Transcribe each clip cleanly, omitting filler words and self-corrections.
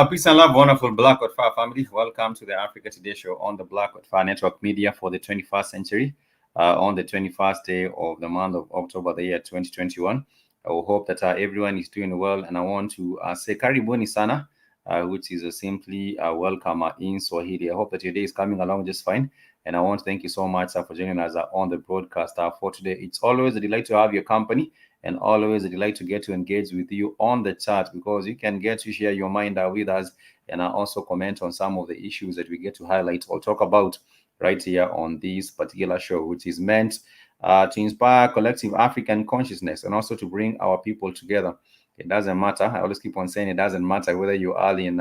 Peace and love, wonderful Black What Fire family. Welcome to the Africa Today show on the Black What Fire Network Media for the 21st century, on the 21st day of the month of October, the year 2021. I will hope that everyone is doing well, and I want to say karibuni sana, which is simply welcome in Swahili. I hope that your day is coming along just fine, and I want to thank you so much for joining us on the broadcast for today. It's always a delight to have your company, and always a delight to get to engage with you on the chat, because you can get to share your mind with us, and also comment on some of the issues that we get to highlight or talk about right here on this particular show, which is meant to inspire collective African consciousness and also to bring our people together. It doesn't matter. I always keep on saying it doesn't matter whether you are in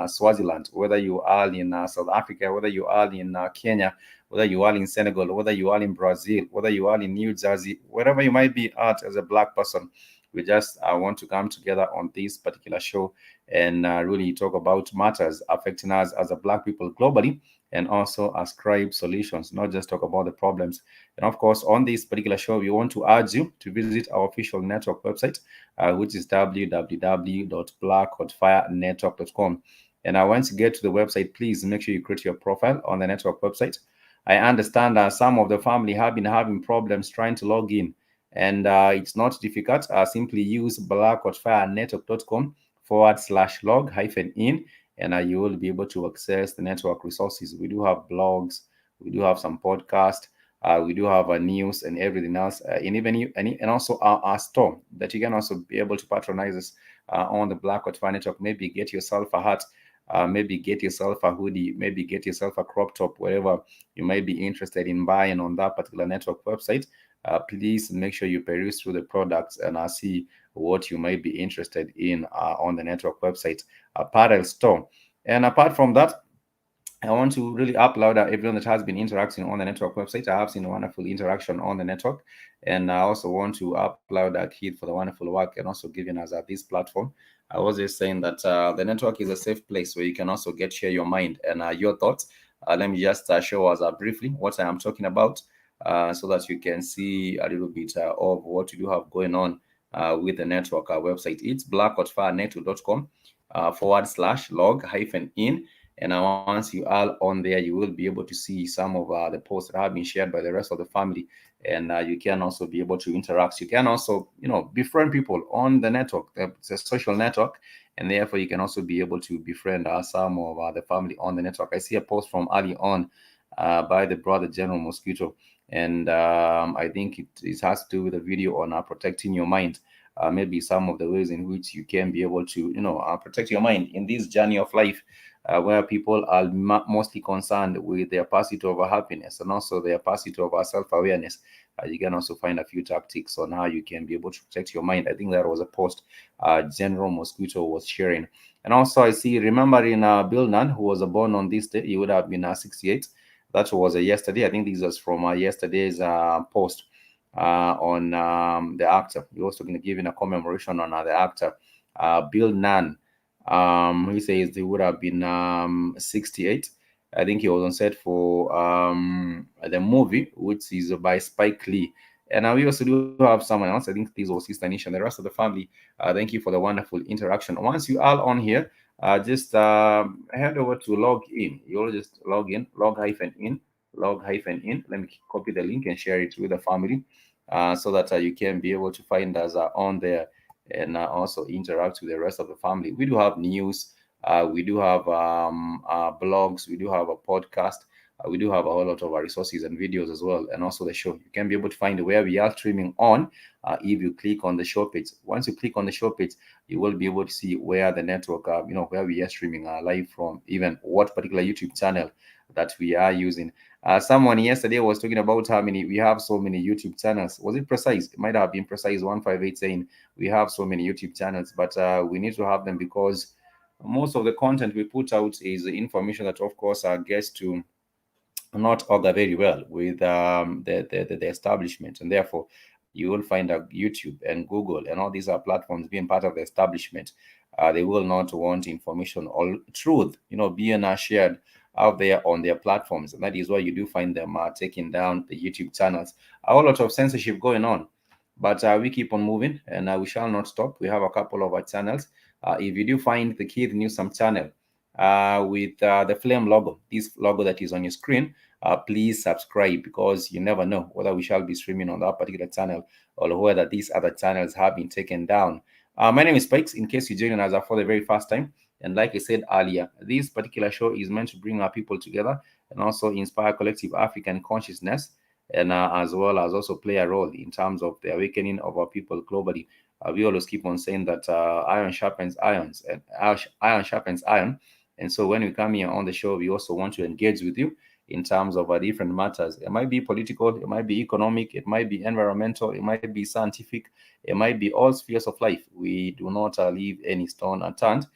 Swaziland, whether you are in South Africa, whether you are in Kenya, whether you are in Senegal, whether you are in Brazil, whether you are in New Jersey, wherever you might be at as a Black person. We just want to come together on this particular show and really talk about matters affecting us as a Black people globally, and also ascribe solutions, not just talk about the problems. And of course, on this particular show, we want to urge you to visit our official network website, which is www.blackhotfirenetwork.com. And once you get to the website, please make sure you create your profile on the network website. I understand some of the family have been having problems trying to log in, and it's not difficult. Simply use blackhotfirenetwork.com/log hyphen in, and you will be able to access the network resources. We do have blogs, we do have some podcast, we do have news and everything else, and even and also our store that you can also be able to patronize us on the Black Hot Fire Network. Maybe get yourself a hat, maybe get yourself a hoodie, maybe get yourself a crop top, whatever you might be interested in buying on that particular network website. Please make sure you peruse through the products and see what you might be interested in on the network website apparel store. And apart from that, I want to really applaud everyone that has been interacting on the network website. I have seen a wonderful interaction on the network, and I also want to applaud Keith for the wonderful work and also giving us this platform. I was just saying that the network is a safe place where you can also share your mind and your thoughts. Let me just show us briefly what I am talking about, so that you can see a little bit of what you do have going on with the network website. It's blackhotfirenetwork.com /log hyphen in. And once you are on there, you will be able to see some of the posts that have been shared by the rest of the family. And you can also be able to interact. You can also, befriend people on the network. It's a social network. And therefore, you can also be able to befriend some of the family on the network. I see a post from early on by the brother General Mosquito. And I think it has to do with a video on protecting your mind. Maybe some of the ways in which you can be able to, protect your mind in this journey of life, where people are mostly concerned with their pursuit of happiness and also their pursuit of self-awareness. You can also find a few tactics on how you can be able to protect your mind. I think that was a post General Mosquito was sharing. And also, I see, remembering Bill Nunn, who was born on this day, he would have been 68. That was yesterday. I think this was from yesterday's post on the actor. He was going to give in a commemoration on the actor, Bill Nunn. He says he would have been 68. I think he was on set for the movie, which is by Spike Lee. And we also do have someone else. I think this was Sister Nisha and the rest of the family. Thank you for the wonderful interaction. Once you are on here, just head over to log in. You'll just log in, log hyphen in. Let me copy the link and share it with the family, so that you can be able to find us on there and also interact with the rest of the family. We do have news, we do have blogs, we do have a podcast, we do have a whole lot of our resources and videos as well, and also the show. You can be able to find where we are streaming on if you click on the show page. Once you click on the show page, you will be able to see where the network, where we are streaming live from, even what particular YouTube channel that we are using. Someone yesterday was talking about how many we have. So many YouTube channels. Was it precise? It might have been precise 158 saying we have so many YouTube channels, but we need to have them because most of the content we put out is information that, of course, gets to not augur very well with the establishment, and therefore you will find YouTube and Google and all these platforms being part of the establishment. They will not want information or truth, being shared out there on their platforms, and that is why you do find them taking down the YouTube channels. A whole lot of censorship going on, but we keep on moving, and we shall not stop. We have a couple of our channels. If you do find the Keith Newsome channel with the flame logo, this logo that is on your screen, please subscribe, because you never know whether we shall be streaming on that particular channel or whether these other channels have been taken down. My name is Spikes, in case you're joining us for the very first time. And like I said earlier, this particular show is meant to bring our people together and also inspire collective African consciousness, and as well as also play a role in terms of the awakening of our people globally. We always keep on saying that iron sharpens irons, and iron sharpens iron. And so when we come here on the show, we also want to engage with you in terms of different matters. It might be political, it might be economic, it might be environmental, it might be scientific, it might be all spheres of life. We do not leave any stone unturned.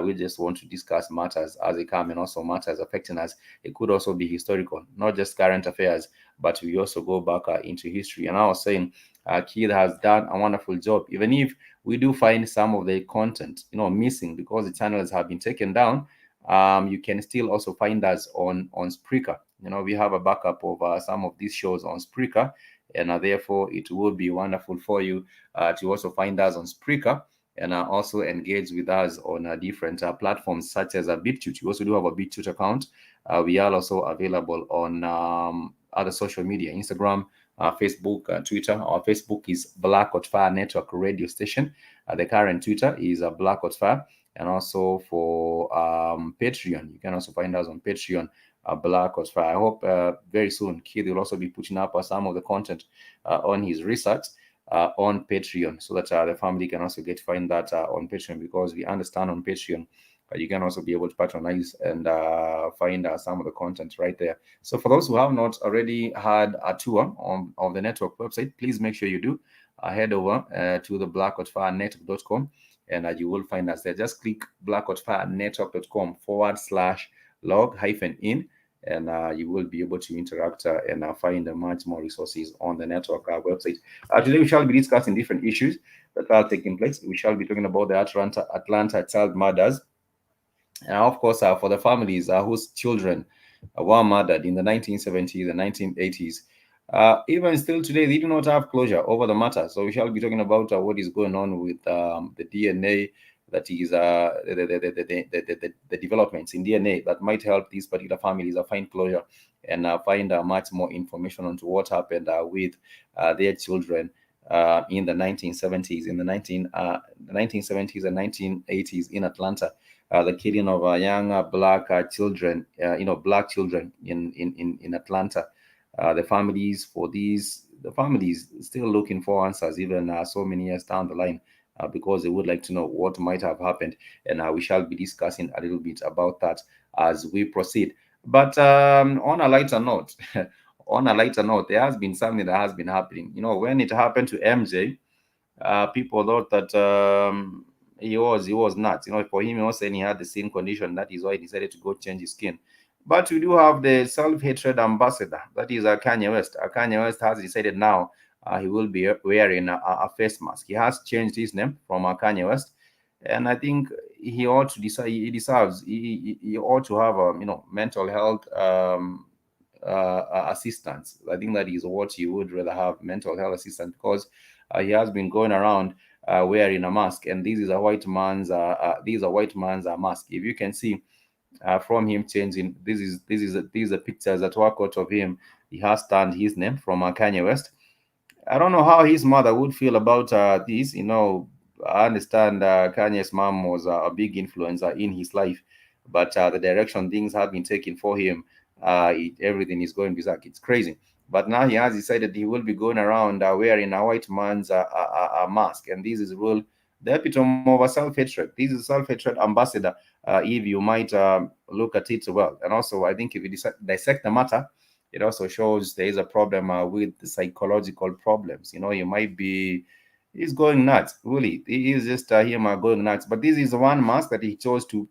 We just want to discuss matters as they come and also matters affecting us. It could also be historical, not just current affairs, but we also go back into history. And I was saying, Keith has done a wonderful job, even if we do find some of the content, missing because the channels have been taken down. You can still also find us on Spreaker. We have a backup of some of these shows on Spreaker, and therefore it would be wonderful for you to also find us on Spreaker and also engage with us on different platforms such as BitChute. We also do have a BitChute account. We are also available on other social media, Instagram, Facebook, Twitter. Our Facebook is Black Hot Fire Network Radio Station. The current Twitter is Black Hot Fire. And also for Patreon, you can also find us on Patreon, Black Hot Fire. I hope very soon Keith will also be putting up some of the content on his research on Patreon, so that the family can also get to find that on Patreon, because we understand on Patreon you can also be able to patronize and find some of the content right there. So for those who have not already had a tour of the network website, please make sure you do. Head over to the blackhotfirenetwork.com, and you will find us there. Just click blackhotfirenetwork.com/log-in, and you will be able to interact and find much more resources on the network website. Today we shall be discussing different issues that are taking place. We shall be talking about the Atlanta child murders, and of course, for the families whose children were murdered in the 1970s and 1980s. Even still today, they do not have closure over the matter. So we shall be talking about what is going on with the DNA, that is the developments in DNA that might help these particular families find closure and find much more information onto what happened with their children in the 1970s, in the 1970s and 1980s in Atlanta. The killing of young black children, black children in Atlanta. The families still looking for answers, even so many years down the line, because they would like to know what might have happened. And we shall be discussing a little bit about that as we proceed. But on a lighter note, there has been something that has been happening. When it happened to MJ, people thought that he was nuts. For him, he was saying he had the skin condition. That is why he decided to go change his skin. But we do have the self-hatred ambassador. That is Kanye West. Kanye West has decided now he will be wearing a face mask. He has changed his name from Kanye West, and I think he ought to decide. He deserves. He ought to have mental health assistance. I think that is what you would rather have, mental health assistance, because he has been going around wearing a mask, and this is a white man's mask. If you can see from him changing, these are pictures that work out of him. He has turned his name from Kanye West. I don't know how his mother would feel about this. I understand Kanye's mom was a big influencer in his life, but the direction things have been taken for him, everything is going berserk. It's crazy. But now he has decided he will be going around wearing a white man's mask, and this is real the epitome of a self-hatred. This is self-hatred ambassador, if you might look at it well. And also, I think if you dissect the matter, it also shows there is a problem with the psychological problems. You might be, he's going nuts. Really, he is just him going nuts. But this is one mask that he chose to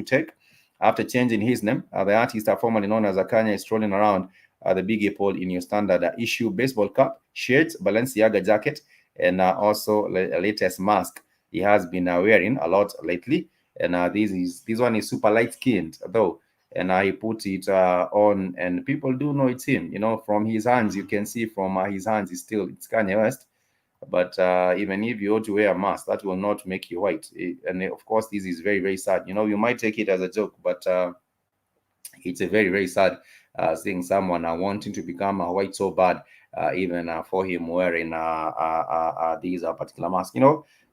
take after changing his name. The artist formerly known as Kanye is strolling around the Big Apple in your standard issue baseball cap, shirts, Balenciaga jacket, and also a latest mask he has been wearing a lot lately. And this one is super light skinned though, and he put it on, and people do know it's him. From his hands, you can see from his hands, it's Kanye West. But even if you ought to wear a mask, that will not make you white. And of course, this is very, very sad. You might take it as a joke, but it's a very, very sad seeing someone wanting to become white so bad, even for him wearing these particular masks.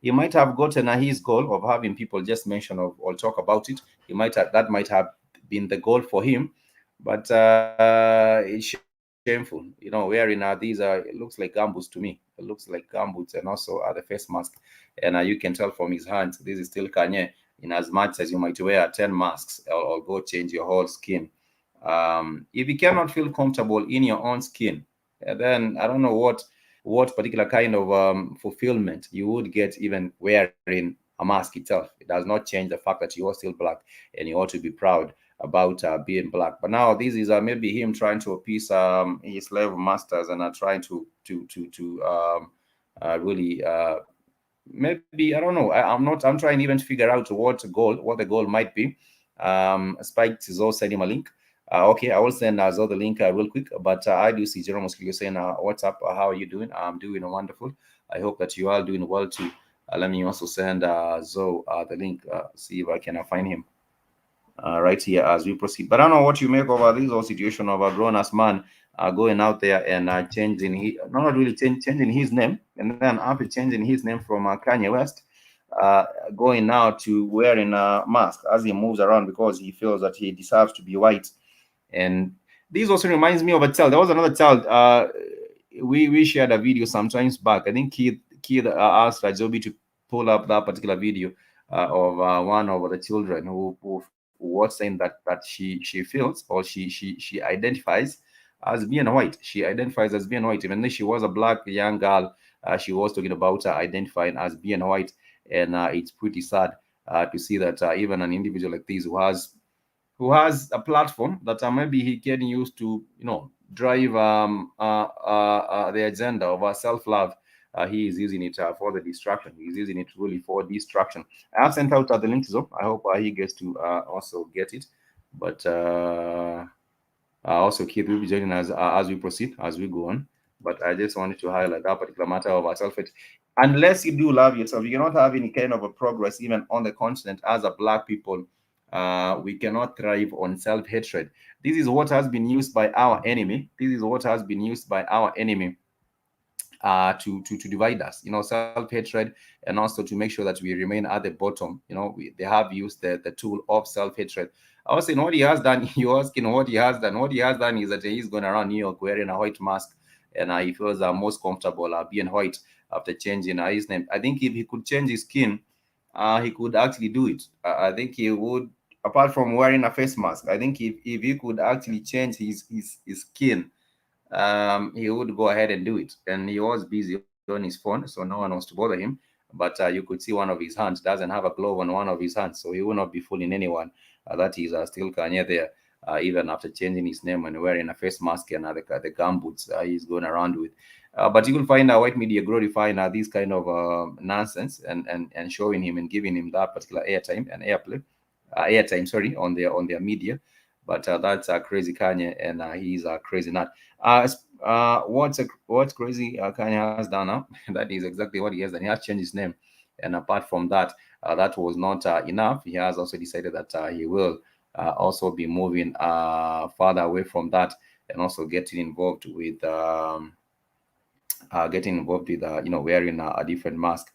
He might have gotten his goal of having people just mention or talk about it. That might have been the goal for him, but it's shameful. Wearing these it looks like gamboots to me. It looks like gamboots, and also the face mask, and you can tell from his hands this is still Kanye. In as much as you might wear 10 masks or go change your whole skin, if you cannot feel comfortable in your own skin, then I don't know what particular kind of fulfillment you would get even wearing mask itself. It does not change the fact that you are still black and you ought to be proud about being black. But now this is maybe him trying to appease his slave masters and trying to really maybe I don't know. I'm trying even to figure out what the goal might be. Spike Tizo send him a link. Okay, I will send Zo the link real quick. But I do see Jerome Muskego saying, "What's up? How are you doing? I'm doing wonderful. I hope that you are doing well too." Let me also send Zo the link. See if I can find him right here as we proceed. But I don't know what you make of this whole situation of a grown-ass man going out there and changing not really changing his name, and then after changing his name from Kanye West, going now to wearing a mask as he moves around because he feels that he deserves to be white. And this also reminds me of a child. There was another child. We shared a video sometimes back. I think Keith asked Rajobi to pull up that particular video of one of the children who was saying that she feels or she identifies as being white. She identifies as being white, even though she was a black young girl. She was talking about identifying as being white, and it's pretty sad to see that even an individual like this who has a platform that maybe he can use to drive the agenda of self-love. He is using it for the distraction. He's using it really for distraction. I have sent out the link to Zoe. I hope he gets to also get it. But also keep will be joining us as we proceed, as we go on. But I just wanted to highlight that particular matter of self-hate. Unless you do love yourself, you cannot have any kind of a progress even on the continent as a black people. We cannot thrive on self-hatred. This is what has been used by our enemy. This is what has been used by our enemy to divide us. Self-hatred, and also to make sure that we remain at the bottom. They have used the tool of self-hatred. I was saying what he has done. You're asking what he has done. What he has done is that he's going around New York wearing a white mask, and he feels most comfortable being white after changing his name. I think if he could change his skin, he could actually do it. I think he would, apart from wearing a face mask. I think if he could actually change his skin, he would go ahead and do it. And he was busy on his phone, so no one was to bother him. But you could see one of his hands doesn't have a glove on one of his hands, so he will not be fooling anyone that he's still Kanye there, even after changing his name and wearing a face mask and the gumboots he's going around with. But you will find white media glorifying this kind of nonsense and showing him and giving him that particular airtime and airtime, sorry, on their media. But that's crazy Kanye, and he's a crazy nut. What's crazy Kanye has done now? That is exactly what he has done. He has changed his name, and apart from that, that was not enough. He has also decided that he will also be moving farther away from that, and also getting involved with wearing a different mask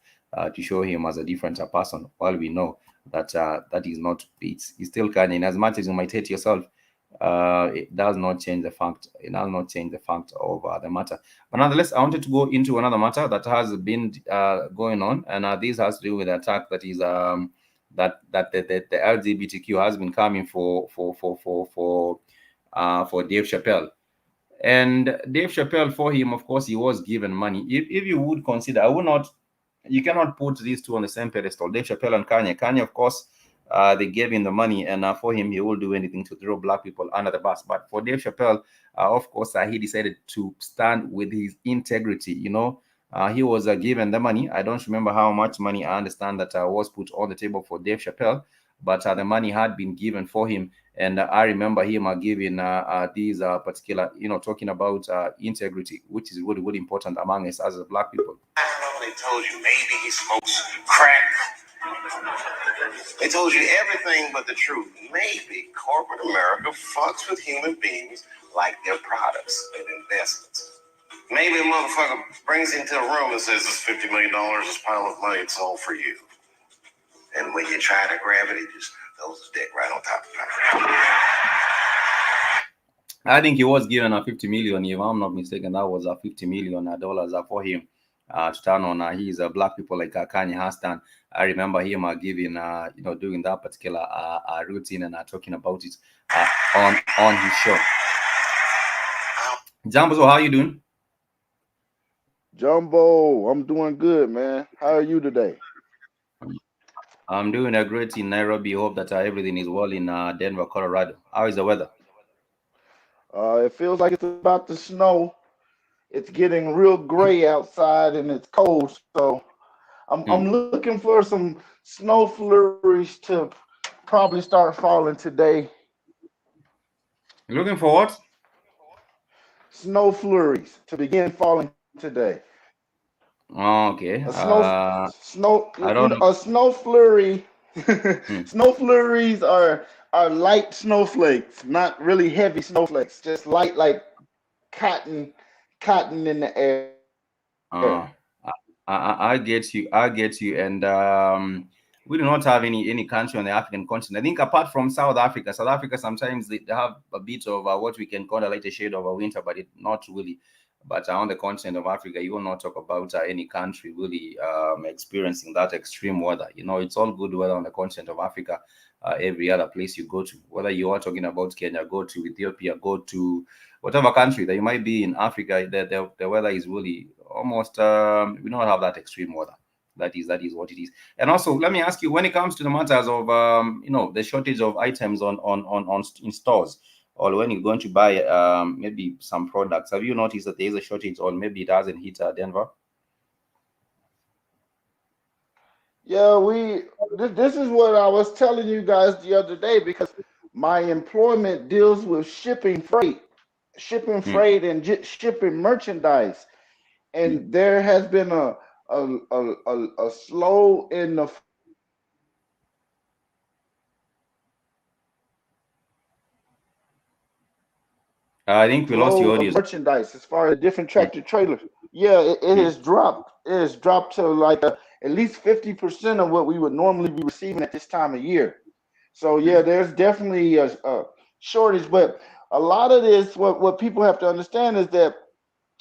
to show him as a different person. While we know that that is not, he's still Kanye. And as much as you might hate yourself, it does not change the fact. It does not change the fact of the matter. But nonetheless, I wanted to go into another matter that has been going on, and this has to do with the attack that is that the LGBTQ has been coming for Dave Chappelle. And Dave Chappelle, for him, of course, he was given money. If you would consider, you cannot put these two on the same pedestal, Dave Chappelle and Kanye. Kanye, of course, they gave him the money, and for him, he will do anything to throw black people under the bus. But for Dave Chappelle, of course, he decided to stand with his integrity. He was given the money. I don't remember how much money. I understand that was put on the table for Dave Chappelle, but the money had been given for him. And I remember him giving these particular, talking about integrity, which is really, really important among us as black people. They told you maybe he smokes crack. They told you everything but the truth. Maybe corporate America fucks with human beings like their products and investments. Maybe a motherfucker brings you into a room and says, "This $50 million, this pile of money, it's all for you." And when you try to grab it, he just throws his dick right on top of it. I think he was given a 50 million, if I'm not mistaken. That was a $50 million for him to turn on his black people like Kanye has done. I remember him giving, doing that particular routine and talking about it on his show. Jumbo, so how are you doing? Jumbo, I'm doing good, man. How are you today? I'm doing a great in Nairobi. Hope that everything is well in Denver, Colorado. How is the weather? It feels like it's about to snow. It's getting real gray outside and it's cold. So I'm Hmm. looking for some snow flurries to probably start falling today. Looking for what? Snow flurries to begin falling today. Okay. A snow I don't know. a snow flurry. Hmm. Snow flurries are light snowflakes, not really heavy snowflakes, just light like cotton cotton in the air. Uh, I get you. I get you. And we do not have any country on the African continent. I think apart from South Africa sometimes they have a bit of what we can call a lighter shade of a winter, but it not really. But on the continent of Africa, you will not talk about any country really experiencing that extreme weather. You know, it's all good weather on the continent of Africa. Every other place you go to, whether you are talking about Kenya, go to Ethiopia, go to whatever country that you might be in Africa, the weather is really almost we don't have that extreme weather. That is what it is. And also, let me ask you, when it comes to the matters of the shortage of items on in stores, or when you're going to buy maybe some products, have you noticed that there is a shortage, or maybe it hasn't hit Denver? Yeah, this is what I was telling you guys the other day because my employment deals with shipping Hmm, freight and shipping merchandise, hmm. and there has been a slow in the flow of merchandise as far as different tractor trailers. So yeah, there's definitely a I think we lost slow your of audio. merchandise as far as different Hmm, tractor trailers. Yeah, it hmm, has dropped. It has dropped to like at least 50% of what we would normally be receiving at this time of year. So hmm, yeah, there's definitely a shortage, but a lot of this, what people have to understand is that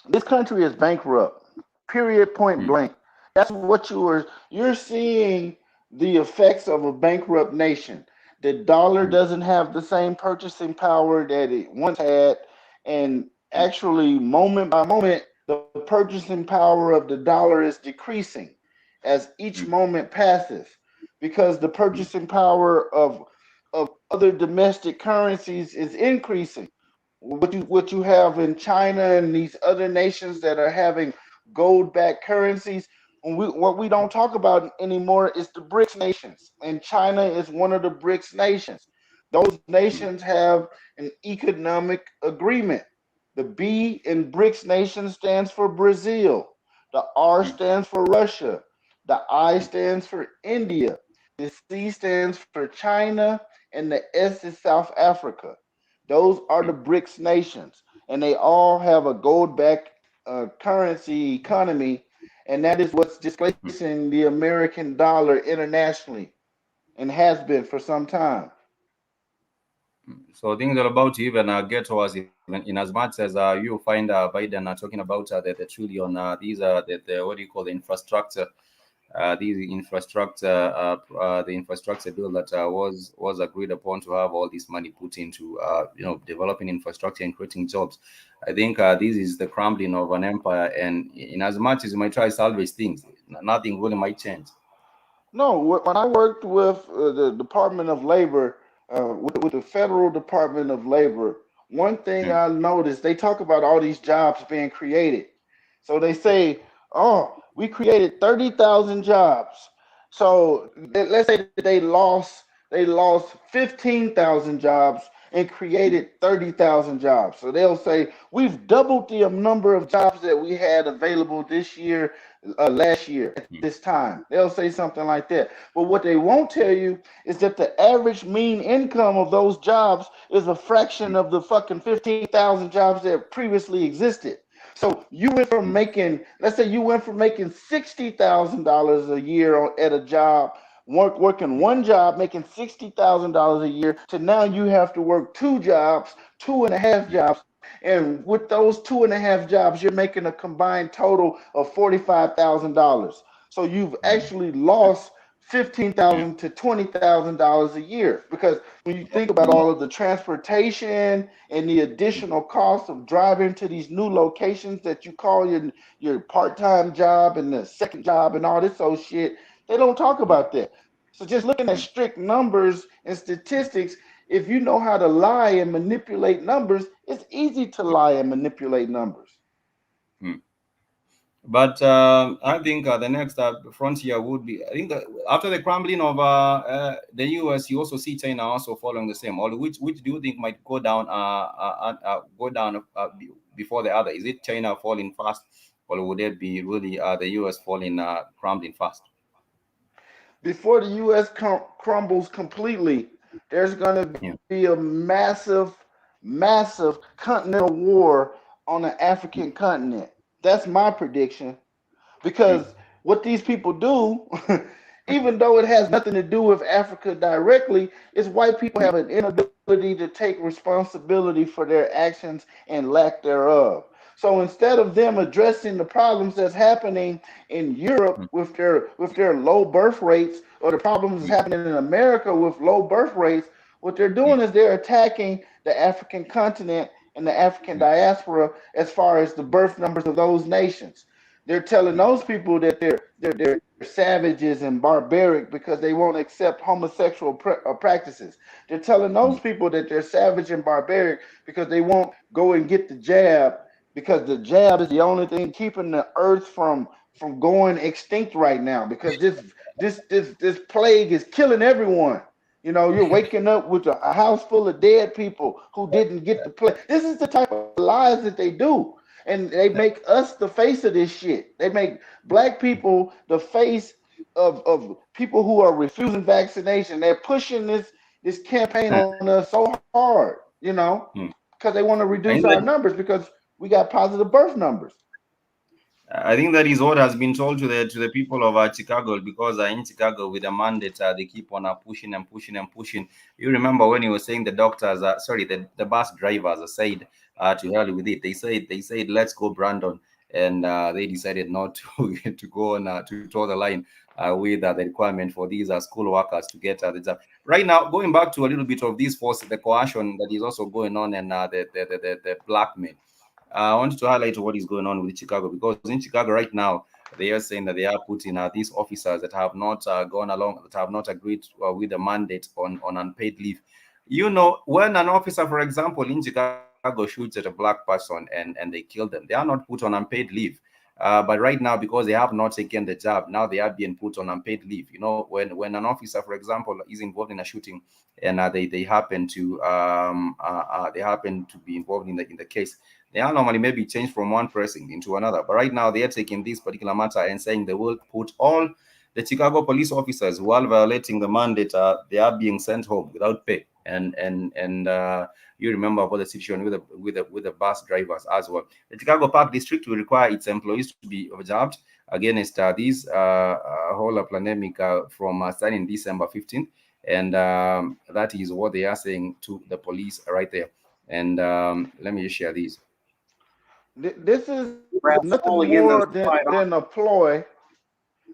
this country is bankrupt. Period. Point hmm, blank. That's what you're seeing the effects of a bankrupt nation. The dollar hmm, doesn't have the same purchasing power that it once had, and hmm, actually, moment by moment, the purchasing power of the dollar is decreasing as each hmm, moment passes, because the purchasing power of other domestic currencies is increasing. What you have in China and these other nations that are having gold-backed currencies. What we don't talk about anymore is the BRICS nations, and China is one of the BRICS nations. Those hmm, nations have an economic agreement. The B in BRICS nations stands for Brazil. The R hmm, stands for Russia. The I hmm, stands for India. The C stands for China, and the S is South Africa. Those are hmm, the BRICS nations, and they all have a gold-backed currency economy, and that is what's hmm. displacing the American dollar internationally, and has been for some time. So things are about to even get worse, even in as much as you find Biden talking about the trillion. These are the what do you call the infrastructure? The infrastructure bill that was agreed upon to have all this money put into developing infrastructure and creating jobs. I think this is the crumbling of an empire, and in as much as you might try to salvage things, nothing really might change. No, when I worked with the Department of Labor, with the Federal Department of Labor, one thing Hmm, I noticed, they talk about all these jobs being created. So they say, oh, we created 30,000 jobs. So let's say that they lost 15,000 jobs and created 30,000 jobs. So they'll say we've doubled the number of jobs that we had available this year, last year at hmm, this time. They'll say something like that. But what they won't tell you is that the average mean income of those jobs is a fraction of the fucking 15,000 jobs that previously existed. So you went from hmm, making, let's say you went from making $60,000 a year at a job, working one job, making $60,000 a year, to now you have to work two jobs, two and a half jobs. And with those two and a half jobs, you're making a combined total of $45,000. So you've hmm, actually lost hmm, $15,000 to $20,000 a year, because when you think about all of the transportation and the hmm, additional cost of driving to these new locations that you call your part-time job and the second job and all this old shit, they don't talk hmm. about that. So just looking at strict numbers and statistics, if you know how to lie and manipulate numbers, it's easy to lie and manipulate numbers. Mm. But I think the next frontier would be, I think, after the crumbling of the US, you also see China also following the same. Or which do you think might go down before the other? Is it China falling fast, or would it be really the US falling crumbling fast? Before the U.S. crumbles completely, there's going to be Yeah. a massive continental war on the African continent. That's my prediction. Mm. Because what these people do, even though it has nothing to do with Africa directly, is white people have an inability to take responsibility for their actions and lack thereof. So instead of them addressing the problems that's happening in Europe Mm. with their low birth rates, or the problems that's Yeah. happening in America with low birth rates, what they're Yeah. doing is they're attacking the African continent and the African Mm. diaspora as far as the birth numbers of those nations. They're telling Mm. those people that they're savages and barbaric because they won't accept homosexual practices. They're telling those Mm. people that they're savage and barbaric because they won't go and get the jab, because the jab is the only thing keeping the earth from going extinct right now, because this plague is killing everyone. You know, you're waking up with a house full of dead people who didn't get the plague. This is the type of lies that they do, and they make us the face of this shit. They make black people the face of people who are refusing vaccination. They're pushing this campaign Mm. on us so hard, you know, Mm. because they want to I reduce think our that numbers because we got positive birth numbers. I think that is what has been told to the people of Chicago, because in Chicago with the mandate they keep on pushing and pushing and pushing. You remember when you were saying the doctors, sorry, the bus drivers said to hell with it. They said let's go Brandon, and they decided not to to go on to toe the line with the requirement for these school workers to get the job. Right now, going back to a little bit of this force, the coercion that is also going on, and the blackmail. I wanted to highlight what is going on with Chicago, because in Chicago right now they are saying that they are putting these officers that have not gone along, that have not agreed with the mandate on unpaid leave. You know, when an officer, for example, in Chicago shoots at a black person and they kill them, they are not put on unpaid leave. But right now, because they have not taken the job, now they are being put on unpaid leave. You know, when an officer, for example, is involved in a shooting, and they happen to be involved in the case, they are normally maybe changed from one person into another. But right now, they are taking this particular matter and saying they will put all the Chicago police officers who are violating the mandate. They are being sent home without pay. And you remember about the situation with the bus drivers as well. The Chicago Park District will require its employees to be observed against this whole pandemic from starting December 15th, and that is what they are saying to the police right there. And let me just share these. This is Rats nothing all against more them than a ploy.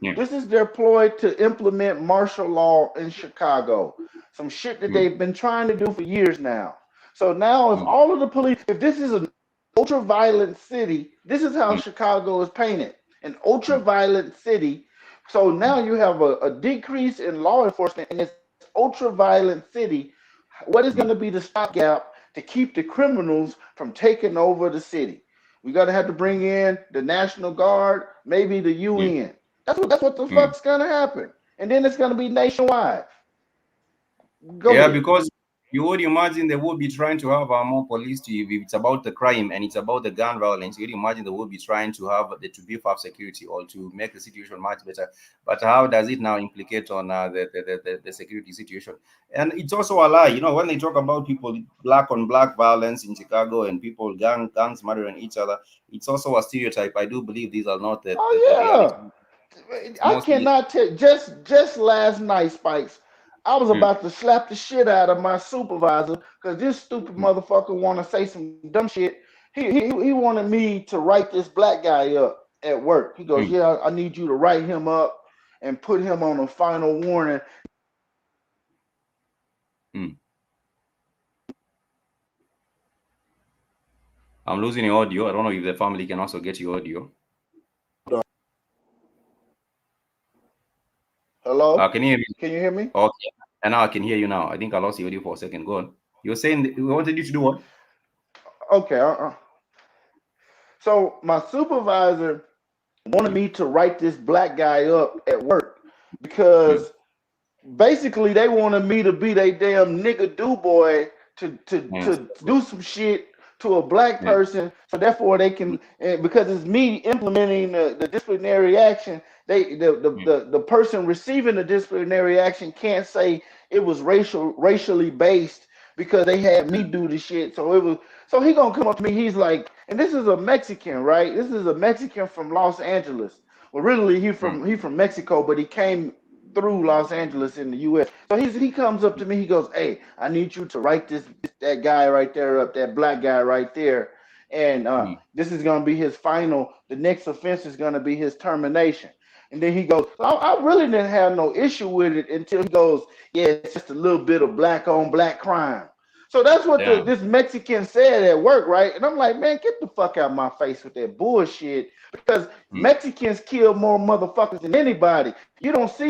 Yeah. This is their ploy to implement martial law in Chicago. Some shit that Mm. they've been trying to do for years now. So now, if Mm. all of the police, if this is an ultra violent city, this is how Mm. Chicago is painted, an ultra Mm. violent city. So now you have a decrease in law enforcement in this ultra violent city. What is going to Mm. be the stopgap to keep the criminals from taking over the city? We're going to have to bring in the National Guard, maybe the Mm. UN. That's what the Mm. fuck's gonna happen. And then it's gonna be nationwide. Go Yeah, ahead. because you would imagine they would be trying to have more police to, if it's about the crime and it's about the gun violence. You'd imagine they would be trying to have to beef up security or to make the situation much better. But how does it now implicate on the security situation? And it's also a lie. You know, when they talk about people black on black violence in Chicago and people gangs murdering each other, it's also a stereotype. I do believe these are not the reality. Oh It's yeah. I mostly. cannot tell. Just last night, Spikes, I was Mm. about to slap the shit out of my supervisor because this stupid Mm. motherfucker want to say some dumb shit. He wanted me to write this black guy up at work. He goes, Mm. "Yeah, I need you to write him up and put him on a final warning." Mm. I'm losing your audio. I don't know if the family can also get your audio. Hello? Can you hear me? Can you hear me? Okay. And now I can hear you now. I think I lost your audio for a second. Go on. You were saying we wanted you to do what? Okay. So my supervisor wanted Mm, me to write this black guy up at work mm, because basically they wanted me to be they damn nigga do boy yes. to do some shit to a black Yeah. person, so therefore they Mm, can, because it's me implementing the disciplinary action, they mm, the person receiving the disciplinary action can't say it was racially based because they had me do the shit. So it was, so he gonna come up to me, he's like, and this is a Mexican, right? This is a Mexican from Los Angeles. Well, really, mm, he from Mexico, but he came through Los Angeles in the U.S. So he comes up to me. He goes, "Hey, I need you to write that guy right there up, that black guy right there, and mm, this is gonna be his final. The next offense is gonna be his termination." And then he goes, I really didn't have no issue with it until he goes, "Yeah, it's just a little bit of black on black crime." So that's what yeah. this Mexican said at work, right? And I'm like, man, get the fuck out of my face with that bullshit. Because Mm, Mexicans kill more motherfuckers than anybody.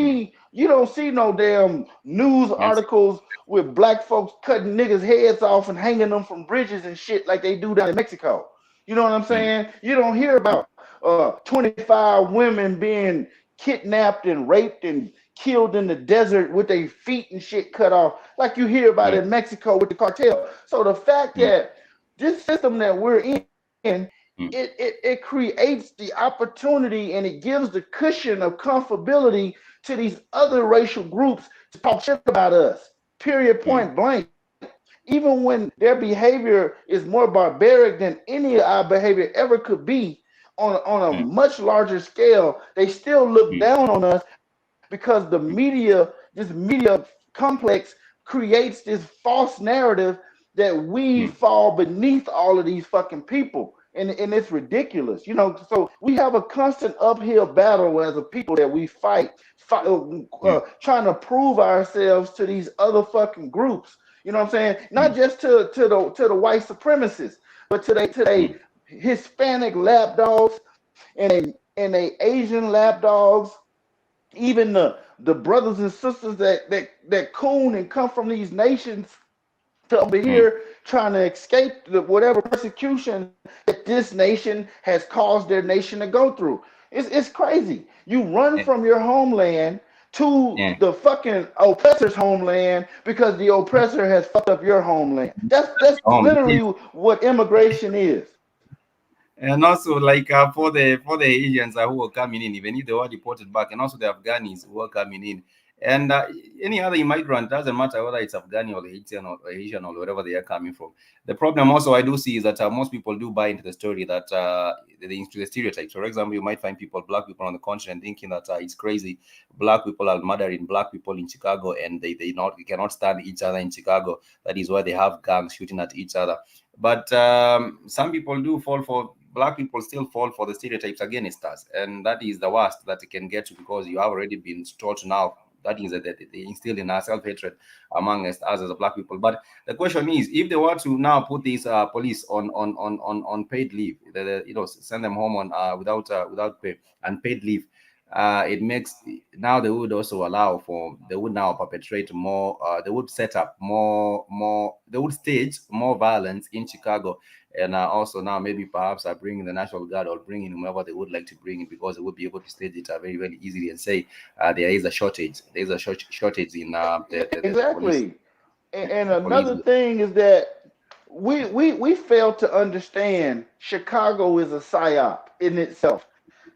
mm, You don't see no damn news yes. articles with black folks cutting niggas' heads off and hanging them from bridges and shit like they do down in Mexico. You know what I'm Mm, saying? You don't hear mm, about 25 women being kidnapped and raped and killed in the desert with their feet and shit cut off like you hear about mm, in Mexico with the cartel. So the fact mm, that this system that we're in, mm, it creates the opportunity and it gives the cushion of comfortability to these other racial groups to talk shit about us. Period. mm, Point blank. Even when their behavior is more barbaric than any of our behavior ever could be on a mm, much larger scale, they still look mm, down on us because the mm, this media complex creates this false narrative that we mm, fall beneath all of these fucking people. And it's ridiculous, you know. So we have a constant uphill battle as a people that we fight mm, trying to prove ourselves to these other fucking groups. You know what I'm saying? mm, Not just to the white supremacists, but to they mm, Hispanic lapdogs and they Asian lapdogs, even the brothers and sisters that coon and come from these nations to over mm. here trying to escape whatever persecution that this nation has caused their nation to go through. It's crazy. You run Yeah. from your homeland to Yeah. the fucking oppressor's homeland because the oppressor has fucked up your homeland. That's It literally is. what immigration is. And also, like for the Asians who were coming in, even if they were deported back, and also the Afghans who were coming in, and any other immigrant, doesn't matter whether it's Afghani or Haitian or Asian or wherever they are coming from. The problem also I do see is that most people do buy into the story that into the stereotypes. For example, you might find black people on the continent, thinking that it's crazy. Black people are murdering black people in Chicago, and they cannot stand each other in Chicago. That is why they have gangs shooting at each other. But some people do fall for black people still fall for the stereotypes against us, and that is the worst that it can get to, because you have already been taught now. That is that they instill in our self-hatred among us as a black people. But the question is, if they were to now put these police on paid leave, send them home on without pay, unpaid leave, it makes now they would also allow for, they would now perpetrate more, they would set up they would stage more violence in Chicago. And also now maybe perhaps bringing the National Guard or bringing whomever they would like to bring in, because they would be able to stage it very, very easily and say there is a shortage. There is a shortage in the police. Exactly. And The police. another thing is that we fail to understand Chicago is a psyop in itself.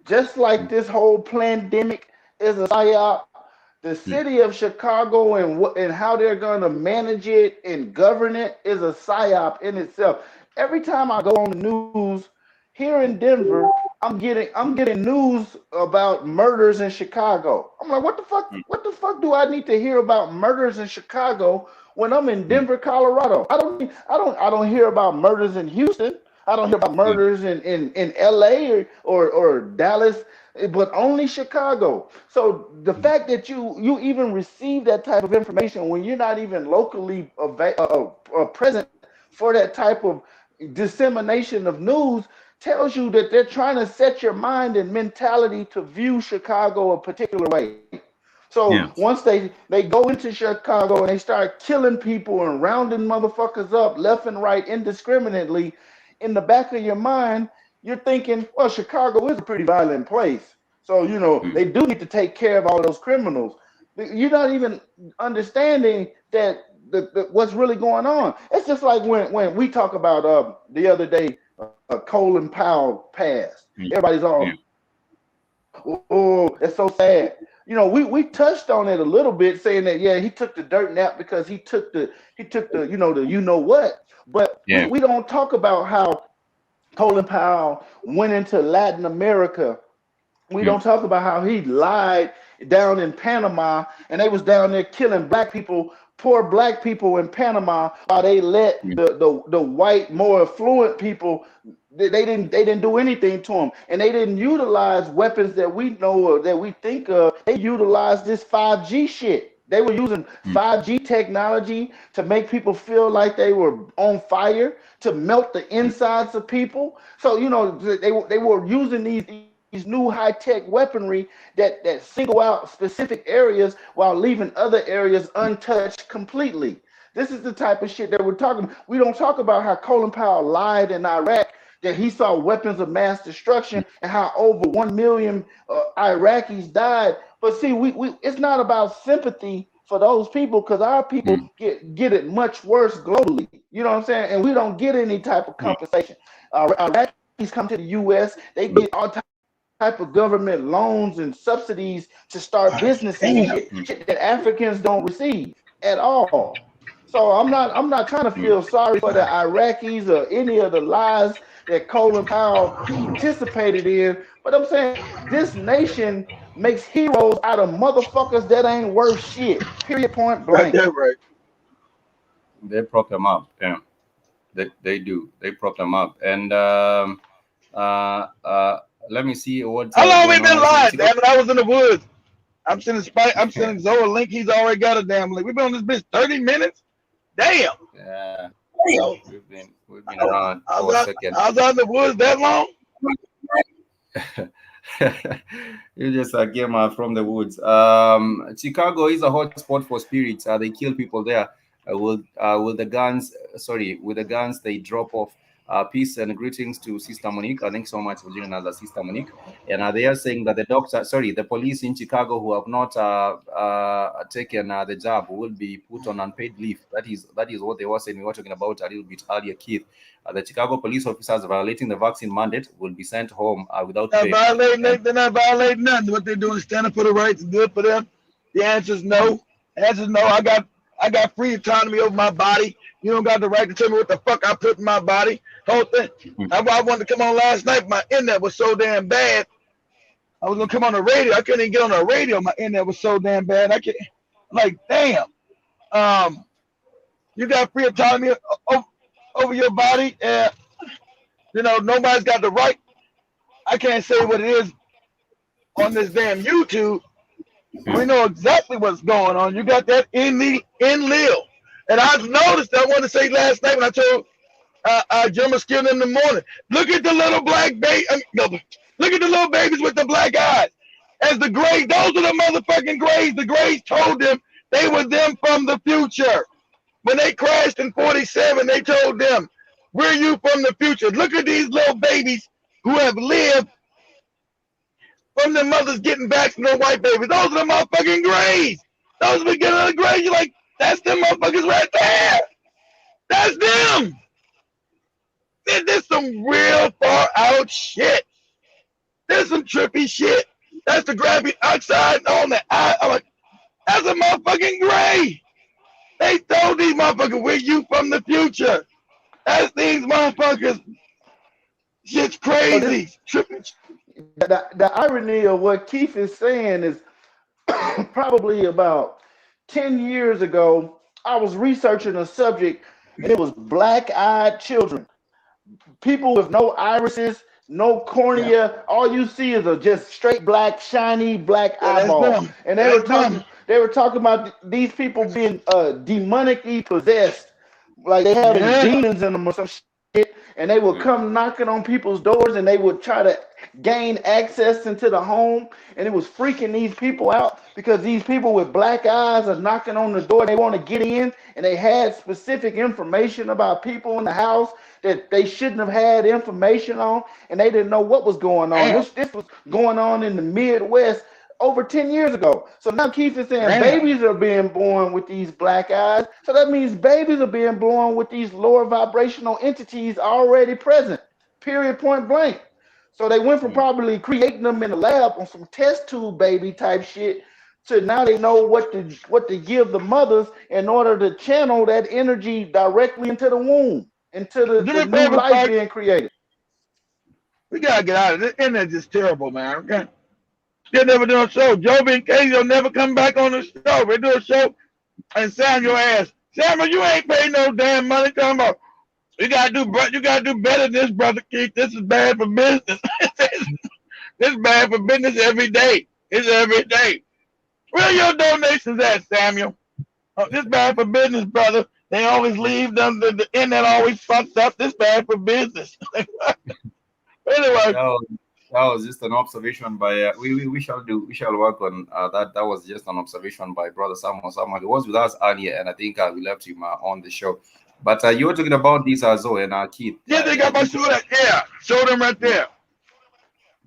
Just like this whole pandemic is a psyop, the Mm, city of Chicago and and how they're going to manage it and govern it is a psyop in itself. Every time I go on the news here in Denver, I'm getting news about murders in Chicago. I'm like, what the fuck? mm, What the fuck do I need to hear about murders in Chicago when I'm in mm, Denver, Colorado? I don't hear about murders in Houston. I don't hear about mm, murders in LA or Dallas, but only Chicago. So the mm, fact that you even receive that type of information when you're not even locally present for that type of dissemination of news tells you that they're trying to set your mind and mentality to view Chicago a particular way. So Yeah. once they go into Chicago and they start killing people and rounding motherfuckers up left and right indiscriminately, in the back of your mind, you're thinking, well, Chicago is a pretty violent place. So, Mm. they do need to take care of all those criminals. You're not even understanding that what's really going on. It's just like when we talk about the other day, Colin Powell passed. Mm. Everybody's Yeah. all, oh, that's so sad. We touched on it a little bit, saying that yeah, he took the dirt nap because he took the the what. But we, Yeah. we don't talk about how Colin Powell went into Latin America. We Mm. don't talk about how he lied down in Panama and they was down there killing black people, poor black people in Panama, while they let Mm. the white, more affluent people. They didn't do anything to them, and they didn't utilize weapons that we know or that we think of. They utilized this 5G shit. They were using Mm. 5G technology to make people feel like they were on fire, to melt the Mm. insides of people. So they were using these new high-tech weaponry that single out specific areas while leaving other areas untouched completely. This is the type of shit that we're talking about. We don't talk about how Colin Powell lied in Iraq that he saw weapons of mass destruction and how over 1 million Iraqis died. But see, we it's not about sympathy for those people, because our people Mm. get it much worse globally. You know what I'm saying? And we don't get any type of Mm. compensation. Iraqis come to the U.S., they get all type of government loans and subsidies to start businesses and Damn. shit that Africans don't receive at all. So I'm not trying to Mm. feel sorry for the Iraqis or any of the lies that Colin Powell participated in, but I'm saying this nation makes heroes out of motherfuckers that ain't worth shit. Period. Point Got blank. that right. They prop them up. Yeah. They do. They prop them up. And uh, uh, let me see what's How long we going on. been I see live? Chicago. Damn it, I was in the woods. I'm sending Zoe a link. He's already got a damn link. We've been on this bitch 30 minutes. Damn. Yeah, Damn. we've been around I for was a out, second. I was out in the woods that long. You just came from the woods. Chicago is a hot spot for spirits. They kill people there. With the guns, sorry, with the guns they drop off. Peace and greetings to Sister Monique. Thanks so much for joining us, Sister Monique. And they are saying that the police in Chicago who have not taken the job will be put on unpaid leave. That is what they were saying. We were talking about a little bit earlier, Keith. The Chicago police officers violating the vaccine mandate will be sent home without Not pay. violating And they're not violating nothing. What they're doing is standing for the rights. Good for them. The answer is no. The answer is no. I got free autonomy over my body. You don't got the right to tell me what the fuck I put in my body. Whole thing. That's why I wanted to come on last night. My internet was so damn bad. I was gonna come on the radio. I couldn't even get on the radio. My internet was so damn bad. I'm like, damn. Um, you got free autonomy over your body, and nobody's got the right. I can't say what it is on this damn YouTube. We know exactly what's going on. You got that in Lil. And I've noticed, I want to say last night when I told Jim Skin in the morning, look at the little black baby. No, look at the little babies with the black eyes. As the Greys, those are the motherfucking Greys. The Greys told them they were them from the future. When they crashed in 47, they told them, we're you from the future. Look at these little babies who have lived from their mothers getting vaccinated, white babies. Those are the motherfucking Greys. Those are the beginning of the Greys. You're like, that's them motherfuckers right there. That's them. There's some real far out shit. There's some trippy shit. That's the graphite oxide on the eye. I'm like, that's a motherfucking Grey. They told these motherfuckers, we're you from the future. That's these motherfuckers. Shit's So this crazy. Trippy. the irony of what Keith is saying is probably about 10 years ago, I was researching a subject and it was black-eyed children. People with no irises, no Yeah. cornea. All you see is a just straight black, shiny black Yeah, that's eyeball. them. And That's them. they were talking about these people being demonically possessed, like they having Yeah. demons in them or some shit and they would come knocking on people's doors, and they would try to gain access into the home, and it was freaking these people out because these people with black eyes are knocking on the door. They want to get in, and they had specific information about people in the house that they shouldn't have had information on, and they didn't know what was going on. Damn. This was going on in the Midwest over 10 years ago. So now Keith is saying Damn. babies are being born with these black eyes. So that means babies are being born with these lower vibrational entities already present, period, point blank. So they went from probably creating them in the lab on some test tube baby type shit to now they know what to give the mothers in order to channel that energy directly into the womb, into the new life being created. We gotta get out of this. Internet is terrible, man. Okay. They're never doing a show. Joby and Casey will never come back on the show. They do a show and Samuel ass. Samuel, you ain't paying no damn money. Talking about you gotta do better than this, brother Keith. This is bad for business. This is bad for business every day. It's every day. Where are your donations at, Samuel? Oh, this bad for business, brother. They always leave them. The internet always fucked up. This bad for business. Anyway. That was just an observation by we shall work on that. That was just an observation by Brother Samuel. He was with us earlier, and I think we left him on the show. But you were talking about these Zoe and Keith. Yeah, they got my show. Yeah, show them right there.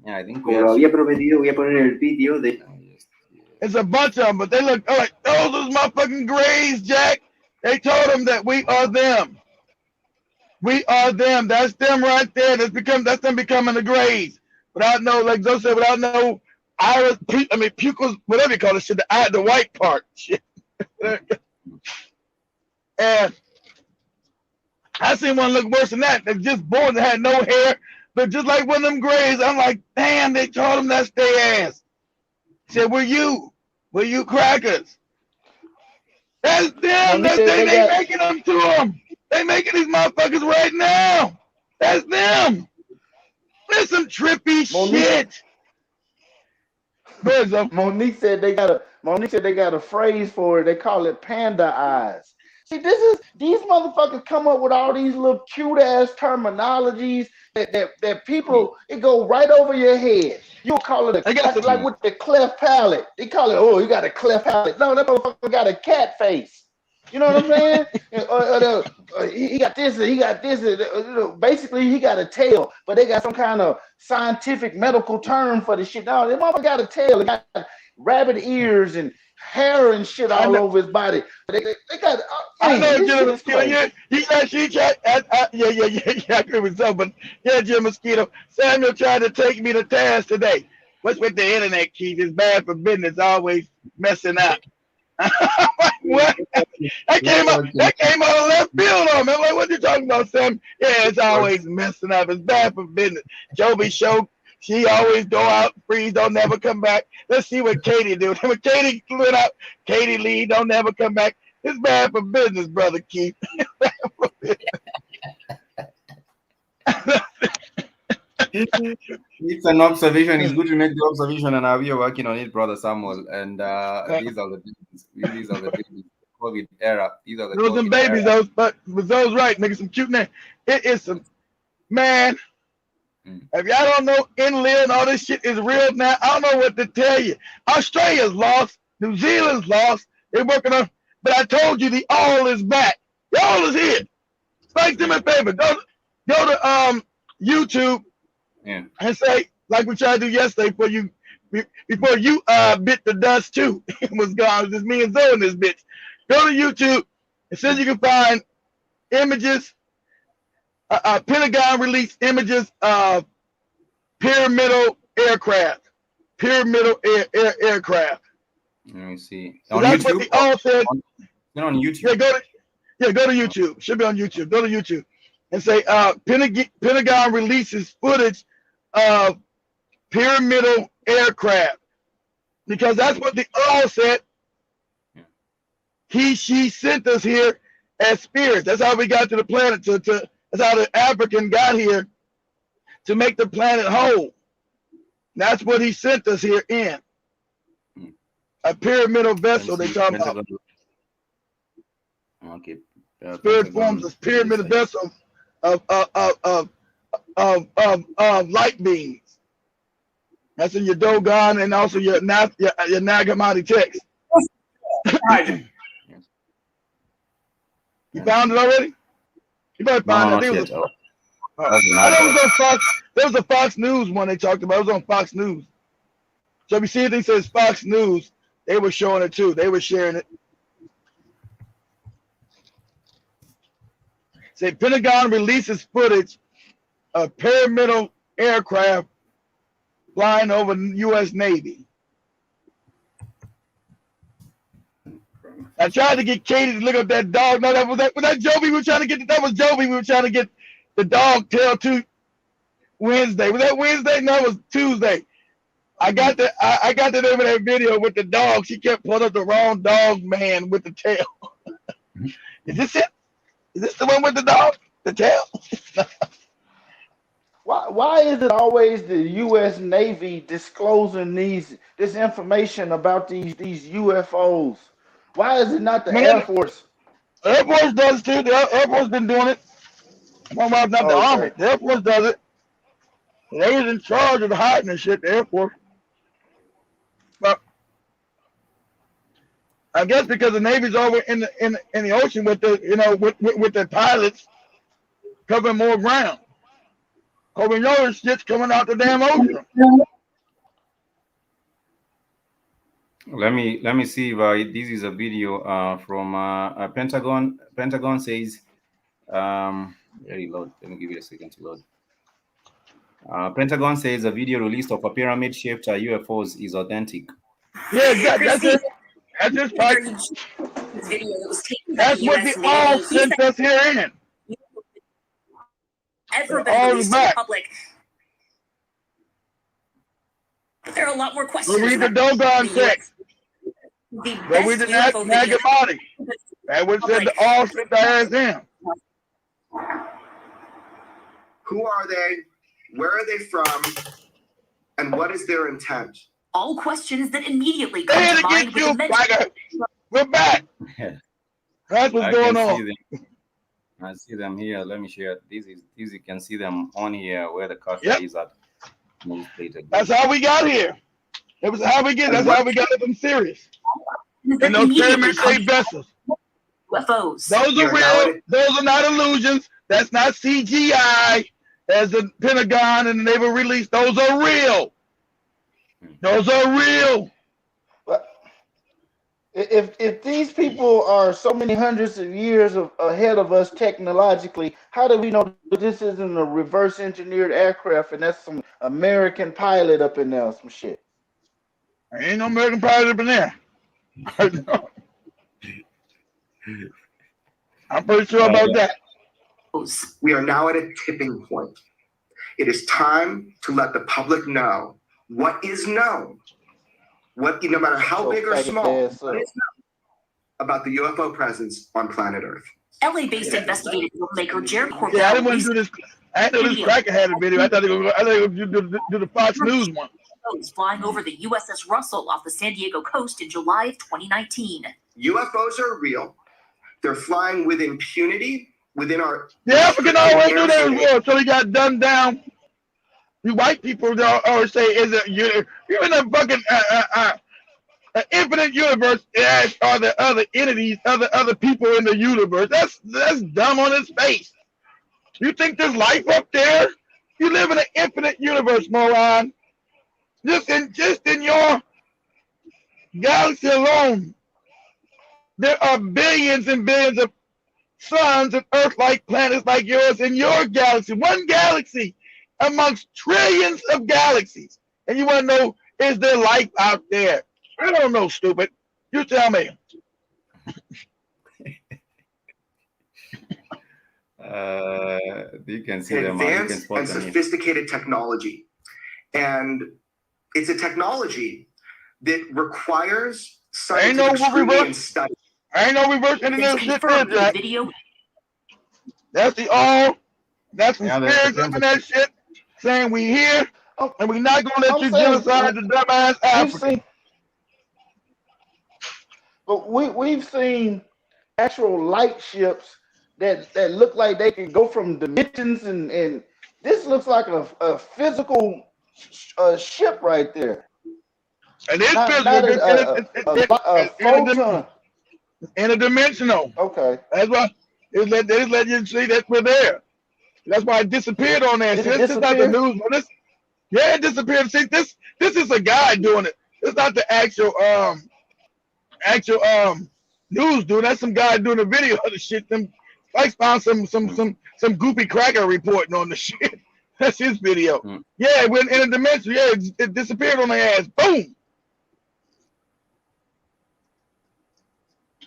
Yeah, I think como lo había prometido, voy a poner el video de. It's a bunch of them, but they look like those are motherfucking grays, Jack. They told them that we are them. We are them. That's them right there. That's them becoming the grays. Without no, like Zoe said, without no iris, pupils, whatever you call it, shit, the white part, shit. And I seen one look worse than that. They just born, they had no hair, but just like one of them grays. I'm like, damn, they told them that's their ass. Said, were you crackers? That's them. They making them to them. They making these motherfuckers right now. That's them. There's some trippy shit. Monique said they got a phrase for it. They call it panda eyes. See, these motherfuckers come up with all these little cute ass terminologies that people, it go right over your head. You'll call it like with the cleft palate. They call it, oh, you got a cleft palate. No, that motherfucker got a cat face. You know what I'm saying? He got this, he got this. Basically, he got a tail, but they got some kind of scientific medical term for the shit. No, that motherfucker got a tail. They got rabbit ears and hair and shit all over his body. They got. I know Jim Mosquito. Yeah, I agree with some, but yeah, Jim Mosquito. Samuel tried to take me to task today. What's with the internet, Keith? It's bad for business. Always messing up. What? That came out of left field on me. I'm like, what you talking about, Sam? Yeah, it's always messing up. It's bad for business. Joby show, she always go out, freeze, don't never come back. Let's see what Katie do. When Katie went out, Katie leave, don't never come back. It's bad for business, brother Keith. It's an observation. It's good to make the observation, and we are working on it, Brother Samuel. And these are the COVID era. These are the those some babies, era. those right, making some cute names. It is some man. If y'all don't know Enlil and all this shit is real now, I don't know what to tell you. Australia's lost, New Zealand's lost. They're working on, but I told you the all is back. The all is here. Like them a favor. Go to YouTube. Yeah. And say, like we tried to do yesterday, before you bit the dust too. It was gone. It was just me and Zoe in this bitch. Go to YouTube. It says you can find images. Pentagon released images of pyramidal aircraft. Pyramidal aircraft. Let me see. So on that's YouTube? What they all said. On YouTube. Yeah, go to YouTube. Should be on YouTube. Go to YouTube and say Pentagon releases footage of pyramidal aircraft, because that's what they all said. She sent us here as spirits. That's how we got to the planet. That's how the African got here, to make the planet whole. That's what he sent us here in. A pyramidal vessel they talk about. Okay. Spirit forms a pyramidal vessel of light beams. That's in your Dogon and also your Nagamati text. You found it already? You better find it. I think it was on Fox. There was a Fox News one they talked about. It was on Fox News. So if you see anything says Fox News, they were showing it too. They were sharing it. Say Pentagon releases footage of pyramidal aircraft flying over U.S. Navy. I tried to get Katie to look up that dog. No, was that Joby we were trying to get. That was Joby we were trying to get the dog tail to Wednesday. Was that Wednesday? No, it was Tuesday. I got the name of that video with the dog. She kept pulling up the wrong dog man with the tail. Is this it? Is this the one with the dog? The tail? Why is it always the U.S. Navy disclosing this information about these UFOs? Why is it not the Air Force? Air Force does too. The Air Force been doing it. Not the Army. The Air Force does it. They was in charge of the hiding and shit. The Air Force. But I guess because the Navy's over in the ocean with the with the pilots covering more ground. Covering your shit's coming out the damn ocean. Let me see if this is a video from Pentagon. Pentagon says, very loud. Let me give you a second to load. Pentagon says a video released of a pyramid-shaped UFOs is authentic. Yeah, that's it. That's just right. That's what they all sent us here in. Ever been released to the public. But there are a lot more questions. Read the Dogon text. But we did not Nagamati. That was said all sent us in. Who are they? Where are they from? And what is their intent? All questions that immediately come to mind with the mention. We're back. That's what's going on. I see them here. Let me share. This you can see them on here where the cursor is at. That's how we got here. It was how we get. That's how we got it from Sirius. And those pyramid-shaped vessels. UFOs. Those are real. Those are not illusions. That's not CGI. As the Pentagon and they were released. Those are real. Those are real. If these people are so many hundreds of years ahead of us technologically, how do we know that this isn't a reverse engineered aircraft and that's some American pilot up in there, some shit? There ain't no American pilot up in there. I'm pretty sure about that. We are now at a tipping point. It is time to let the public know what is known. What, no matter how big or small, what is known about the UFO presence on planet Earth. LA-based investigative filmmaker Jared Corbell. Yeah, I didn't want to do this. I didn't know this cracker had a video. I thought they were going to do the Fox News one. Flying over the USS Russell off the San Diego coast in July of 2019. UFOs are real. They're flying with impunity within our. The African always knew they was real until he got dumbed down. You white people always say, "Is it you're in a fucking an infinite universe? As are the other entities, other people in the universe? That's dumb on its face. You think there's life up there? You live in an infinite universe, moron. Just in your galaxy alone, there are billions and billions of suns and Earth-like planets like yours in your galaxy. One galaxy amongst trillions of galaxies. And you want to know, is there life out there? I don't know, stupid. You tell me. You can see them. Advanced and sophisticated technology. And it's a technology that requires scientific scrutiny and study. I ain't no reverse engineering shit there, Jack. That's that's some spirits up in that shit saying we here and we not gonna let you genocide the dumbass African. But we've seen actual light ships that look like they can go from dimensions, and this looks like a physical ship right there. And it's Not physical, a photon. interdimensional. Okay. That's why they let you see that we're there. That's why it disappeared on there. Did See, it this is not the disappear? news. Yeah, it disappeared. See, this is a guy doing it. It's not the actual news dude. That's some guy doing a video of the shit. Them Spikes found some goopy cracker reporting on the shit. That's his video. Yeah, it went in a dimension. Yeah, it disappeared on their ass. Boom.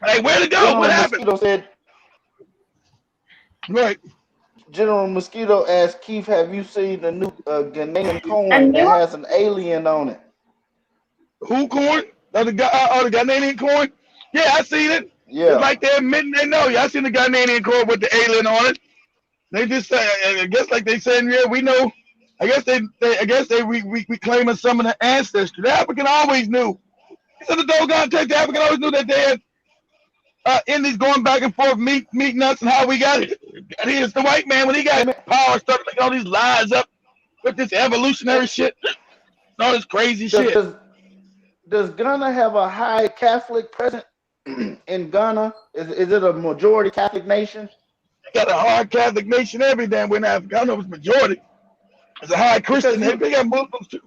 Hey, where'd it go? General What happened? Mosquito said. Right. General Mosquito asked Keith, "Have you seen the new Ghanaian coin that has an alien on it?" Who coin? The Ghanaian coin? Yeah, I seen it. Yeah. It's like they're admitting they know. Yeah, I seen the Ghanaian coin with the alien on it. They just say, I guess, like they saying, yeah, we know. I guess we claiming some of the ancestry. The African always knew. So the doggone the African always knew that they had Indies going back and forth, meeting us, and how we got it. And here's the white man when he got power, started making all these lies up with this evolutionary shit, all this crazy shit. Does Ghana have a high Catholic presence in Ghana? Is it a majority Catholic nation? Got a hard Catholic nation every damn way in Africa. I know it's majority. It's a high Christian. They got Muslims too.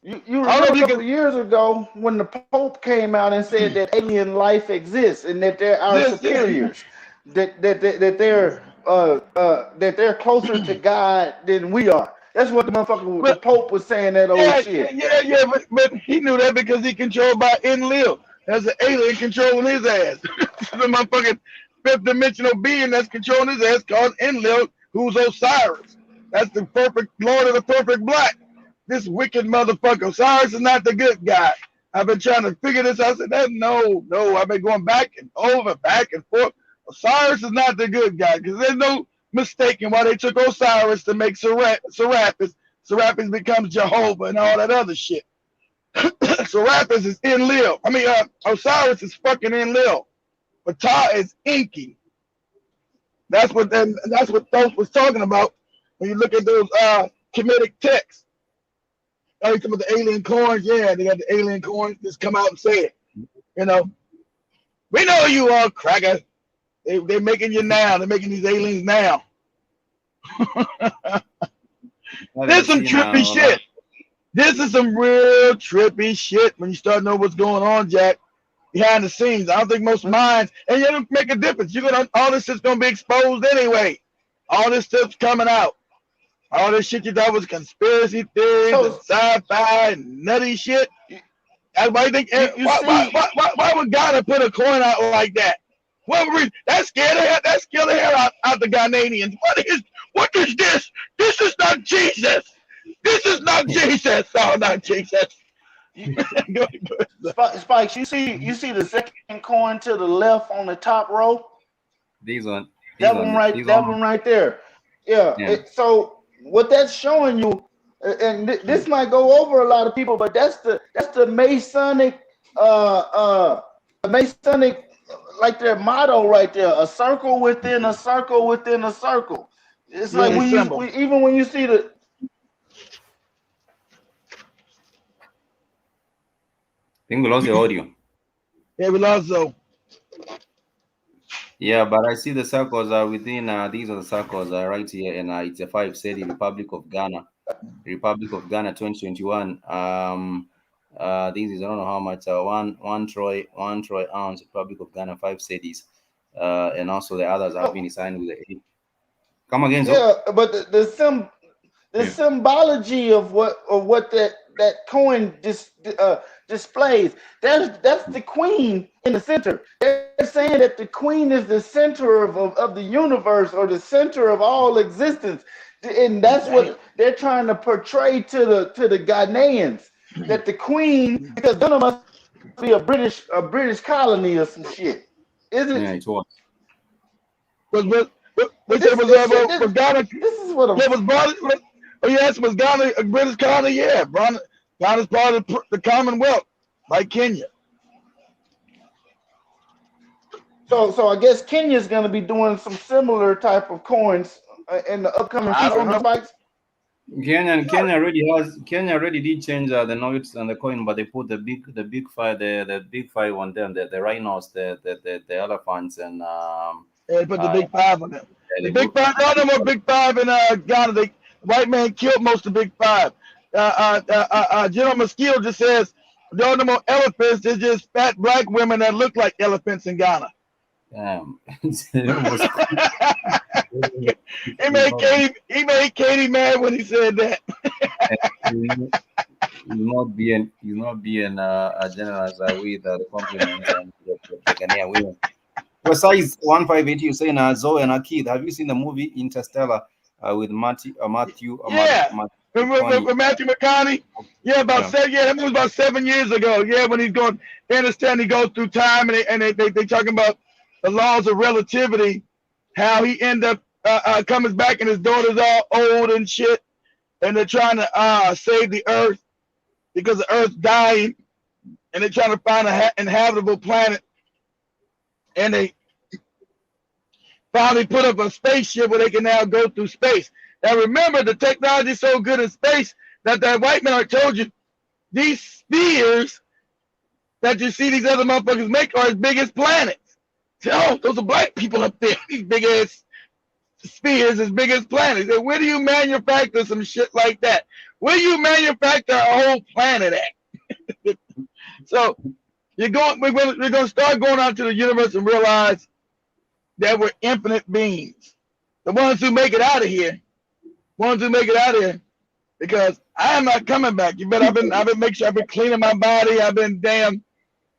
You remember a couple years ago when the Pope came out and said that alien life exists and that they're our superiors, that they're closer to God than we are. That's what the Pope was saying. That old shit. Yeah, but he knew that because he controlled by Enlil. There's an alien controlling his ass. The motherfucking fifth dimensional being that's controlling his ass called Enlil, who's Osiris. That's the perfect Lord of the perfect black. This wicked motherfucker. Osiris is not the good guy. I've been trying to figure this out. I said, no. I've been going back and forth. Osiris is not the good guy because there's no mistaking why they took Osiris to make Serapis. Serapis becomes Jehovah and all that other shit. Serapis is Enlil. Osiris is fucking Enlil. But Ptah is Enki. That's what Thoth was talking about when you look at those Kemetic texts. Oh, you talking about the alien coins? Yeah, they got the alien coins. Just come out and say it. You know, we know you are, cracker. They're making you now. They're making these aliens now. This is some trippy shit. This is some real trippy shit when you start to know what's going on, Jack, behind the scenes. I don't think most minds, and you don't make a difference. All this shit's gonna be exposed anyway. All this stuff's coming out. All this shit you thought was conspiracy theories and sci-fi and nutty shit. Everybody think, why would Ghana put a coin out like that? That scared the hell out the Ghanaians. What is this? This is not Jesus. This is not Jesus. Oh, not Jesus. Spikes, you see the second coin to the left on the top row? That one right there. Yeah. So what that's showing you, and this might go over a lot of people, but that's the Masonic like their motto right there: a circle within a circle within a circle. It's like even when you see the. I think we lost the audio. Yeah, we lost though. Yeah, but I see the circles are within. These are the circles right here, and it's a 5-cedi Republic of Ghana, 2021. This is I don't know how much. One troy ounce Republic of Ghana 5 cedis, and also the others have been signed with the 8. Come again? Yeah, but the symbology of what that coin displays. That's the queen in the center. They're saying that the queen is the center of the universe, or the center of all existence, and that's what they're trying to portray to the Ghanaians. That the queen, because Ghana must be a British colony or some shit. Is it? Yeah, it was. Was Ghana a British colony? Yeah, Ghana's part of the Commonwealth, like Kenya. So I guess Kenya's going to be doing some similar type of coins in the upcoming I future, don't huh, know. Spikes? Kenya already did change the notes and the coin, but they put the big five on them, the rhinos, the elephants, and They put the uh, big five on them. The they big go, five, all them were big five in Ghana. The white man killed most of the big five. General Mosquito just says, there are no more elephants. There's just fat black women that look like elephants in Ghana. it was He made Katie mad when he said that. he's not being generous with the compliments and the Ghanaian women. Besides 158, you saying Zoe and Akid. Have you seen the movie Interstellar with Yeah. McConaughey? With Matthew McConaughey. Yeah, Yeah. that was about 7 years ago. Yeah, when he's going, they understand he goes through time and they talking about the laws of relativity, how he end up coming back and his daughter's all old and shit, and they're trying to save the earth because the earth's dying, and they're trying to find an inhabitable planet, and they finally put up a spaceship where they can now go through space. Now remember, the technology is so good in space that white man, I told you, these spheres that you see these other motherfuckers make are as big as planets. So, oh, those are black people up there. These big ass spheres as big as planets. And where do you manufacture some shit like that? Where do you manufacture a whole planet at? So we're going to start going out to the universe and realize that we're infinite beings. The ones who make it out of here, because I am not coming back. You bet. I've been making sure I've been cleaning my body.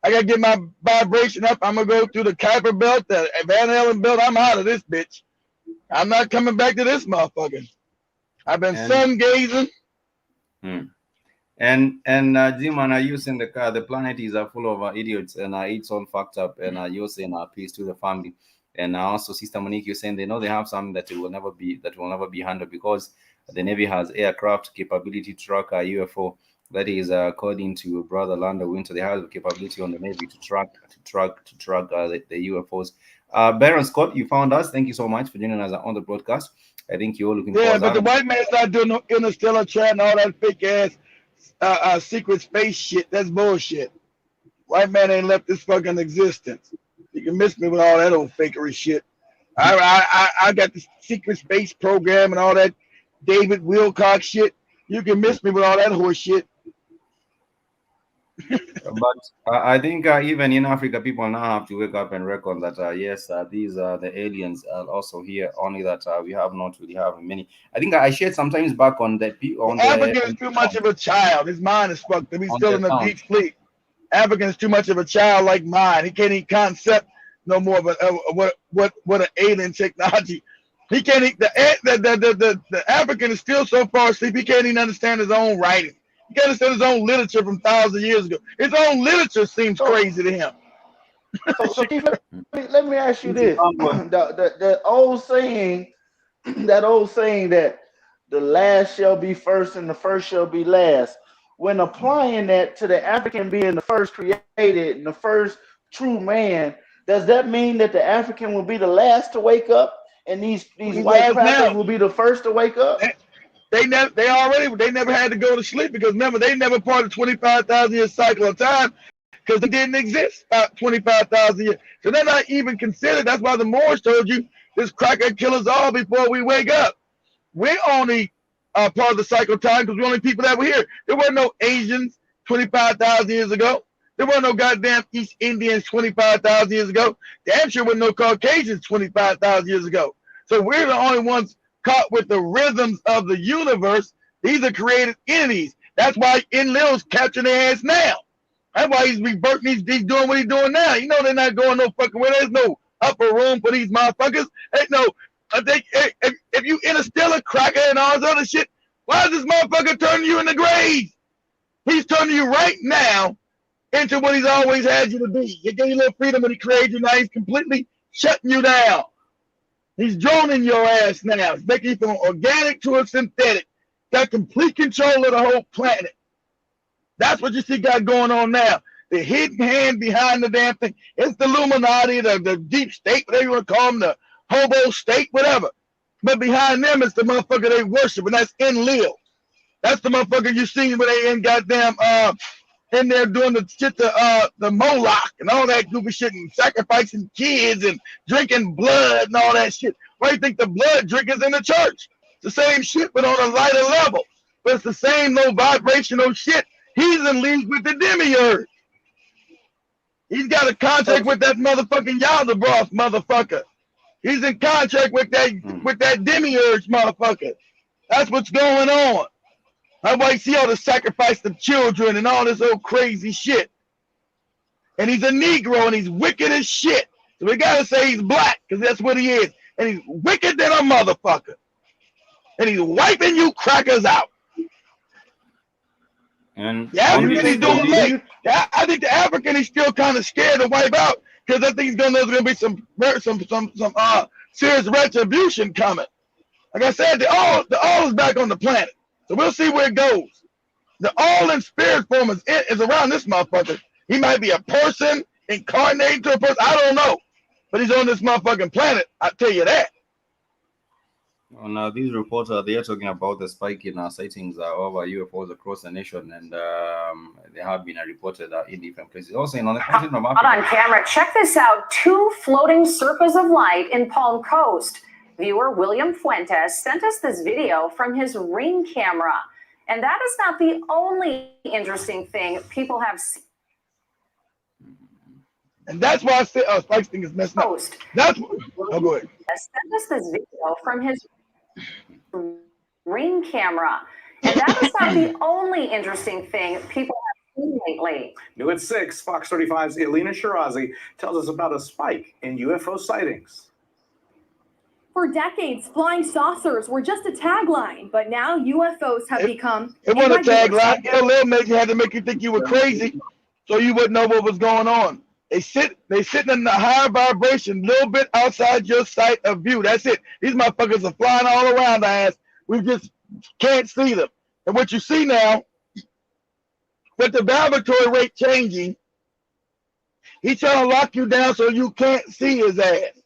I gotta get my vibration up. I'm gonna go through the Kuiper belt, the Van Allen belt. I'm out of this bitch. I'm not coming back to this motherfucker. I've been sun gazing. And Jim, and you saying the planet is full of idiots and it's all fucked up, and you're saying peace to the family. And also, Sister Monique, you're saying they know they have something that will never be handled because the Navy has aircraft capability to track a UFO. That is, according to Brother Lando Winter, they have the capability on the Navy to track the UFOs. Baron Scott, you found us. Thank you so much for joining us on the broadcast. I think you're looking for. Yeah, but the white man's not doing no interstellar chat and all that fake ass secret space shit. That's bullshit. White man ain't left this fucking existence. You can miss me with all that old fakery shit. I got the secret space program and all that David Wilcox shit. You can miss me with all that horse shit. But I think even in Africa, people now have to wake up and reckon that yes, these are the aliens are also here. Only that we have not really have many. I think I shared sometimes back on that. African is too much of a child. His mind is fucked up. He's still in the deep sleep. African is too much of a child like mine. He can't even concept no more of what an alien technology. He can't. The African is still so far asleep. He can't even understand his own writing. He can't understand his own literature from thousands of years ago. His own literature seems crazy to him. So Keith, let me ask you this: that old saying that the last shall be first and the first shall be last. When applying that to the African being the first created and the first true man, does that mean that the African will be the last to wake up and these white crackers will be the first to wake up? They never had to go to sleep because remember they never part of 25,000 year cycle of time because they didn't exist about 25,000 years. So they're not even considered. That's why the Moors told you this cracker kill us all before we wake up. We're only part of the cycle of time because we're only people that were here. There were no Asians 25,000 years ago. There were no goddamn East Indians 25,000 years ago. Damn sure were no Caucasians 25,000 years ago. So we're the only ones caught with the rhythms of the universe. These are created entities. That's why Enlil's capturing their ass now. That's why he's reverting. He's doing what he's doing now. You know they're not going no fucking way. There's no upper room for these motherfuckers. Ain't no. If you interstellar cracker and all this other shit, why is this motherfucker turning you in the grave? He's turning you right now into what he's always had you to be. He gave you a little freedom when he created you. Now he's completely shutting you down. He's droning your ass now. He's making you from organic to a synthetic. Got complete control of the whole planet. That's what you see got going on now. the hidden hand behind the damn thing. It's the Illuminati, the deep state, whatever you want to call them, the hobo state, whatever. But behind them is the motherfucker they worship, and that's Enlil. That's the motherfucker you see when they in goddamn in there doing the shit, the Moloch and all that goofy shit, and sacrificing kids and drinking blood and all that shit. Why do you think the blood drinkers in the church? It's the same shit, but on a lighter level. But it's the same low vibrational shit. He's in league with the demiurge. He's got a contract with that motherfucking Yaldabaoth motherfucker. He's in contract with that demiurge motherfucker. That's what's going on. That's why you see all the sacrifice of children and all this old crazy shit. And he's a Negro and he's wicked as shit. So we gotta say he's black, because that's what he is. And he's wicked than a motherfucker. And he's wiping you crackers out. And yeah, he's doing late. I think the African is still kind of scared to wipe out, because I think there's gonna be some serious retribution coming. Like I said, the all is back on the planet. So we'll see where it goes. The all in spirit form is around this motherfucker. He might be a person incarnated to a person. I don't know. But he's on this motherfucking planet. I tell you that. Well, now these reports they are talking about the spike in sightings over UFOs across the nation, and they have been reported in different places. Also, on the continent of Africa. On camera, check this out: 2 floating circles of light in Palm Coast. Viewer William Fuentes sent us this video from his Ring camera. And that is not the only interesting thing people have seen. And that's why I said Spike's thing is messed up. That's oh, go ahead. Sent us this video from his Ring camera. And that is not the only interesting thing people have seen lately. New at 6, Fox 35's Elena Shirazi tells us about a spike in UFO sightings. For decades, flying saucers were just a tagline, but now UFOs have become. It wasn't a tagline. A little had to make you think you were crazy, so you wouldn't know what was going on. They sitting in the higher vibration, little bit outside your sight of view. That's it. These motherfuckers are flying all around our ass. We just can't see them. And what you see now, with the vibratory rate changing, he's trying to lock you down so you can't see his ass,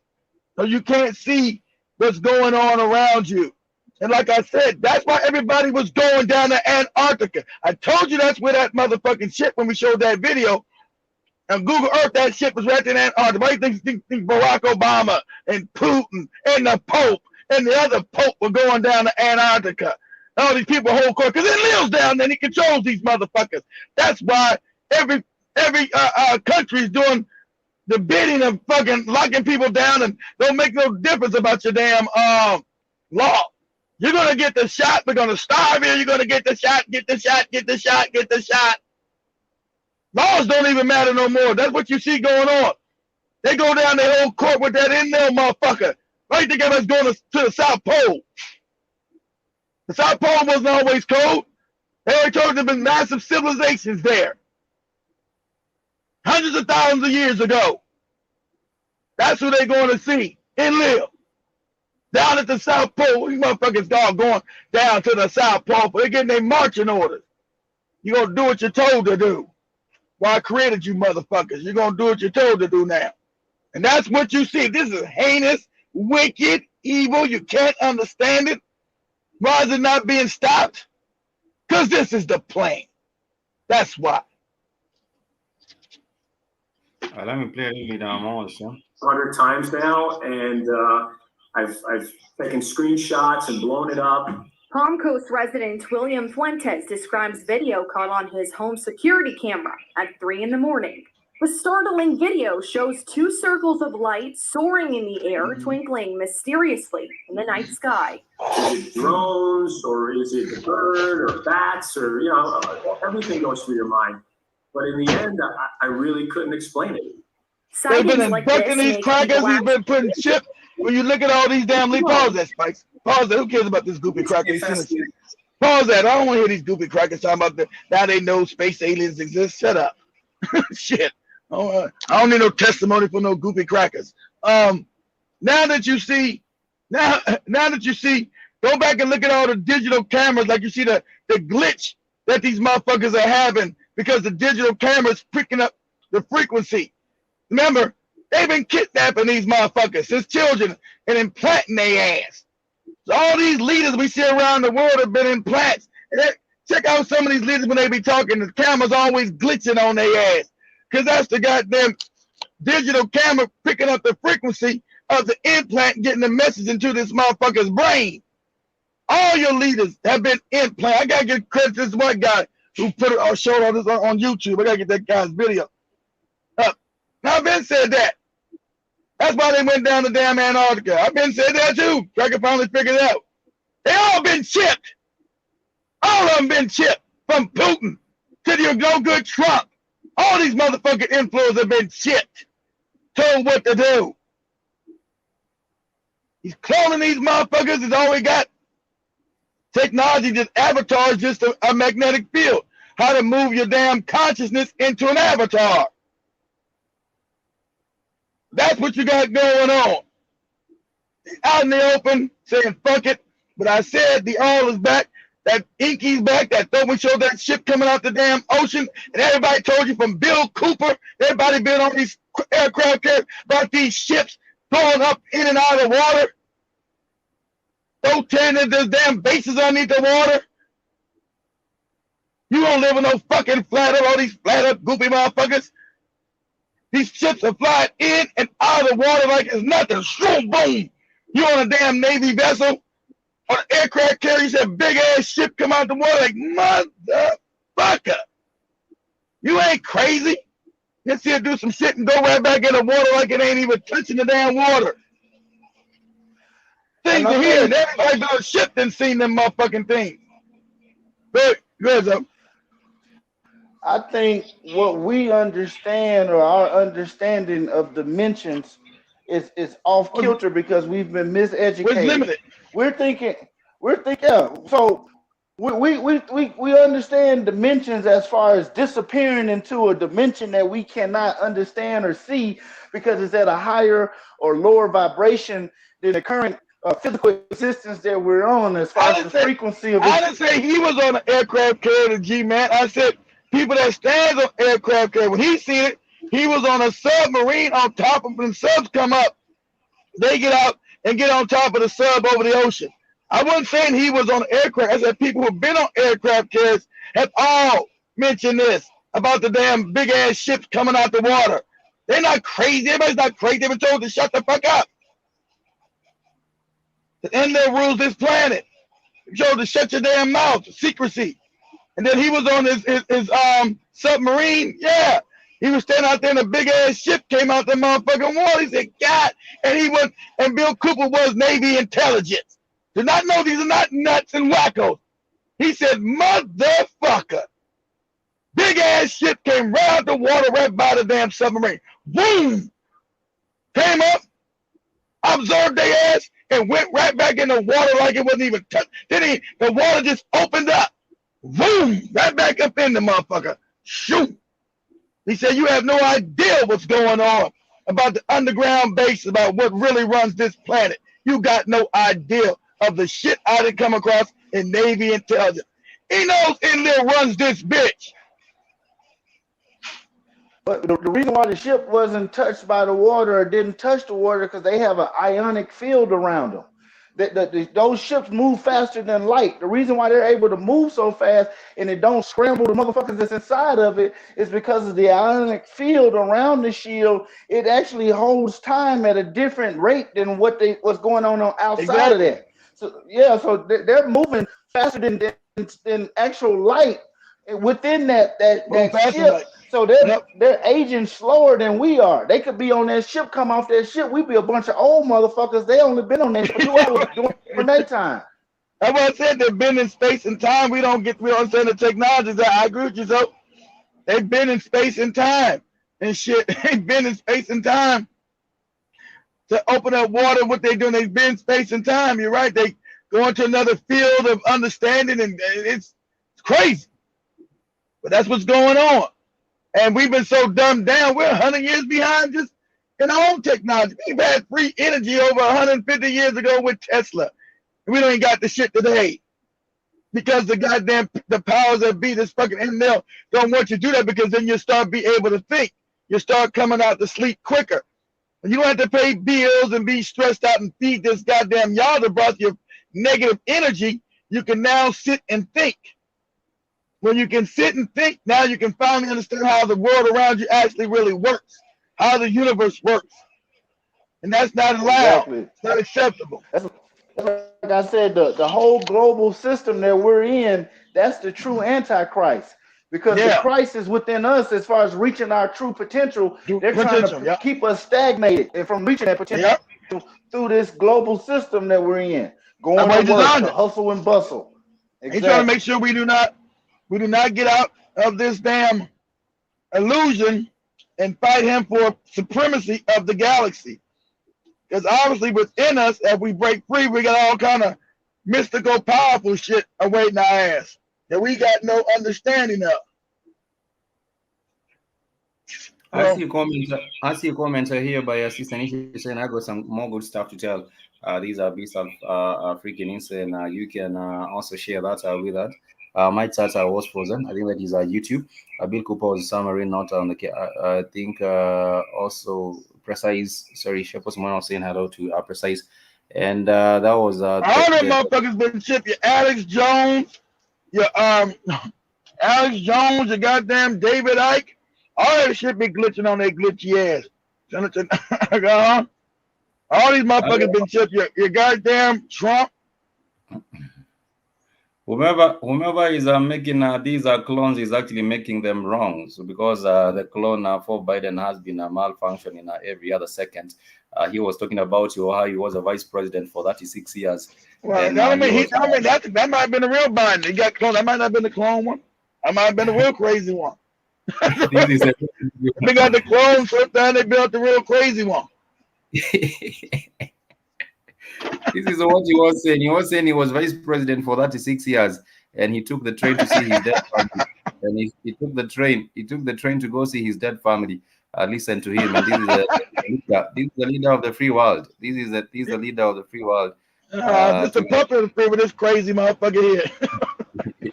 so you can't see what's going on around you. And like I said, that's why everybody was going down to Antarctica. I told you that's where that motherfucking shit, when we showed that video on Google Earth, that shit was right in Antarctica. Why do you think Barack Obama and Putin and the Pope and the other Pope were going down to Antarctica? All these people hold court because he lives down there and he controls these motherfuckers. That's why every country is doing the bidding of fucking locking people down, and don't make no difference about your damn law. You're gonna get the shot. We're gonna starve here. You're gonna get the shot. Get the shot. Get the shot. Get the shot. Laws don't even matter no more. That's what you see going on. They go down the whole court with that in there, motherfucker. Why do you think everybody's going to the South Pole? The South Pole wasn't always cold. They already told you there's been massive civilizations there. Hundreds of thousands of years ago. That's who they're going to see and live. Down at the South Pole. These motherfuckers all going down to the South Pole. They're getting their marching orders. You're going to do what you're told to do. Why I created you motherfuckers. You're going to do what you're told to do now. And that's what you see. This is heinous, wicked, evil. You can't understand it. Why is it not being stopped? Because this is the plan. That's why. Let me play a little bit more. 100 times now, and I've taken screenshots and blown it up. Palm Coast resident William Fuentes describes video caught on his home security camera at 3 in the morning. The startling video shows 2 circles of light soaring in the air, twinkling mysteriously in the night sky. Is it drones, or is it a bird, or bats, or, you know, everything goes through your mind. But in the end, I really couldn't explain it. They've been abducting these crackers. He's been putting chips. When you look at all these damn leaves, pause that, Spikes. Pause that. Who cares about this goopy cracker? Pause that. I don't want to hear these goopy crackers talking about now they know space aliens exist. Shut up. Shit. I don't need no testimony for no goopy crackers. Now that you see, go back and look at all the digital cameras, like you see the glitch that these motherfuckers are having because the digital camera's picking up the frequency. Remember, they've been kidnapping these motherfuckers since children and implanting their ass. So all these leaders we see around the world have been implants. Check out some of these leaders when they be talking. The camera's always glitching on their ass because that's the goddamn digital camera picking up the frequency of the implant and getting the message into this motherfucker's brain. All your leaders have been implanted. I gotta give credit to this one guy who put it or showed all this on YouTube. I gotta get that guy's video up. Now I've been said that. That's why they went down to damn Antarctica. I've been said that too. I can finally figure it out. They all been chipped. All of them been chipped, from Putin to the no good Trump. All these motherfucking influencers have been chipped, told what to do. He's cloning these motherfuckers. Is all we got. Technology, just avatars, just a magnetic field. How to move your damn consciousness into an avatar. That's what you got going on. Out in the open, saying fuck it. But I said the oil is back. That Inky's back. That though we showed that ship coming out the damn ocean. And everybody told you from Bill Cooper, everybody been on these aircraft carriers about these ships going up in and out of the water. Don't turn into damn bases underneath the water. You don't live in no fucking flat up, all these flat up goofy motherfuckers. These ships are flying in and out of the water like it's nothing. Shoom, boom. You on a damn Navy vessel, on an aircraft carrier, you see a big ass ship come out the water like, motherfucker. You ain't crazy. You see it do some shit and go right back in the water like it ain't even touching the damn water. Things are here. Everybody's on a ship and seen them motherfucking things. Good, up. I think what we understand, or our understanding of dimensions, is off kilter because we've been miseducated. It's limited. We're thinking, yeah. So we understand dimensions as far as disappearing into a dimension that we cannot understand or see because it's at a higher or lower vibration than the current physical existence that we're on as far as the frequency of it. I didn't say he was on an aircraft carrier, G-Man. I said people that stands on aircraft carrier. When he seen it, he was on a submarine on top of when subs come up. They get out and get on top of the sub over the ocean. I wasn't saying he was on an aircraft. I said people who've been on aircraft carriers have all mentioned this about the damn big ass ships coming out the water. They're not crazy. Everybody's not crazy. They've been told to shut the fuck up. To end their rules this planet. They're told to shut your damn mouth. Secrecy. And then he was on his submarine. Yeah. He was standing out there and a big ass ship came out the motherfucking water. He said, God. And he went, and Bill Cooper was Navy intelligence. Did not know these are not nuts and wackos. He said, motherfucker. Big ass ship came right out the water right by the damn submarine. Boom. Came up, observed their ass, and went right back in the water like it wasn't even touched. Then the water just opened up. Boom. Right back up in the motherfucker. Shoot. He said, you have no idea what's going on about the underground base, about what really runs this planet. You got no idea of the shit I didn't come across in Navy intelligence. He knows in there runs this bitch. But the reason why the ship wasn't touched by the water or didn't touch the water because they have an ionic field around them. Those ships move faster than light. The reason why they're able to move so fast and it don't scramble the motherfuckers that's inside of it is because of the ionic field around the shield. It actually holds time at a different rate than what's going on outside of that. So yeah, so they're moving faster than actual light within that ship. So they're aging slower than we are. They could be on that ship, come off that ship. We'd be a bunch of old motherfuckers. They only been on that ship for 2 hours during that time. That's what I said. They've been in space and time. We don't understand the technologies. I agree with you. So they've been in space and time and shit. They've been in space and time to open up water. What they doing? They've been in space and time. You're right. They go into another field of understanding, and it's crazy. But that's what's going on. And we've been so dumbed down, we're 100 years behind just in our own technology. We've had free energy over 150 years ago with Tesla. And we don't even got the shit today. because the powers that be, this fucking intel, don't want you to do that, because then you start be able to think. You start coming out to sleep quicker. And you don't have to pay bills and be stressed out and feed this goddamn y'all that brought you negative energy. You can now sit and think. When you can sit and think, now you can finally understand how the world around you actually really works, how the universe works. And that's not allowed. Exactly. It's not acceptable. That's like I said, the whole global system that we're in, that's the true Antichrist. Because the Christ is within us as far as reaching our true potential. They're trying to keep us stagnated and from reaching that potential through this global system that we're in. Going to work, to hustle and bustle. Exactly. He's trying to make sure we do not get out of this damn illusion and fight him for supremacy of the galaxy. Because obviously within us, if we break free, we got all kind of mystical, powerful shit awaiting our ass that we got no understanding of. I see a commenter here by Sister Nisha saying, I got some more good stuff to tell. These are bits of African insight, and you can also share that with us. My Tata was frozen. I think that is YouTube. Bill Cooper was summary, not on the. I think also Precise. Sorry, Shepherd's Mono saying hello to Precise, and that was. All them motherfuckers been chipped. Your Alex Jones, your goddamn David Icke. All that shit be glitching on their glitchy ass. All these motherfuckers been chipped. Your goddamn Trump. Whomever is making these clones is actually making them wrong. So because the clone for Biden has been malfunctioning every other second. He was talking about how he was a vice president for 36 years. Well, that might have been the real Biden. He got cloned. That might not have been the clone one. That might have been the real crazy one. They got the clone sometimes they built the real crazy one. This is what he was saying. He was saying he was vice president for 36 years, and he took the train to see his dead family. And he took the train. He took the train to go see his dead family. Listen to him. And this is the leader of the free world. This is the leader of the free world. Just a puppet of the free with this crazy motherfucker here.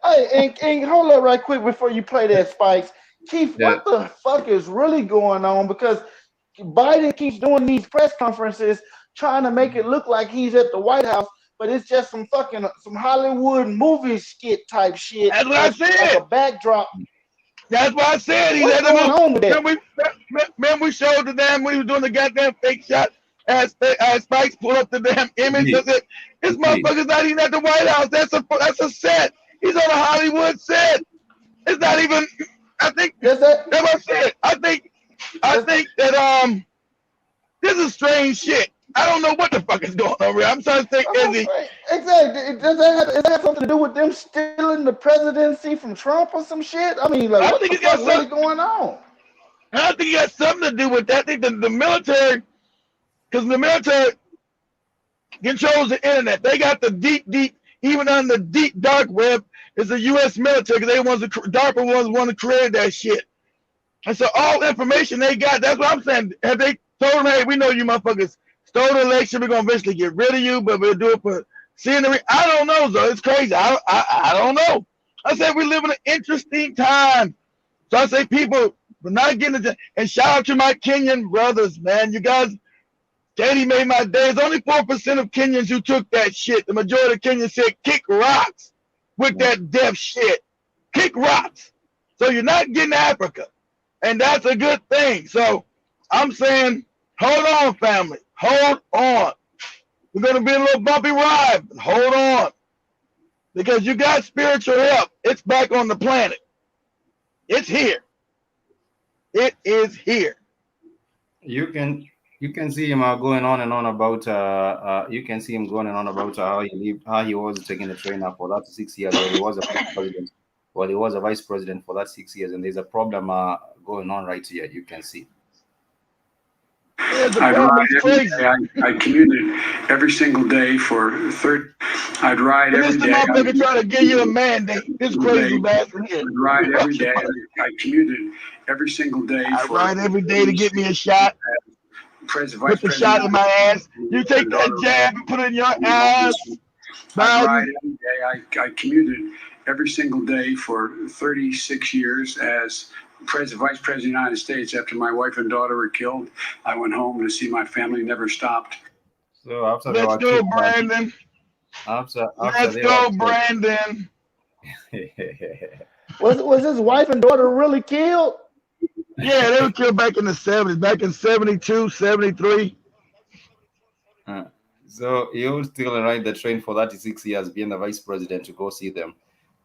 Hey, and hold up right quick before you play that, Spikes. Keith, what the fuck is really going on? Because Biden keeps doing these press conferences trying to make it look like he's at the White House, but it's just some Hollywood movie skit type shit. That's what I said. Like a backdrop. That's what I said. He's What's going on with that? Remember we showed the damn, we was doing the goddamn fake shot as Spikes pulled up the damn image. I said, this motherfucker's not even at the White House. That's a set. He's on a Hollywood set. It's not even. I think that's what I said. I think that this is strange shit. I don't know what the fuck is going on here. I'm trying to think. Exactly. Does that have something to do with them stealing the presidency from Trump or some shit? I mean, like, what the fuck is really going on? I think it got something to do with that. I think the military, because the military controls the internet. They got the deep, even on the deep dark web, is the U.S. military, because DARPA was to create that shit. And so all information they got, that's what I'm saying. Have they told them, hey, we know you motherfuckers stole the election, we're going to eventually get rid of you, but we'll do it for scenery. I don't know, though. It's crazy. I don't know. I said we live in an interesting time. So I say people, we're not getting it. And shout out to my Kenyan brothers, man. You guys, Katie made my day. There's only 4% of Kenyans who took that shit. The majority of Kenyans said kick rocks with that deaf shit. Kick rocks. So you're not getting Africa. And that's a good thing. So I'm saying, hold on, family. Hold on. We're going to be a little bumpy ride, but hold on. Because you got spiritual help. It's back on the planet. It's here. It is here. You can see him going on and on about you can see him going on about how he was taking the train up for that 6 years, or he was a vice president. Well, he was a vice president for that 6 years, and there's a problem going on right here. You can see. I'd ride every day. I commuted every single day for I'd ride every day. I'm trying to give you a mandate. This crazy bastard. I'd ride every day. I commuted every single day. I ride every day to get me a shot. Put the shot in my ass. You take that jab and put it in your ass. I ride Biden. every day. I commuted every single day for 36 years as vice president of the United States. After my wife and daughter were killed, I went home to see my family. Never stopped. So after they Let's were go, killed, Brandon. after Let's they were go, Brandon. killed. Was his wife and daughter really killed? Yeah, they were killed back in the 70s, back in 72, 73. So he would still ride the train for 36 years, being the vice president, to go see them.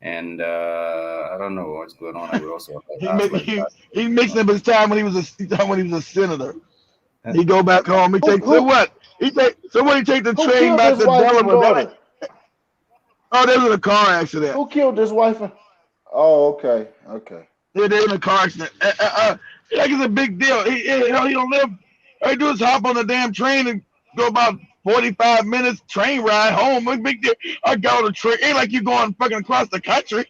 And I don't know what's going on. I would also ask like that. He mixed up his time when he was a senator. He go back home. He take so what? He take the Who train killed back his to wife and Delaware. daughter? Oh, they was in a car accident. Who killed his wife? Oh, okay. Yeah, they in a car accident. Like it's a big deal. He don't live. All he do is hop on the damn train and go about 45 minutes train ride home. What big deal? I got on the train. Ain't like you going fucking across the country.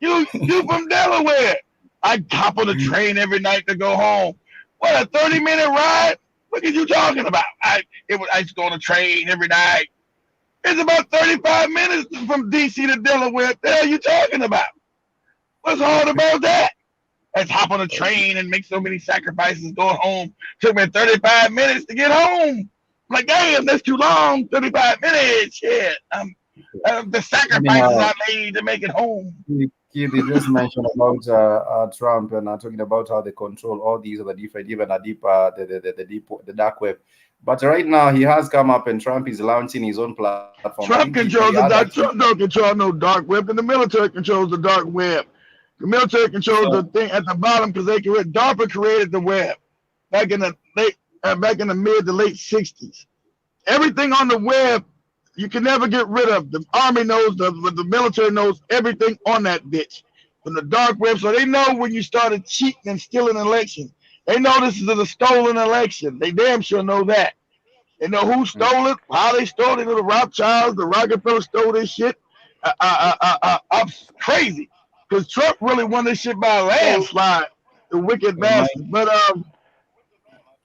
You from Delaware. I hop on the train every night to go home. What, a 30-minute ride? What are you talking about? I used to go on the train every night. It's about 35 minutes from DC to Delaware. What the hell are you talking about? What's hard about that? Let's hop on a train and make so many sacrifices going home. Took me 35 minutes to get home. I'm like, damn, that's too long. 35 minutes. Shit. The sacrifices I made to make it home. Keith, you just mentioned about Trump and talking about how they control all these other different, even the dark web. But right now, he has come up and Trump is launching his own platform. Trump controls the dark. Trump don't control no dark web, and the military controls the dark web. The military controls the thing at the bottom because DARPA created the web back in the mid to late 60s. Everything on the web you can never get rid of. The Army knows, the military knows everything on that bitch from the dark web. So they know when you started cheating and stealing elections. They know this is a stolen election. They damn sure know that. They know who stole it, how they stole it. The Rothschilds, the Rockefeller stole this shit. I'm crazy. Because Trump really won this shit by a landslide, the wicked bastard. But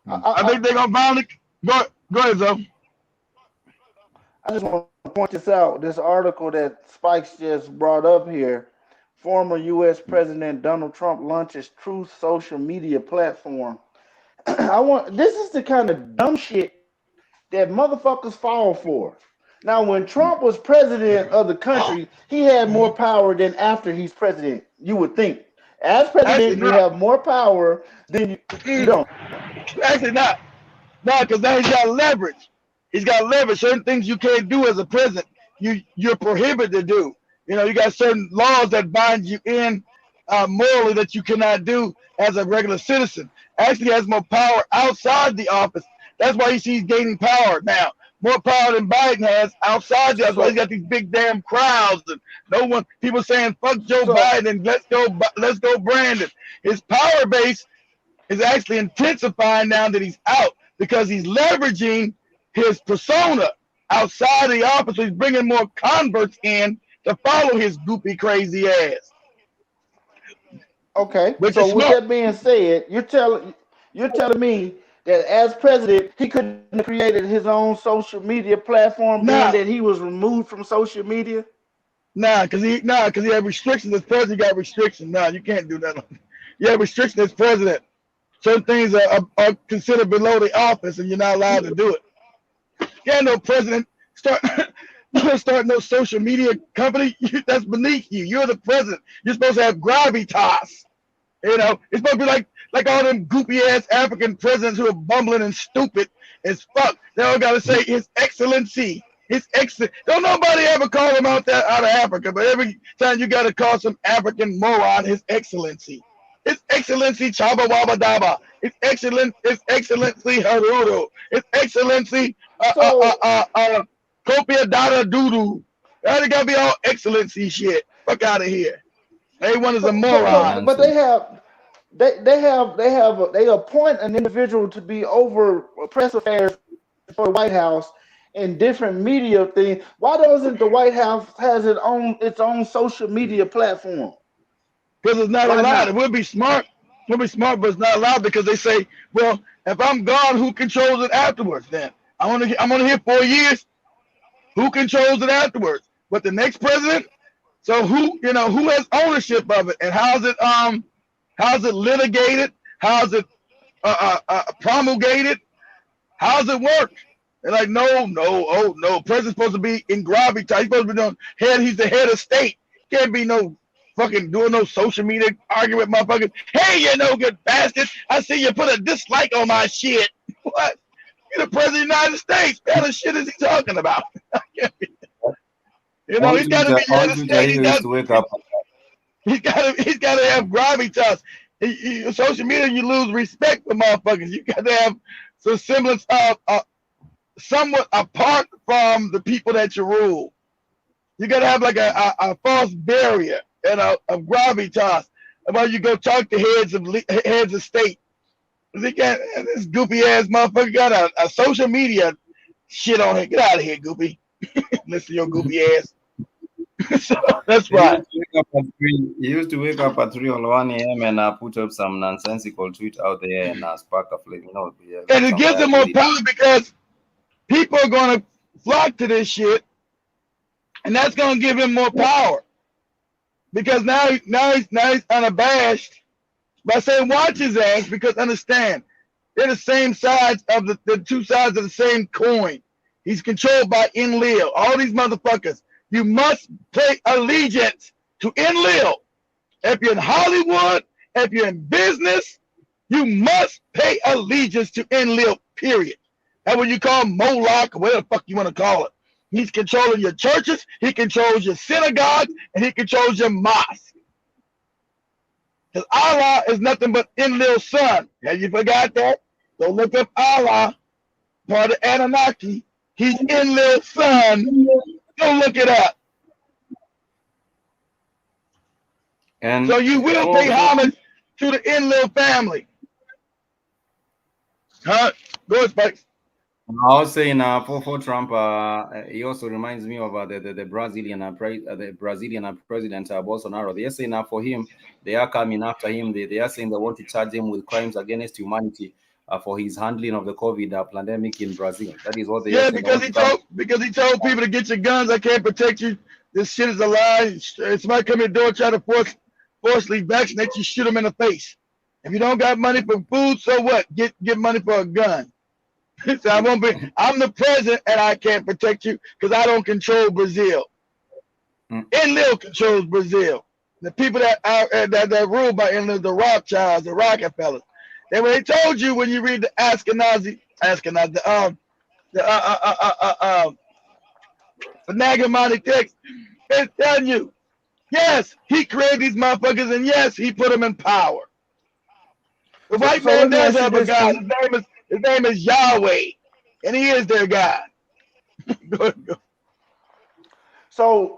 I think they're gonna finally go ahead, Zoe. I just want to point this out. This article that Spikes just brought up here. Former U.S. President Donald Trump launches Truth social media platform. This is the kind of dumb shit that motherfuckers fall for. Now, when Trump was president of the country, he had more power than after he's president. You would think. As president, you have more power than you don't. Actually, not. No, because now he's got leverage. He's got leverage. Certain things you can't do as a president, you're prohibited to do. You know, you got certain laws that bind you in morally that you cannot do as a regular citizen. Actually has more power outside the office. That's why he's gaining power now. More power than Biden has outside the office. That's why he's got these big damn crowds and people saying fuck Joe Biden and let's go Brandon. His power base is actually intensifying now that he's out because he's leveraging his persona outside the office. He's bringing more converts in to follow his goopy crazy ass. Okay. So with that being said, you're telling me that as president, he couldn't have created his own social media platform, being that he was removed from social media? Because he had restrictions. As president, you got restrictions. You can't do that. You have restrictions as president. Certain things are considered below the office, and you're not allowed to do it. You can't no president start no social media company. That's beneath you. You're the president. You're supposed to have gravitas. You know, it's supposed to be like all them goopy ass African presidents who are bumbling and stupid as fuck. They all gotta say His Excellency. His Excellent. Don't nobody ever call him out of Africa, but every time you gotta call some African moron His Excellency. His Excellency Chaba Waba Daba. His Excellency Harudo. His Excellency Copia Dada Doodoo. They gotta be all excellency shit. Fuck out of here. Everyone is a moron. But they appoint an individual to be over press affairs for the White House and different media things. Why doesn't the White House has its own social media platform? Because it's not allowed. It would be smart. But it's not allowed because they say, well, if I'm gone, who controls it afterwards? Then I'm only here 4 years. Who controls it afterwards? But the next president, so who has ownership of it, and how's it litigated? How's it promulgated? How's it work? They're like, no, president's supposed to be in gravitas. He's supposed to be doing head. He's the head of state. Can't be no fucking doing no social media arguing with motherfuckers. Hey, you no good bastard! I see you put a dislike on my shit. What? You're the president of the United States. What kind of shit is he talking about? He's got to be head of state. He's got to have gravitas. Social media, you lose respect for motherfuckers. You got to have some semblance of somewhat apart from the people that you rule. You got to have like a false barrier and a gravitas. About you go talk to heads of state. This goofy ass motherfucker got a social media shit on it. Get out of here, goofy. Listen to your goofy ass. So that's right. He used to wake up at 3 or 1 a.m. and put up some nonsensical tweet out there and spark a flame. And it gives them more power because people are going to flock to this shit, and that's going to give him more power. Because now he's unabashed by saying watch his ass, because understand, they're the same sides of the two sides of the same coin. He's controlled by Enlil. All these motherfuckers. You must pay allegiance to Enlil. If you're in Hollywood, if you're in business, you must pay allegiance to Enlil, period. That's what you call Moloch, or whatever the fuck you want to call it. He's controlling your churches, he controls your synagogue, and he controls your mosque. Because Allah is nothing but Enlil's son. Have you forgot that? Go look up Allah, part of Anunnaki. He's Enlil's son. Go look it up. And so you will pay homage to the Enlil family. Huh? Go ahead, Spikes. I was saying for Trump, he also reminds me of the Brazilian president Bolsonaro. They are saying for him, they are coming after him. They are saying they want to charge him with crimes against humanity for his handling of the COVID pandemic in Brazil. That is what they are saying. Because he told people to get your guns. I can't protect you. This shit is a lie. Somebody come in the door try to forcibly vaccinate you, shoot them in the face. If you don't got money for food, so what? Get money for a gun. So I'm the president and I can't protect you because I don't control Brazil. Enlil controls Brazil. The people that are ruled by Enlil, the Rothschilds, the Rockefellers. And when they told you, when you read the Nagamani text, it's telling you, yes, he created these motherfuckers, and yes, he put them in power. The white man does have a God. His name is Yahweh, and he is their God. Go. So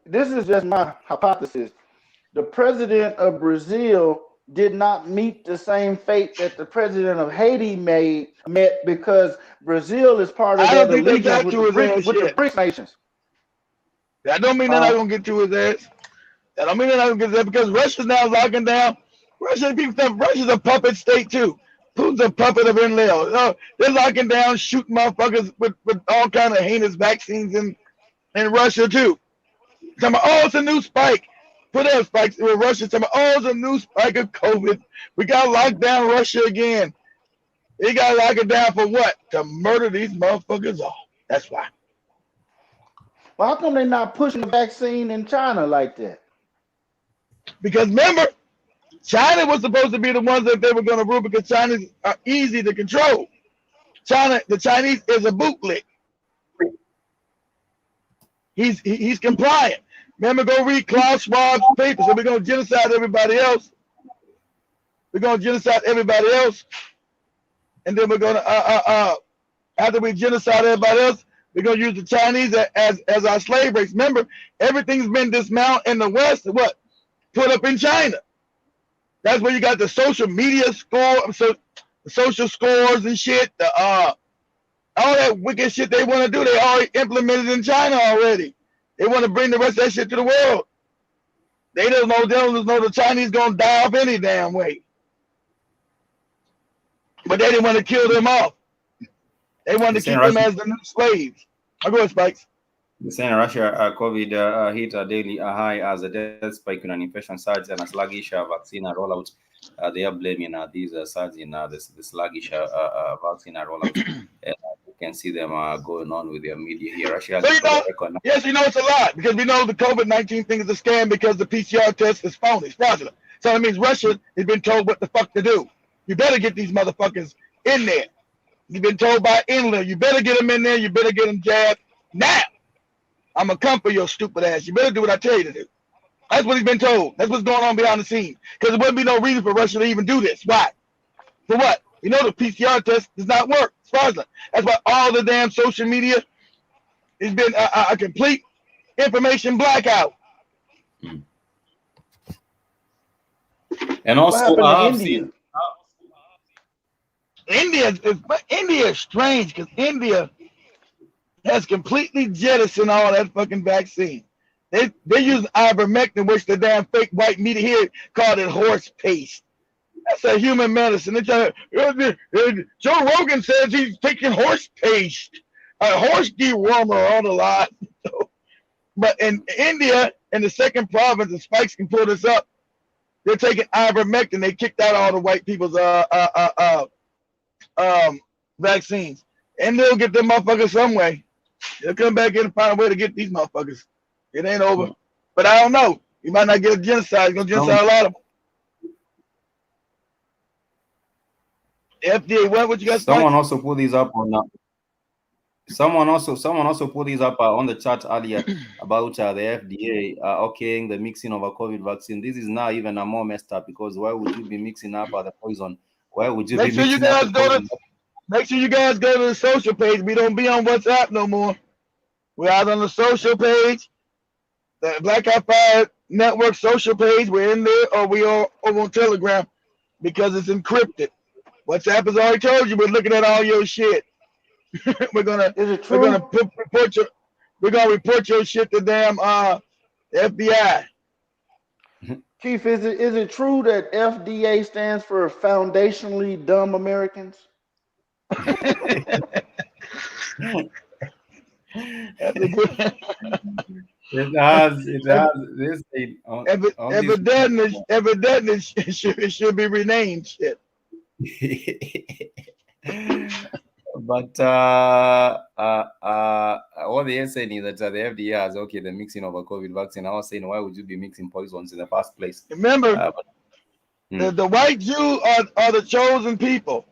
this is just my hypothesis. The president of Brazil did not meet the same fate that the president of Haiti met because Brazil is part of that allegiance with the BRICS nations. That don't mean they're not gonna get to his ass. That don't mean they're not gonna get that because Russia's now locking down. Russia's a puppet state too. Putin's a puppet of Enlil. They're locking down, shooting motherfuckers with all kind of heinous vaccines in Russia too. Talking about, oh, it's a new spike. Put up spikes with Russia. Talking about, oh, it's a new spike of COVID. We got to lock down Russia again. They got to lock it down for what? To murder these motherfuckers off. That's why. Well, how come they're not pushing the vaccine in China like that? Because remember, China was supposed to be the ones that they were going to rule because China's are easy to control. The Chinese is a bootlick. He's compliant. Remember, go read Klaus Schwab's papers. So we're going to genocide everybody else. We're going to genocide everybody else. And then we're going to, after we genocide everybody else, we're going to use the Chinese as our slave race. Remember, everything's been dismantled in the West. What? Put up in China. That's where you got the social media score, so the social scores and shit. All that wicked shit they want to do, they already implemented in China already. They want to bring the rest of that shit to the world. They don't know the Chinese gonna die off any damn way. But they didn't want to kill them off. They wanted to keep them as the new slaves. I'll go ahead, Spikes. The saying Russia COVID hit a daily high as a death spike in an infection surge and a sluggish vaccine rollout. They are blaming these surge in the sluggish vaccine rollout. And you can see them going on with their media here. Russia, So you know, yes, you know it's a lot because we know the COVID-19 thing is a scam because the PCR test is phony, it's fraudulent. So that means Russia has been told what the fuck to do. You better get these motherfuckers in there. You've been told by England, you better get them in there. You better get them jabbed now. I'm gonna come for your stupid ass. You better do what I tell you to do. That's what he's been told. That's what's going on behind the scenes. Because there wouldn't be no reason for Russia to even do this. Why? For what? You know the PCR test does not work. It's fraudulent. That's why all the damn social media has been a complete information blackout. And also, India is strange because India has completely jettisoned all that fucking vaccine. They use ivermectin, which the damn fake white media here called it horse paste. That's a human medicine. Joe Rogan says he's taking horse paste, a horse dewormer on the lot. But in India, in the second province, and Spikes can pull this up, they're taking ivermectin. They kicked out all the white people's vaccines, and they'll get them motherfuckers some way. They'll come back in and find a way to get these motherfuckers. It ain't over. But I don't know. You might not get a genocide. You're going to genocide a lot of them. FDA, what you got? Someone also put these up on. Someone also put these up on the chat earlier about the FDA okaying the mixing of a COVID vaccine. This is now even a more messed up because why would you be mixing up the poison? Why would you be mixing up the poison? Make sure you guys go to the social page. We don't be on WhatsApp no more. We're out on the social page, the Black Eye Fire Network social page. We're in there, or we are over on Telegram because it's encrypted. WhatsApp has already told you we're looking at all your shit. we're gonna report your shit to damn FBI. Chief, is it true that FDA stands for Foundationally Dumb Americans? It has this thing. Evidently, it should be renamed shit. But what they're saying is that the FDA has okay the mixing of a COVID vaccine. I was saying, why would you be mixing poisons in the first place? Remember, the white Jews are the chosen people.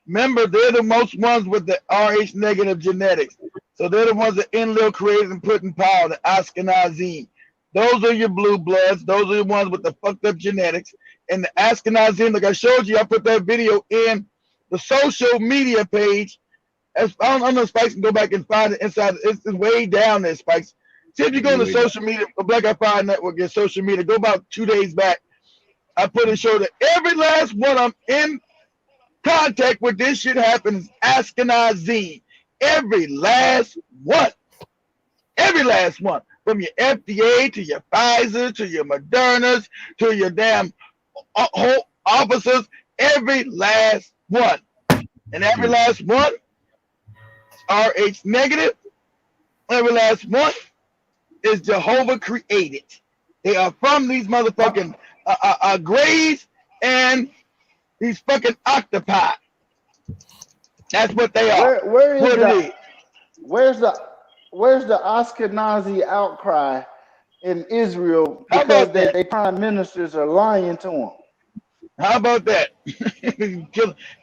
Remember, they're the most ones with the Rh negative genetics. So they're the ones that Enlil created and put in power, the Ashkenazim. Those are your blue bloods. Those are the ones with the fucked up genetics. And the Ashkenazim, like I showed you, I put that video in the social media page. I don't know if Spikes can go back and find it inside. It's way down there, Spikes. See if you go to social media, Black Eye Fire Network, your social media, go about 2 days back. I put and showed that every last one I'm in contact with this shit happens Ashkenazim. Every last one. Every last one. From your FDA to your Pfizer to your Modernas to your damn officers. Every last one. And every last one is Rh negative. Every last one is Jehovah created. They are from these motherfucking grays and these fucking octopi. That's what they are. Where's the Ashkenazi outcry in Israel because their prime ministers are lying to them? How about that?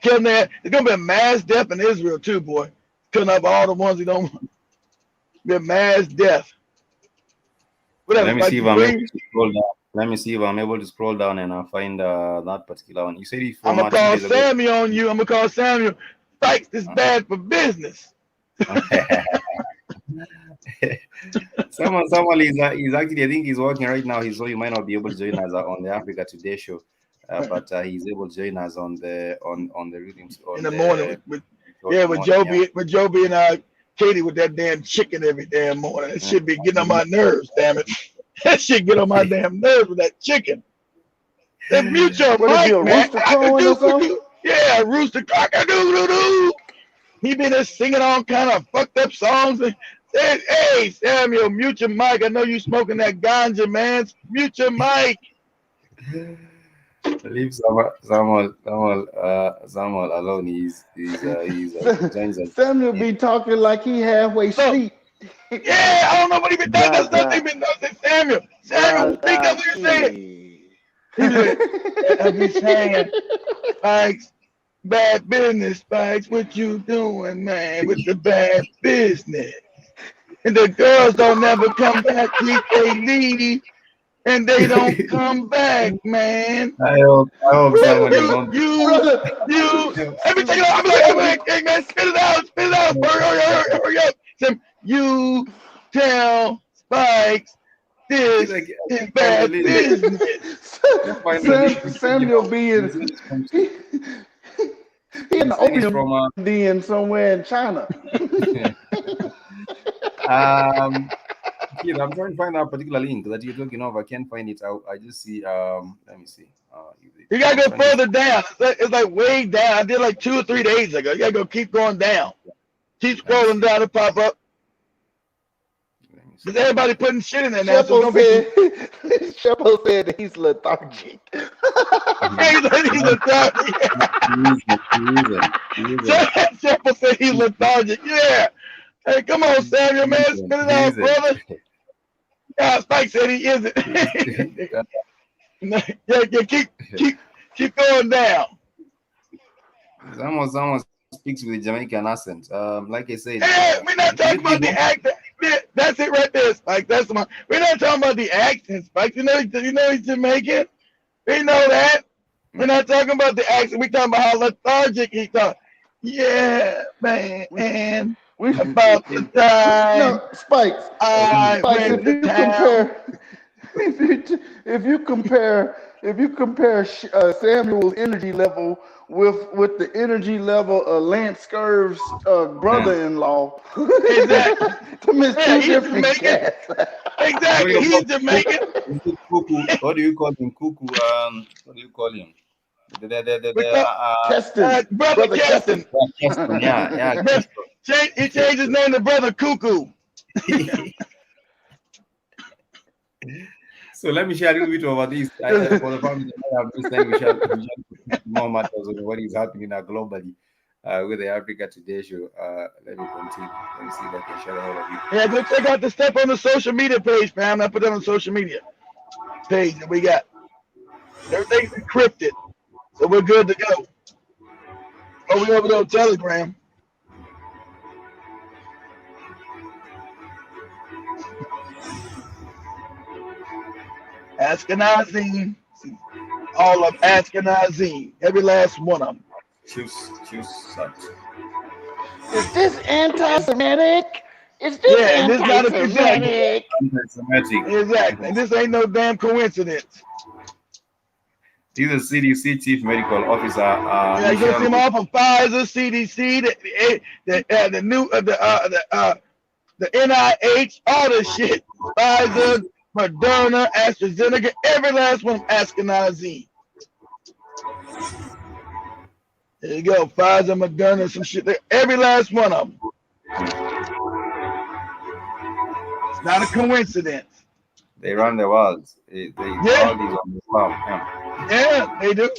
Killing that. It's gonna be a mass death in Israel too, boy. Killing up all the ones who don't want. Be a mass death. Let me see if I'm able to scroll down. Let me see if I'm able to scroll down and find that particular one. You said it from. I'm gonna call Samuel on you. I'm gonna call Samuel. Spikes is bad for business. Someone is actually, I think he's working right now. So he might not be able to join us on the Africa Today show, but he's able to join us on the readings in the morning with Joby and Katie with that damn chicken every damn morning. That shit be getting on my nerves, damn it. That shit get on my damn nerves with that chicken. That mute your mic, man. Yeah, rooster cock-a-doo-doo-doo. He been there singing all kind of fucked up songs. And Hey, Samuel, mute your mic. I know you smoking that ganja, man. Mute your mic. Leave Samuel alone. He's Samuel be talking like he halfway asleep. Yeah, I don't know what he been doing. That's nothing been done. Samuel, think of what you're saying. I be saying, Spikes, bad business, Spikes. What you doing, man, with the bad business? And the girls don't never come back. They leave, and they don't come back, man. I hope Samuel is on. Every time I'm like, hey, man, spit it out, hurry up. You tell Spikes this is bad business. Samuel being he in the opium den somewhere in China. Here, I'm trying to find that particular link that you're talking of. I can't find it. I just see. Let me see. You gotta go further down. It's like way down. I did like 2 or 3 days ago. You gotta keep going down. Keep scrolling down to pop up. Because everybody putting shit in there now. Shepo said that he's lethargic. He's lethargic. Shepo said he's lethargic. Yeah. Hey, come on, Samuel, man. Spit it out, brother. Yeah, Spike said he isn't. yeah, keep going down. Someone speaks with a Jamaican accent. Like I said, we're not talking about the accent. That's it right there, Spike. That's the one. We're not talking about the accent, Spike. You know he's Jamaican. We know that. We're not talking about the accent. We're talking about how lethargic he thought. Yeah, man. And about the time. No, Spikes. If you compare Samuel's energy level with the energy level of Lance Scurv's brother-in-law, exactly. He's Jamaican. Exactly, he's Jamaican. What do you call him? Cuckoo. What do you call him? Keston. Brother Keston. Yeah. He changed his name to Brother Cuckoo. So let me share a little bit about this. For the family, this time we share more matters on what is happening now globally with the Africa Today show. Let me continue. Let me see if I can share all of you. Yeah, go check out the stuff on the social media page, fam. I put that on the social media page that we got. Everything's encrypted, so we're good to go. Oh, we over there on Telegram. Ashkenazim, all of Ashkenazim, every last one of them. Choose such. Is this anti-Semitic? Is this anti-Semitic? Exactly. And this ain't no damn coincidence. He's a CDC chief medical officer. Yeah, you see him off of Pfizer, CDC, the NIH, all this shit. Pfizer, Moderna, AstraZeneca, every last one of Ashkenazim. There you go, Pfizer, Moderna, some shit there. Every last one of them. It's not a coincidence. They run the world. All these on the farm. Yeah, they do.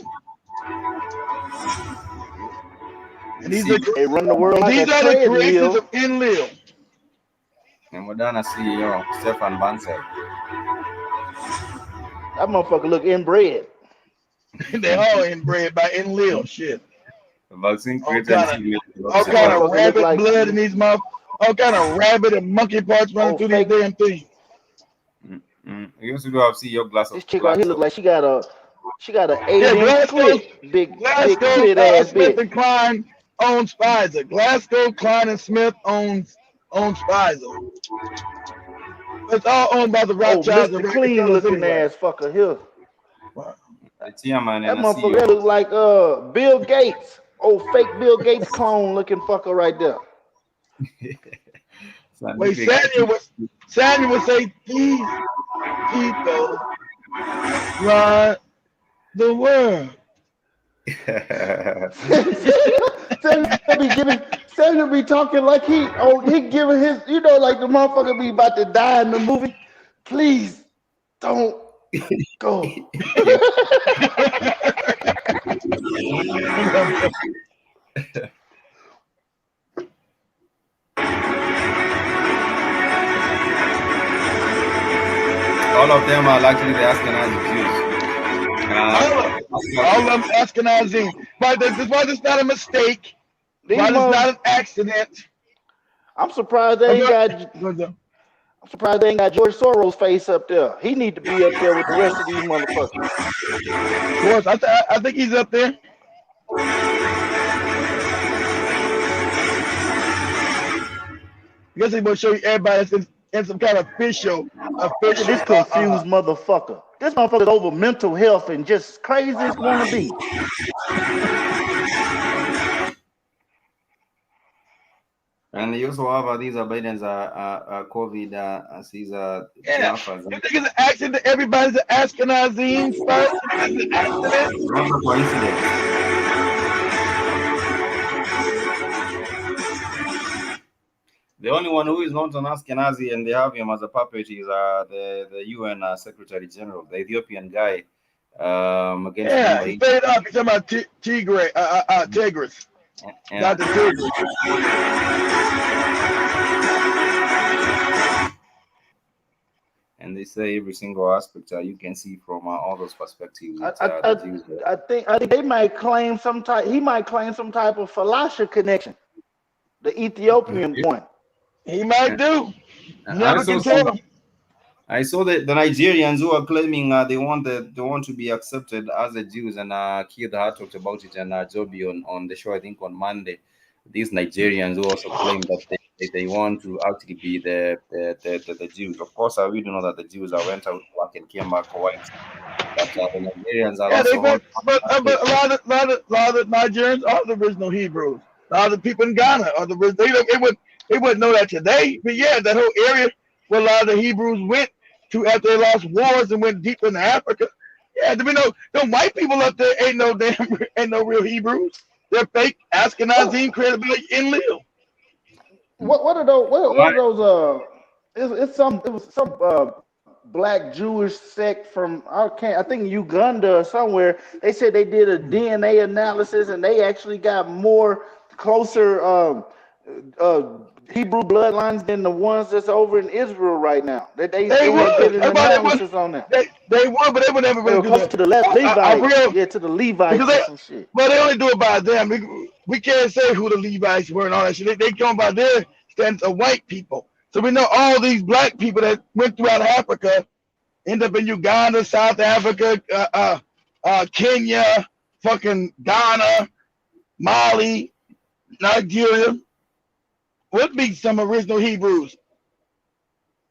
And they run the world. These are the creators of Enlil. And Moderna CEO Stefan Bancel. That motherfucker look inbred. They all inbred by Enlil shit. The vaccine all kind of rabbit blood in these motherfuckers. All kind of rabbit and monkey parts running through these damn things. You also go have see your glass of. This chick right here look like she got a 8-inch clit, big clit ass Smith bitch. and Klein owns Pfizer. Glasgow, Klein and Smith owns Pfizer. It's all owned by the Rothschilds. Mr. Clean looking ass fucker here. The chairman that and motherfucker look like Bill Gates, old fake Bill Gates clone looking fucker right there. Wait, Samuel would say these people run the world. Samuel be talking like he giving his, you know, like the motherfucker be about to die in the movie. Please don't go. All of them are actually the Ashkenazi Jews. All of them Ashkenazi. But this was not a mistake. Why it's not an accident. I'm surprised they ain't got. I'm surprised they ain't got George Soros' face up there. He need to be up there with the rest of these motherfuckers. Of course, I think he's up there. I guess they will show you everybody that's in some kind of official. Look at this confused motherfucker. This motherfucker's over mental health and just crazy as wanna be. And you also have these Biden's COVID Caesar. Yeah, you think it's an accident? Everybody's an Ashkenazi first. It's an accident. Not a coincidence. The only one who is not an Ashkenazi and they have him as a puppet is the UN Secretary General, the Ethiopian guy. Against yeah, he stayed up. He's talking about Tigray, Tigris. Not the Tigris. And they say every single aspect you can see from all those perspectives. I think they might claim some type. He might claim some type of Falasha connection. The Ethiopian one. He might do. Never can tell. I saw the Nigerians who are claiming they want to be accepted as the Jews, and Keith talked about it and Joby on the show, I think on Monday. These Nigerians who also claim that they want to actually be the Jews. Of course, we do know that the Jews went out to work and came back white. But the Nigerians are also. But a lot of Nigerians are the original Hebrews. A lot of the people in Ghana are the original. They wouldn't know that today, but yeah, that whole area where a lot of the Hebrews went to after they lost wars and went deep into Africa. Yeah, there be no white people up there ain't no real Hebrews. They're fake Ashkenazim created by Enlil. What are those? What are those? It was some black Jewish sect from I think Uganda or somewhere. They said they did a DNA analysis and they actually got more closer Hebrew bloodlines than the ones that's over in Israel right now. They did an analysis on that. They would, but they would never really do close to the Levites. To the Levites or some shit. Well, they only do it by them. We can't say who the Levites were and all that shit. They come by their stands of white people. So we know all these black people that went throughout Africa end up in Uganda, South Africa, Kenya, fucking Ghana, Mali, Nigeria. Would be some original Hebrews.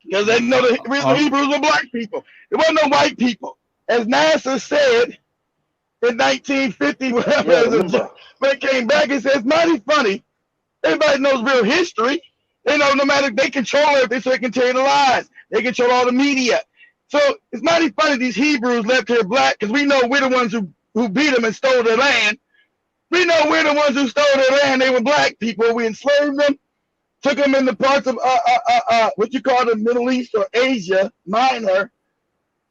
Because they know the original Hebrews were black people. There wasn't no white people. As NASA said in 1950, whatever, when it came back, it says, mighty funny. Everybody knows real history. They know no matter, they control everything so they can tell you the lies. They control all the media. So it's mighty funny these Hebrews left here black because we know we're the ones who beat them and stole their land. We know we're the ones who stole their land. They were black people. We enslaved them. Took them in the parts of what you call the Middle East or Asia Minor,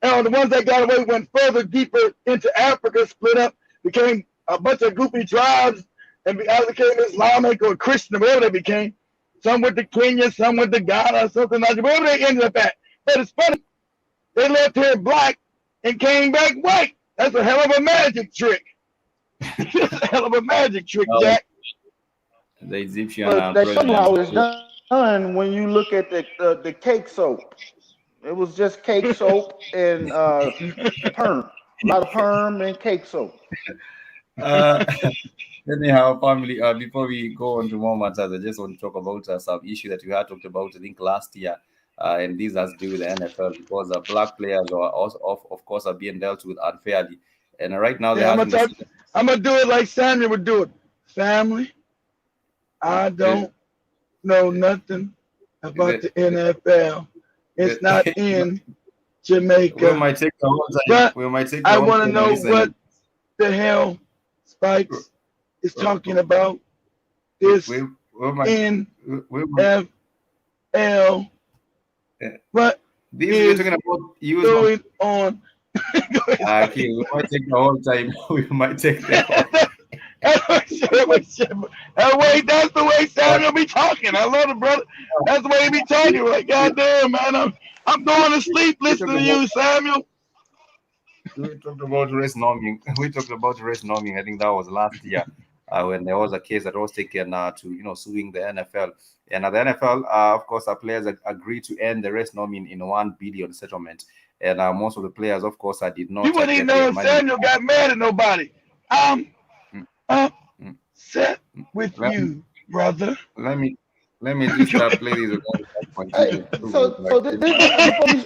and the ones that got away went further deeper into Africa, split up, became a bunch of goofy tribes, and either became Islamic or Christian, whatever they became. Some went to Kenya, some went to Ghana, something like that. Wherever they ended up at. But it's funny, they left here black and came back white. That's a hell of a magic trick. That's a hell of a magic trick, Jack. The Egyptian that somehow is done when you look at the cake soap. It was just cake soap and perm. A lot of perm and cake soap. Anyhow, family, before we go on to more matters, I just want to talk about some issue that we had talked about, I think, last year. And this has to do with the NFL because black players are also, of course, are being dealt with unfairly. And right now, I'm going to do it like Samuel would do it. Family. I don't know nothing about the NFL. It's not in Jamaica. We might take the whole time. I want to know what the hell Spikes is talking about. This NFL. What we're is talking about use going on? okay, we might take the whole time. We might take the whole Wait, that's the way Samuel be talking. I love it, brother. That's the way he be talking. Like, goddamn, man, I'm going to sleep listening to you, Samuel. We talked about race norming. We talked about race norming. I think that was last year when there was a case that was taken to suing the NFL. And the NFL, of course, our players agreed to end the race norming in $1 billion settlement. And most of the players, of course, did not. You wouldn't even know if Samuel got mad at nobody. I'm upset with you, brother. Let me just play these. Hey,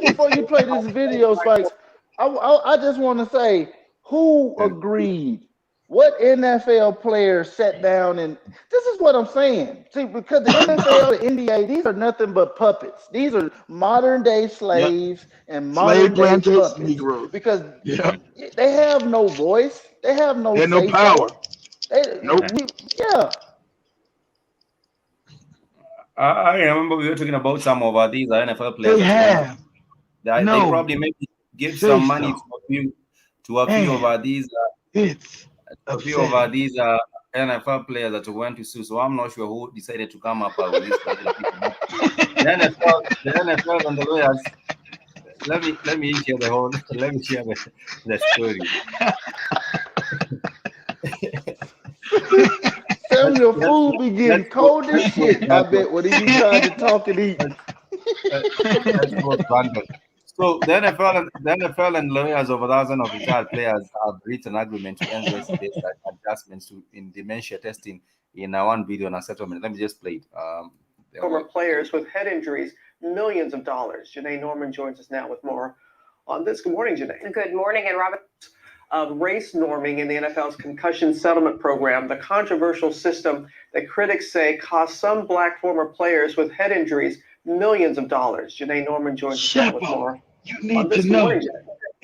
before you play this video, Spikes, I just want to say, who agreed? What NFL player sat down and this is what I'm saying. See, because the NFL, the NBA, these are nothing but puppets. These are modern day slaves and modern day puppets. Negroes. Because they have no voice. They have no say no power. I remember we were talking about some of these NFL players. They probably maybe give some money to a few of these. A few of these NFL players that went to sue. So I'm not sure who decided to come up with this particular people. The NFL and the lawyers. Let me share the whole. Let me share the story. Samuel food be getting cold as shit. I bet when he be trying to talk and eat. So the NFL and lawyers of thousands of retired players have reached an agreement to end race-based adjustments in dementia testing in $1 billion settlement. Let me just play it. Former players with head injuries, millions of dollars. Janae Norman joins us now with more on this. Good morning, Janae. Good morning, and Robert. Race norming in the NFL's concussion settlement program, the controversial system that critics say cost some black former players with head injuries millions of dollars. Janae Norman joins us now with more. You need to know.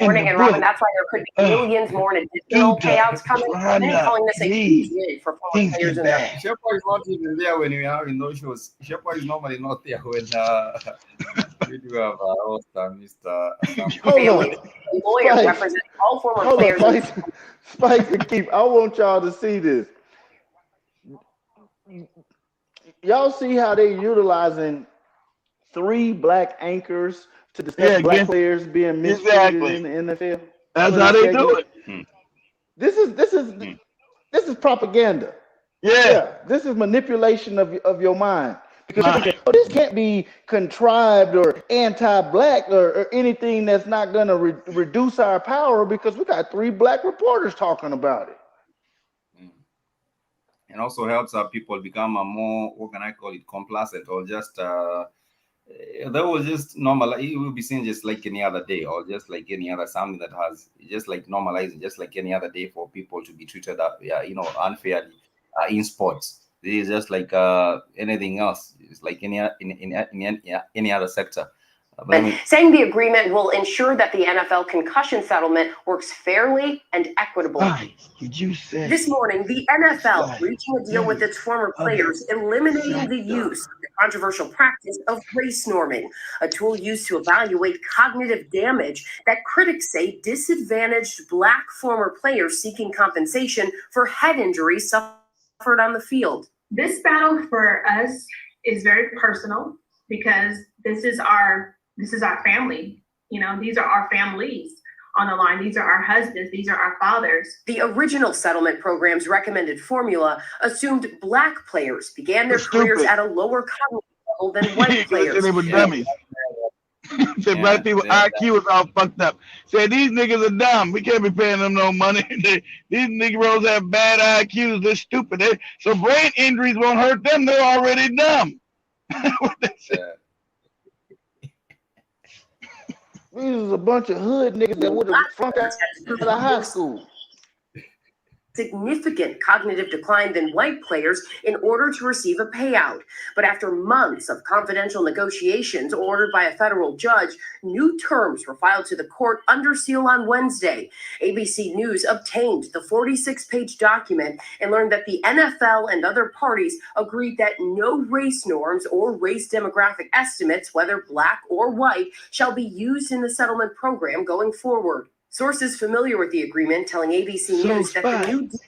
Morning, and Robin, that's why there could be millions more in additional payouts coming. Many calling this a huge win for former players in there. Shepherd is not even there when we are in those shows. Shepherd is normally not there when we do have host Mr. Bailey, a lawyer representing all former players. Spike and Keith, I want y'all to see this. Y'all see how they're utilizing 3 black anchors to discuss black players being mistreated in the NFL. That's how they do it. This is propaganda. This is manipulation of your mind. Because this can't be contrived or anti-black or anything that's not going to reduce our power because we got 3 black reporters talking about it. And also helps people become more, what can I call it, complacent or just that was just normal. It will be seen just like any other day, or just like any other something that has just like normalizing, just like any other day for people to be treated unfairly in sports. This is just like anything else. It's like in any other sector. Saying the agreement will ensure that the NFL concussion settlement works fairly and equitably. This morning, the NFL reaching a deal with its former players, eliminating the use of the controversial practice of race norming, a tool used to evaluate cognitive damage that critics say disadvantaged black former players seeking compensation for head injuries suffered on the field. This battle for us is very personal because this is our family. You know, these are our families on the line. These are our husbands. These are our fathers. The original settlement program's recommended formula assumed black players began their careers at a lower cognitive level than white players. They were dummies. Said black people IQ is all fucked up. Said these niggas are dumb. We can't be paying them no money. These Negroes have bad IQs. They're stupid. So brain injuries won't hurt them. They're already dumb. What they said. These is a bunch of hood niggas that would have flunked out of high school. significant cognitive decline than white players in order to receive a payout. But after months of confidential negotiations ordered by a federal judge, new terms were filed to the court under seal on Wednesday. ABC News obtained the 46-page document and learned that the NFL and other parties agreed that no race norms or race demographic estimates, whether black or white, shall be used in the settlement program going forward. Sources familiar with the agreement telling ABC News that the new deal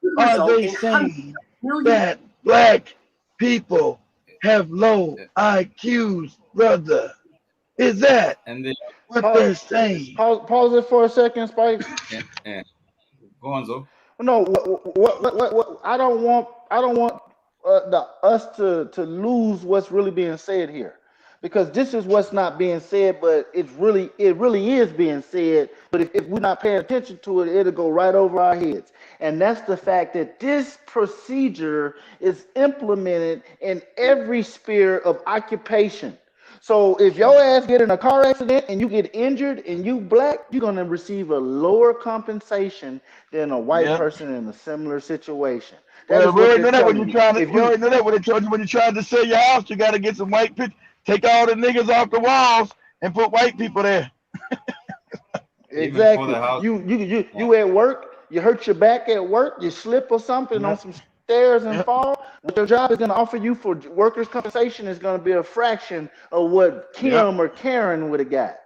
would result in hundreds of millions that black people have low IQs, brother? Is that what they're saying? Pause it for a second, Spike. Yeah. Go on, Zo. No, what I don't want us to lose what's really being said here, because this is what's not being said, but it really is being said. But if we're not paying attention to it, it'll go right over our heads. And that's the fact that this procedure is implemented in every sphere of occupation. So if your ass get in a car accident and you get injured and you black, you're gonna receive a lower compensation than a white person in a similar situation. You already know that when they told you when you're trying to sell your house, you got to get some white people, take all the niggas off the walls and put white people there. Exactly. You at work, you hurt your back at work, you slip or something on some stairs and fall. What your job is going to offer you for workers' compensation is going to be a fraction of what Kim or Karen would have got.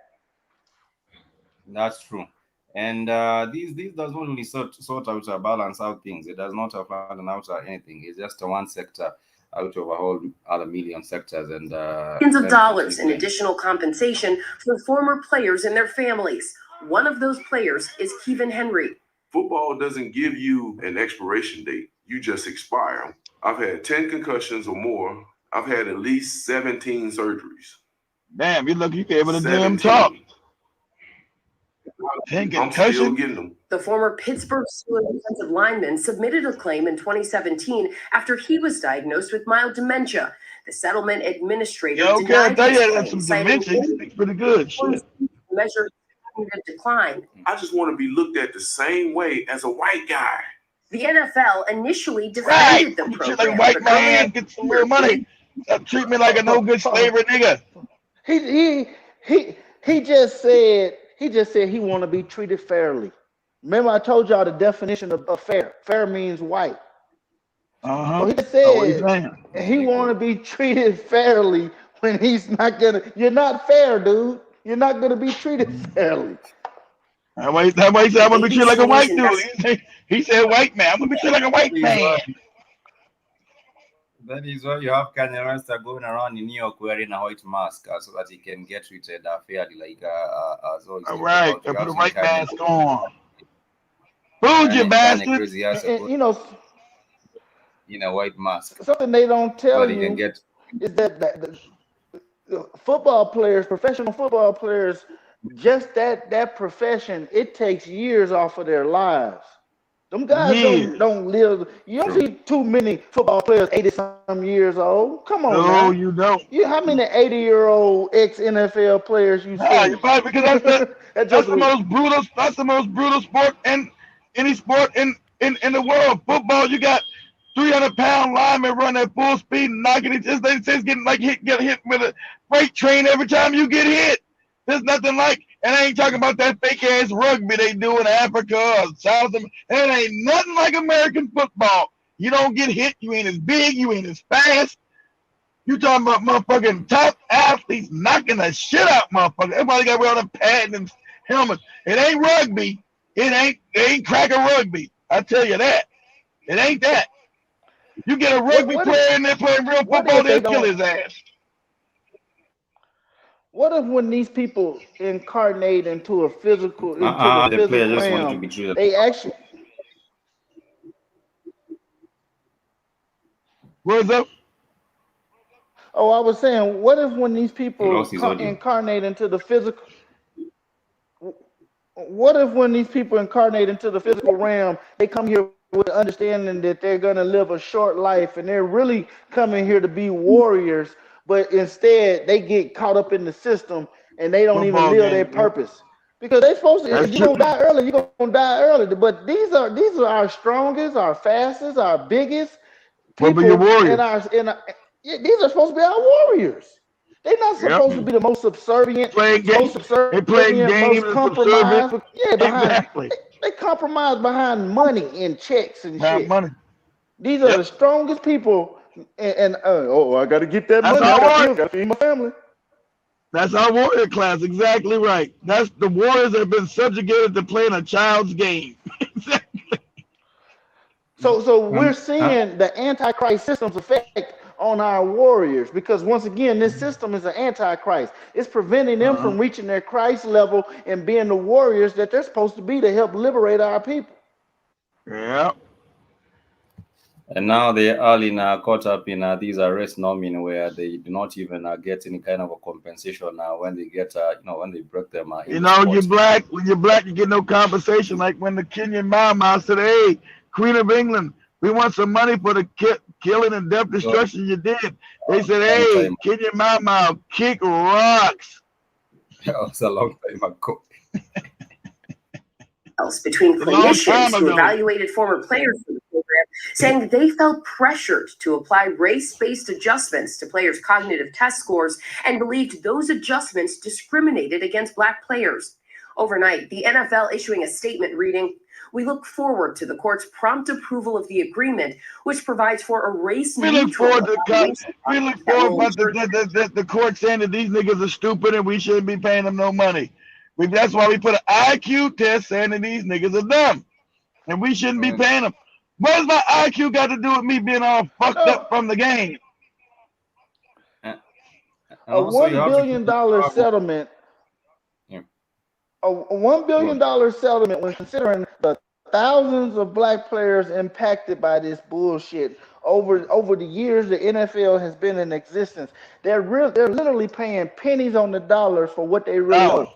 That's true. And this does not really sort out or balance out things. It does not flatten out anything. It's just one sector out of a whole other million sectors. And millions of dollars in additional compensation for former players and their families. One of those players is Kevin Henry. Football doesn't give you an expiration date. You just expire. I've had 10 concussions or more. I've had at least 17 surgeries. Damn, you're lucky you can able to damn talk. 10 concussions. I'm still getting them. The former Pittsburgh Steelers defensive lineman submitted a claim in 2017 after he was diagnosed with mild dementia. The settlement administrator denied his claim, citing dementia. Pretty good. Measure cognitive decline. I just want to be looked at the same way as a white guy. The NFL initially defended the program. Like a white man, get some real money. Treat me like a no good slavery nigga. He just said he want to be treated fairly. Remember, I told y'all the definition of fair. Fair means white. So he said he want to be treated fairly when he's not gonna. You're not fair, dude. You're not gonna be treated fairly. That way he said I'm gonna be treated like a white dude. He said white man. I'm gonna be treated like a white man. That is why you have Kanye West going around in New York wearing a white mask so that he can get treated fairly, like as always. All right, put a white mask on. Food you bastard. In a white mask. Something they don't tell you can get is that the football players, professional football players, just that profession, it takes years off of their lives. Them guys don't live. You don't see too many football players 80-some years old. Come on, no, you don't. How many 80-year-old ex-NFL players you see? Because that's the most brutal. That's the most brutal sport in any sport in the world. Football, you got 300-pound linemen running at full speed and knocking it. It's getting like get hit with a freight train every time you get hit. There's nothing like, and I ain't talking about that fake ass rugby they do in Africa or South America. It ain't nothing like American football. You don't get hit. You ain't as big. You ain't as fast. You talking about motherfucking top athletes knocking the shit out, motherfucker. Everybody got to wear on a pad and helmets. It ain't rugby. It ain't cracker rugby. I tell you that. It ain't that. You get a rugby player in there playing real football, they'll kill his ass. What if when these people incarnate into a physical, realm, they actually? What's up? Oh, I was saying, what if when these people incarnate into the physical? What if when these people incarnate into the physical realm, they come here with the understanding that they're going to live a short life and they're really coming here to be warriors, but instead they get caught up in the system and they don't even live their purpose? Because they supposed to, That's if you're true. gonna die early, you're gonna die early. But these are our strongest, our fastest, our biggest What be your people Warriors? these are supposed to be our warriors. They're not Yep. supposed to be the most subservient, Playing games. They playing games most and subservient. compromised. Yeah, Exactly. they compromise behind money and checks and Have shit. money. These are the strongest people. And I got to get that That's money. I our got to feed my family. That's our warrior class. Exactly right. That's the warriors that have been subjugated to playing a child's game. So we're seeing the antichrist system's effect on our warriors, because once again, this system is an antichrist. It's preventing them from reaching their Christ level and being the warriors that they're supposed to be to help liberate our people. Yeah. And now they are now caught up in these arrest norming where they do not even get any kind of a compensation when they get, when they break them. You know, you're black. When you're black, you get no compensation. Like when the Kenyan Mama said, "Hey, Queen of England, we want some money for the killing and death destruction you did." They said, "Hey, Kenyan Mama, kick rocks." That was a long time ago. Between clinicians who evaluated former players for the program, saying they felt pressured to apply race-based adjustments to players' cognitive test scores and believed those adjustments discriminated against Black players. Overnight, the NFL issuing a statement reading, "We look forward to the court's prompt approval of the agreement, which provides for a race-neutral evaluation." We look forward to the court saying that these niggas are stupid and we shouldn't be paying them no money. That's why we put an IQ test saying that these niggas are dumb and we shouldn't be paying them. What does my IQ got to do with me being all fucked up from the game? A $1 billion settlement. A $1 billion settlement, when considering the thousands of Black players impacted by this bullshit over the years the NFL has been in existence. They're literally paying pennies on the dollar for what they really owe.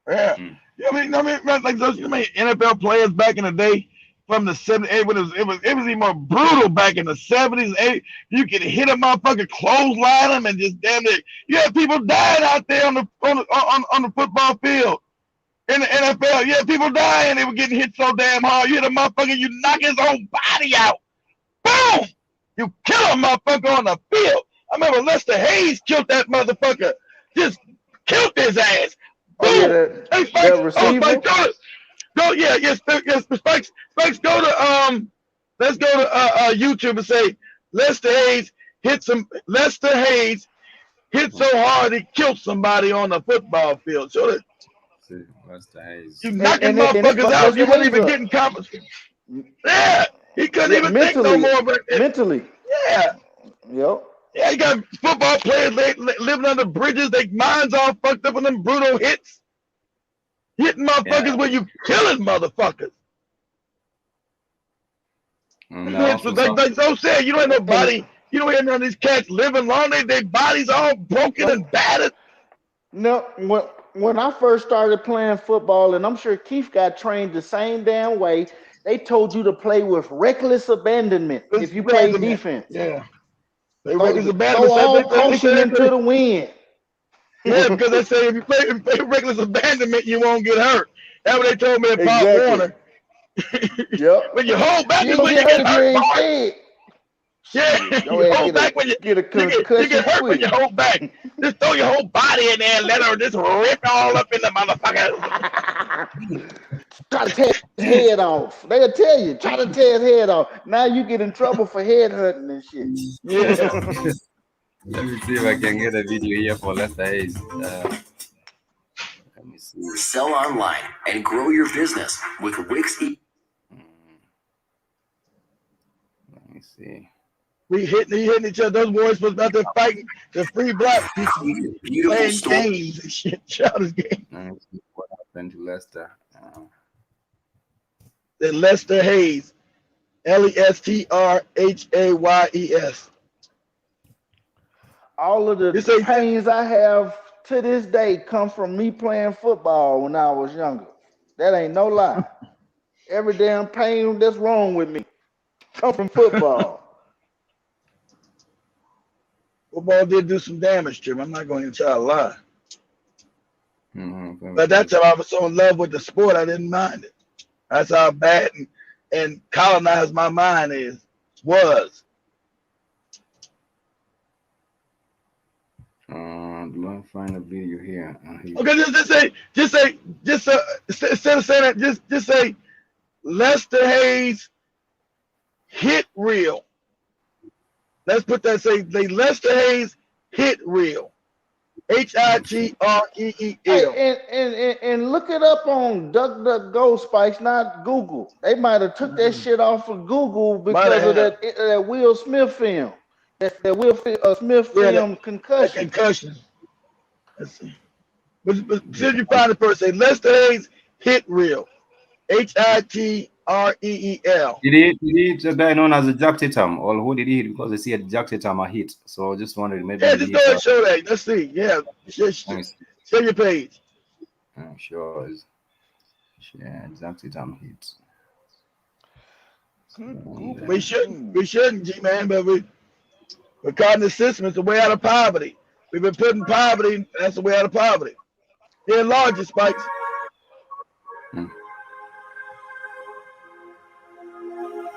Yeah. I mean, like those NFL players back in the day from the 70s, when it was even more brutal back in the 70s, 80s. You could hit a motherfucker, clothesline them, and just damn it. You had people dying out there on the football field. In the NFL, you had people dying. They were getting hit so damn hard. You hit a motherfucker, you knock his whole body out. Boom! You kill a motherfucker on the field. I remember Lester Hayes killed that motherfucker. Just killed his ass. Boom! Hey, Spikes, Spikes, go to let's go to YouTube and say Lester Hayes hit so hard he killed somebody on the football field. So that Lester Hayes. You knocking motherfuckers out, you weren't even getting compensation. Yeah, he couldn't even think no more. But mentally. Yeah. Yep. Yeah, you got football players living under bridges, their minds all fucked up on them brutal hits. Hitting motherfuckers when you killing motherfuckers. Like so said, you don't have nobody, you don't have none of these cats living long, their bodies all broken and battered. No, when I first started playing football, and I'm sure Keith got trained the same damn way, they told you to play with reckless abandonment if you play defense. Yeah. Reckless abandonment. Throw all caution into the wind. Yeah, because they say if you play reckless abandonment, you won't get hurt. That's what they told me in Pop Warner. Yep. When you hold back is when you get hurt. Yeah, you hold back when you get hurt when you hold back. Just throw your whole body in there and let her just rip all up in the motherfucker. Try to tear his head off. They'll tell you, try to tear his head off. Now you get in trouble for head hunting and shit. Yeah. Let me see if I can get a video here for Lester Hayes. Let me see. Sell online and grow your business with Wix. Let me see. We hitting each other. Those boys was out there fighting the free Black people, playing games and shit. Childish games. Let me see what happened to Lester. Then Lester Hayes, LesterHayes. All of the pains I have to this day come from me playing football when I was younger. That ain't no lie. Every damn pain that's wrong with me come from football. Football did do some damage to him. I'm not going to try to lie. But that time I was so in love with the sport, I didn't mind it. That's how bad and colonized my mind was. Do I find a video here? Okay, just say instead of saying that, just say Lester Hayes hit reel. Let's put that, say Lester Hayes hit reel. HIGREEL. And look it up on DuckDuckGo, Spikes, not Google. They might have took that shit off of Google because of that Will Smith film. That Will Smith film, Concussion. Concussion. Let's see. But since you find the person, say Lester Hayes hit reel. HIGREEL. Did he the guy known as a Jack Tatum, or who did he hit? Because they see a Jack Tatum a hit. So just wondering maybe. Yeah, just go ahead and show that. Let's see. Yeah. Show your page. Sure. Yeah, Jack Tatum hit. We shouldn't, G-Man, but we're caught in the system. It's the way out of poverty. We've been putting poverty, that's the way out of poverty. They enlarge it, Spikes.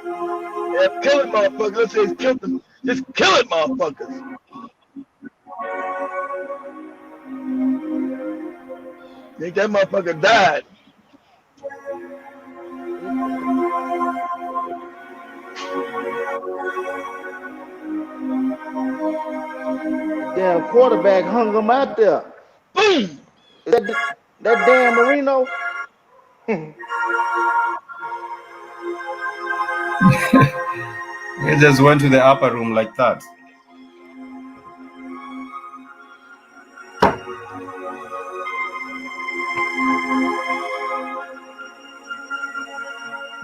Yeah, kill it, motherfuckers. Let's say it's killed them. Just kill it, motherfuckers. Think that motherfucker died. Damn quarterback hung him out there. Boom! That damn Marino. He just went to the upper room like that.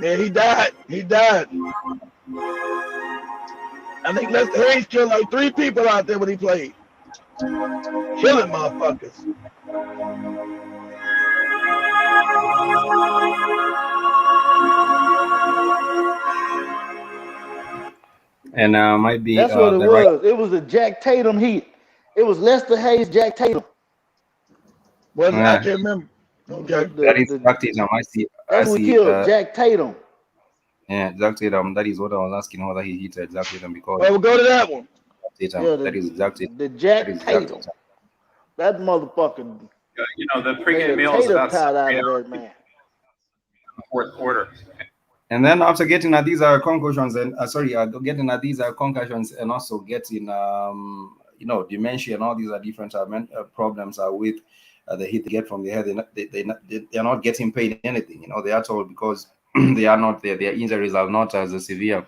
Yeah, he died. I think Lester Hayes killed like 3 people out there when he played. Killing motherfuckers. And might be that's what it was. It was the Jack Tatum heat. It was Lester Hayes, Jack Tatum. Wasn't I can't remember. Okay. That is Jack Tatum. I see. Killed Jack Tatum. Yeah, Jack Tatum. That is what I was asking, whether he hit Jack Tatum because. Well, we'll go to that one. Tatum. Yeah, that is Jack Tatum. The Jack Tatum. That motherfucker. You know, the pregame meal is about out of that, man. Fourth quarter. And then after getting at these concussions and getting at these concussions and also getting dementia and all these are different problems with the hit they get from the head. They are not getting paid anything. They are told because they are not their injuries are not as severe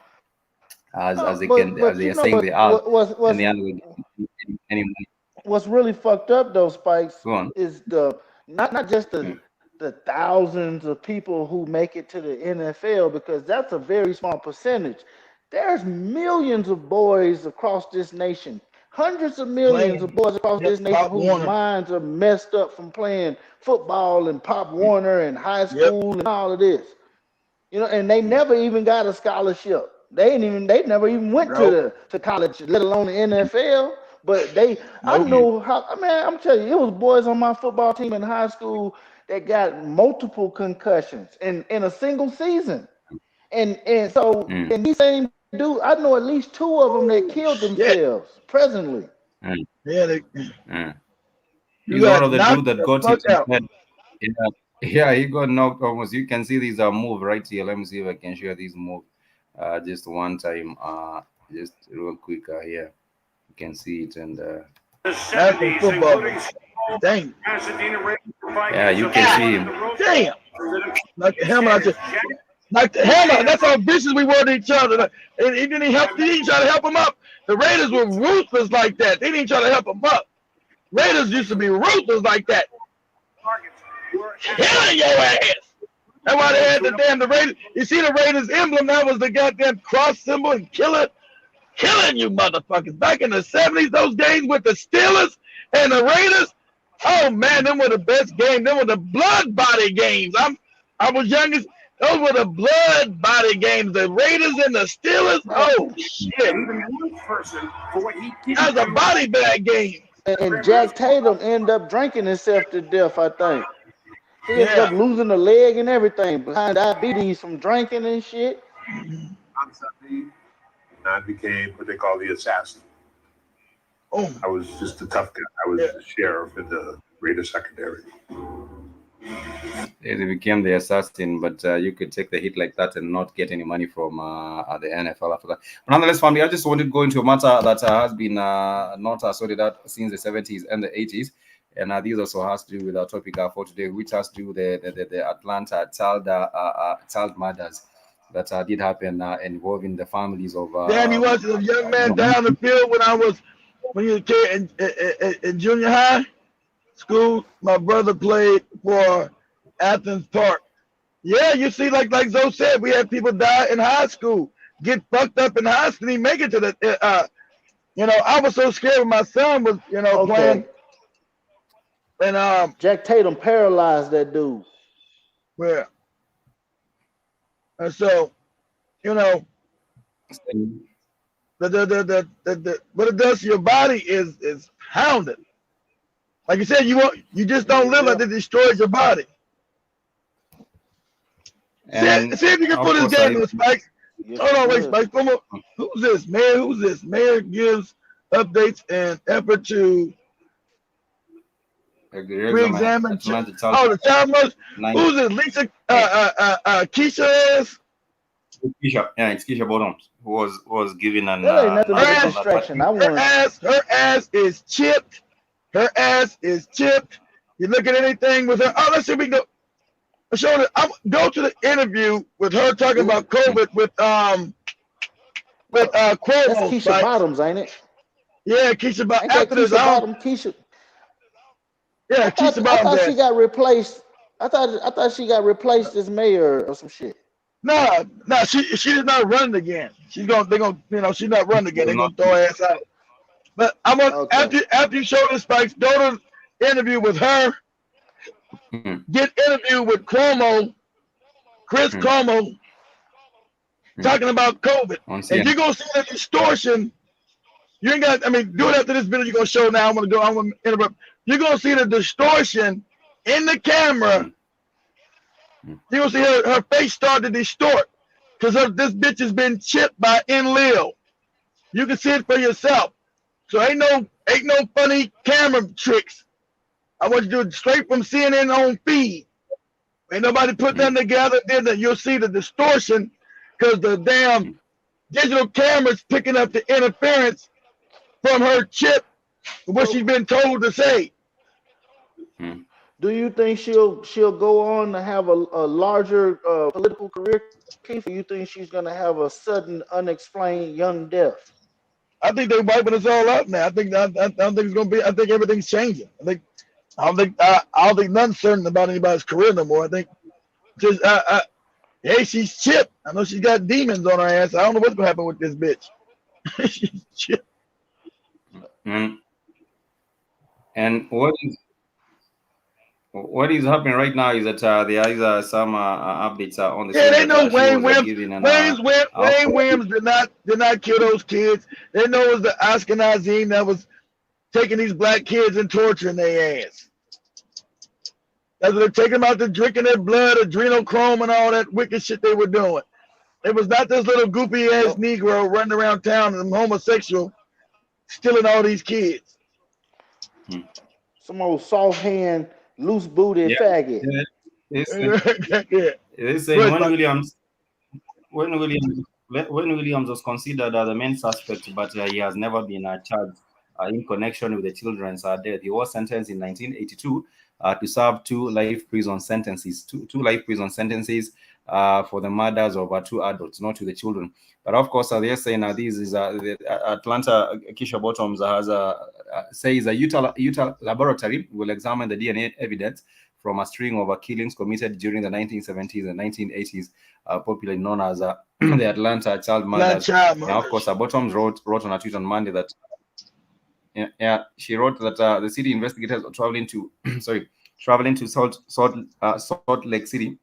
as they are saying they are. And they are not getting any money. What's really fucked up though, Spikes, is the not just the thousands of people who make it to the NFL, because that's a very small percentage. There's millions of boys across this nation, hundreds of millions of boys across this nation whose minds are messed up from playing football and Pop Warner and high school and all of this. And they never even got a scholarship. They never even went to college, let alone the NFL. But I know how. I mean, I'm telling you, it was boys on my football team in high school that got multiple concussions in a single season, and these same dudes, I know at least 2 of them that killed themselves presently. Yeah, he's one of the dude that got his head. Yeah, he got knocked almost. You can see these move right here. Let me see if I can share these move just one time. Just real quick here. You can see it and football. Dang. Yeah, you can see him. Damn. Like the hammer, that's how vicious we were to each other. And he didn't try to help him up. The Raiders were ruthless like that. They didn't try to help him up. Raiders used to be ruthless like that. Killing your ass. That's why they had the Raiders. You see the Raiders emblem? That was the goddamn cross symbol and killing you motherfuckers. Back in the 70s, those games with the Steelers and the Raiders, oh man, them were the best games. Them were the blood body games. I was youngest. Those were the blood body games. The Raiders and the Steelers. Oh shit. That was a body bag game. And Jack Tatum ended up drinking himself to death, I think. He ended up losing a leg and everything behind diabetes from drinking and shit. I became what they call the assassin. Oh. I was just a tough guy. I was the sheriff in the greater secondary. They became the assassin, but you could take the hit like that and not get any money from the NFL after that. But nonetheless, family, I just wanted to go into a matter that has been not sorted out since the 70s and the 80s. And this also has to do with our topic for today, which has to do with the Atlanta child murders that did happen involving the families of. Damn, he was a young man down the field when he was a kid in junior high school. My brother played for Athens Park. Yeah, you see, like Zoe said, we had people die in high school, get fucked up in high school, and make it to the. I was so scared when my son was, playing. And Jack Tatum paralyzed that dude. Yeah. And so, the what it does to your body is hounded. Like you said, you just don't live like it destroys your body. And see if you can put his game in, Spikes. Hold on, wait, Spikes. Who's this? Mayor, who's this? Mayor gives updates and effort to re-examine. The child murders. Who's this? Lisa Keisha is? Keisha, yeah, it's Keisha Bottoms who was given an nothing but a distraction. Her ass is chipped. Her ass is chipped. You look at anything with her. Oh, let's see if we can go to the interview with her talking about COVID with Cuomo. That's Keisha Bottoms, ain't it? Yeah, Keisha Bottoms. After this, Keisha. Yeah, Keisha Bottoms. I thought she got replaced. I thought she got replaced as mayor or some shit. No, she is not running again. She's not running again. They're gonna throw her ass out. But I want after you show this, Spikes, go to the interview with her. Get interview with Cuomo, Chris Cuomo, talking about COVID. And you're gonna see the distortion. You ain't got. Do it after this video. You're gonna show now. I'm gonna interrupt. You're gonna see the distortion in the camera. You're gonna see her face start to distort because this bitch has been chipped by Enlil. You can see it for yourself. So ain't no funny camera tricks. I want you to do it straight from CNN on feed. Ain't nobody put them together. Then you'll see the distortion because the damn digital camera's picking up the interference from her chip, what she's been told to say. Do you think she'll go on to have a larger political career, Keith? Or you think she's gonna have a sudden, unexplained young death? I think they're wiping us all up now. I don't think it's gonna be. I think everything's changing. I don't think nothing's certain about anybody's career no more. I think just hey, she's chipped. I know she's got demons on her ass. I don't know what's gonna happen with this bitch. She's chipped. And what is happening right now is that there is some updates on the. Yeah, they know Wayne Williams did not kill those kids. They know it was the Ashkenazim that was taking these black kids and torturing their ass. That's what they're taking them out to drinking their blood, adrenochrome, and all that wicked shit they were doing. It was not this little goopy ass Negro running around town and homosexual stealing all these kids. Some old soft hand, loose booted faggot. They say when Williams was considered the main suspect, but he has never been charged in connection with the children's death. He was sentenced in 1982 to serve two life prison sentences for the murders of two adults, not to the children. But of course, they're saying this is the Atlanta Keisha Bottoms says a Utah laboratory will examine the DNA evidence from a string of killings committed during the 1970s and 1980s, popularly known as the Atlanta child murders. Now, of course, Bottoms wrote on a tweet on Monday that she wrote that the city investigators are traveling to Salt Lake City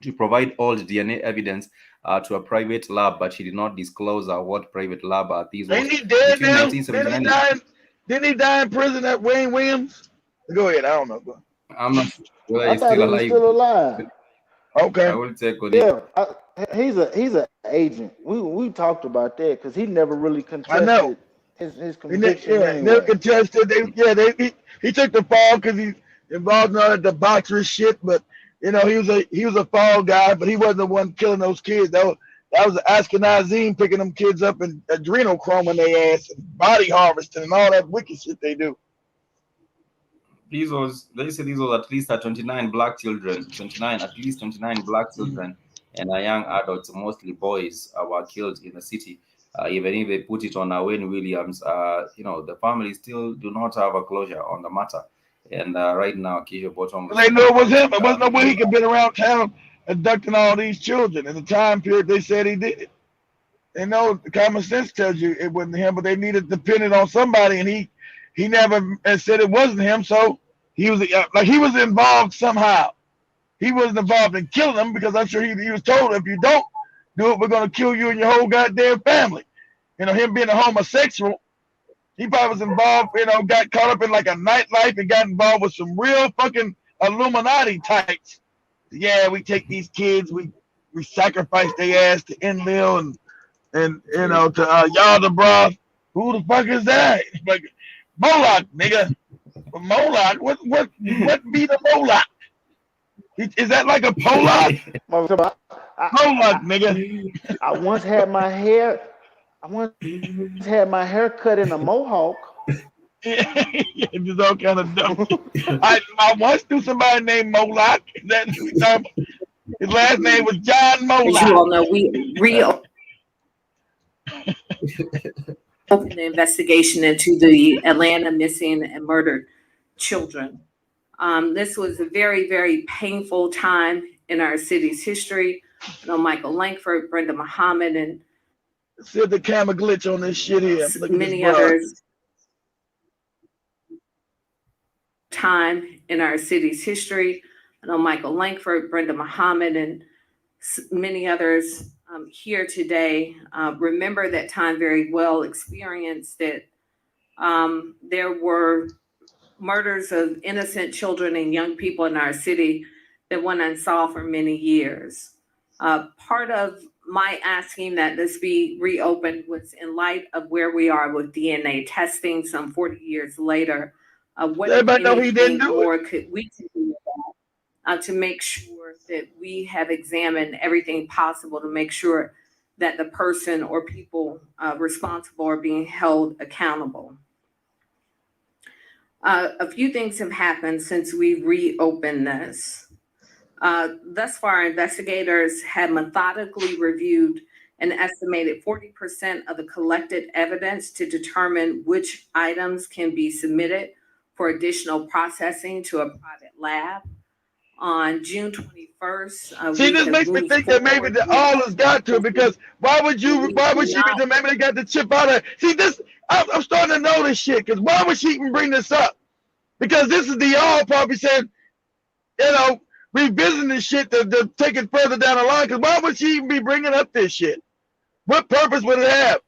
to provide all the DNA evidence to a private lab, but she did not disclose what private lab these were. Ain't he dead now? Didn't he die in prison at Wayne Williams? Go ahead. I don't know. I'm not sure whether I he's thought still he was alive. still alive. Okay. I will check on it. Yeah, he's an agent. We talked about that because he never really I know. contested his conviction Never anyway. contested. He took the fall because he's involved in all that debauchery shit. But you know, he was a fall guy, but he wasn't the one killing those kids. That was Ashkenazim picking them kids up and adrenochrome in their ass and body harvesting and all that wicked shit they do. They said these was at least 29 black children, at least 29 black children and young adults, mostly boys, were killed in the city. Even if they put it on Wayne Williams, the family still do not have a closure on the matter. And right now, Keisha Bottom. They know it was him. There wasn't no way he could have been around town abducting all these children in the time period they said he did it. They know common sense tells you it wasn't him, but they needed dependent on somebody, and he never said it wasn't him. So he was he was involved somehow. He wasn't involved in killing them because I'm sure he was told if you don't do it, we're gonna kill you and your whole goddamn family. You know, him being a homosexual, he probably was involved. You know, got caught up in like a nightlife and got involved with some real fucking Illuminati types. Yeah, we take these kids, we sacrifice their ass to Enlil and you know to Yaldabaoth. Who the fuck is that? Like Moloch, nigga. Moloch? What be the Moloch? Is that like a Pollock? Moloch, nigga. I once had my hair cut in a mohawk. It's all kind of dumb. I once knew somebody named Moloch. His last name was John Moloch. As you all know, we reopened the investigation into the Atlanta missing and murdered children. This was a very, very painful time in our city's history. I know Michael Langford, Brenda Muhammad, and said the camera glitch on this shit here. Many others. Time in our city's history. I know Michael Langford, Brenda Muhammad, and many others here today remember that time very well, experienced it. There were murders of innocent children and young people in our city that went unsolved for many years. Part of my asking that this be reopened was in light of where we are with DNA testing some 40 years later. What more could we do to make sure that we have examined everything possible to make sure that the person or people responsible are being held accountable? A few things have happened since we reopened this. Thus far, investigators have methodically reviewed an estimated 40% of the collected evidence to determine which items can be submitted for additional processing to a private lab. On June 21st, see, this makes me think that maybe the all has got to it, because why would she be maybe they got the chip out of it? See, this I'm starting to know this shit, because why would she even bring this up? Because this is the all probably said, you know, revisiting this shit to take it further down the line, because why would she even be bringing up this shit? What purpose would it have?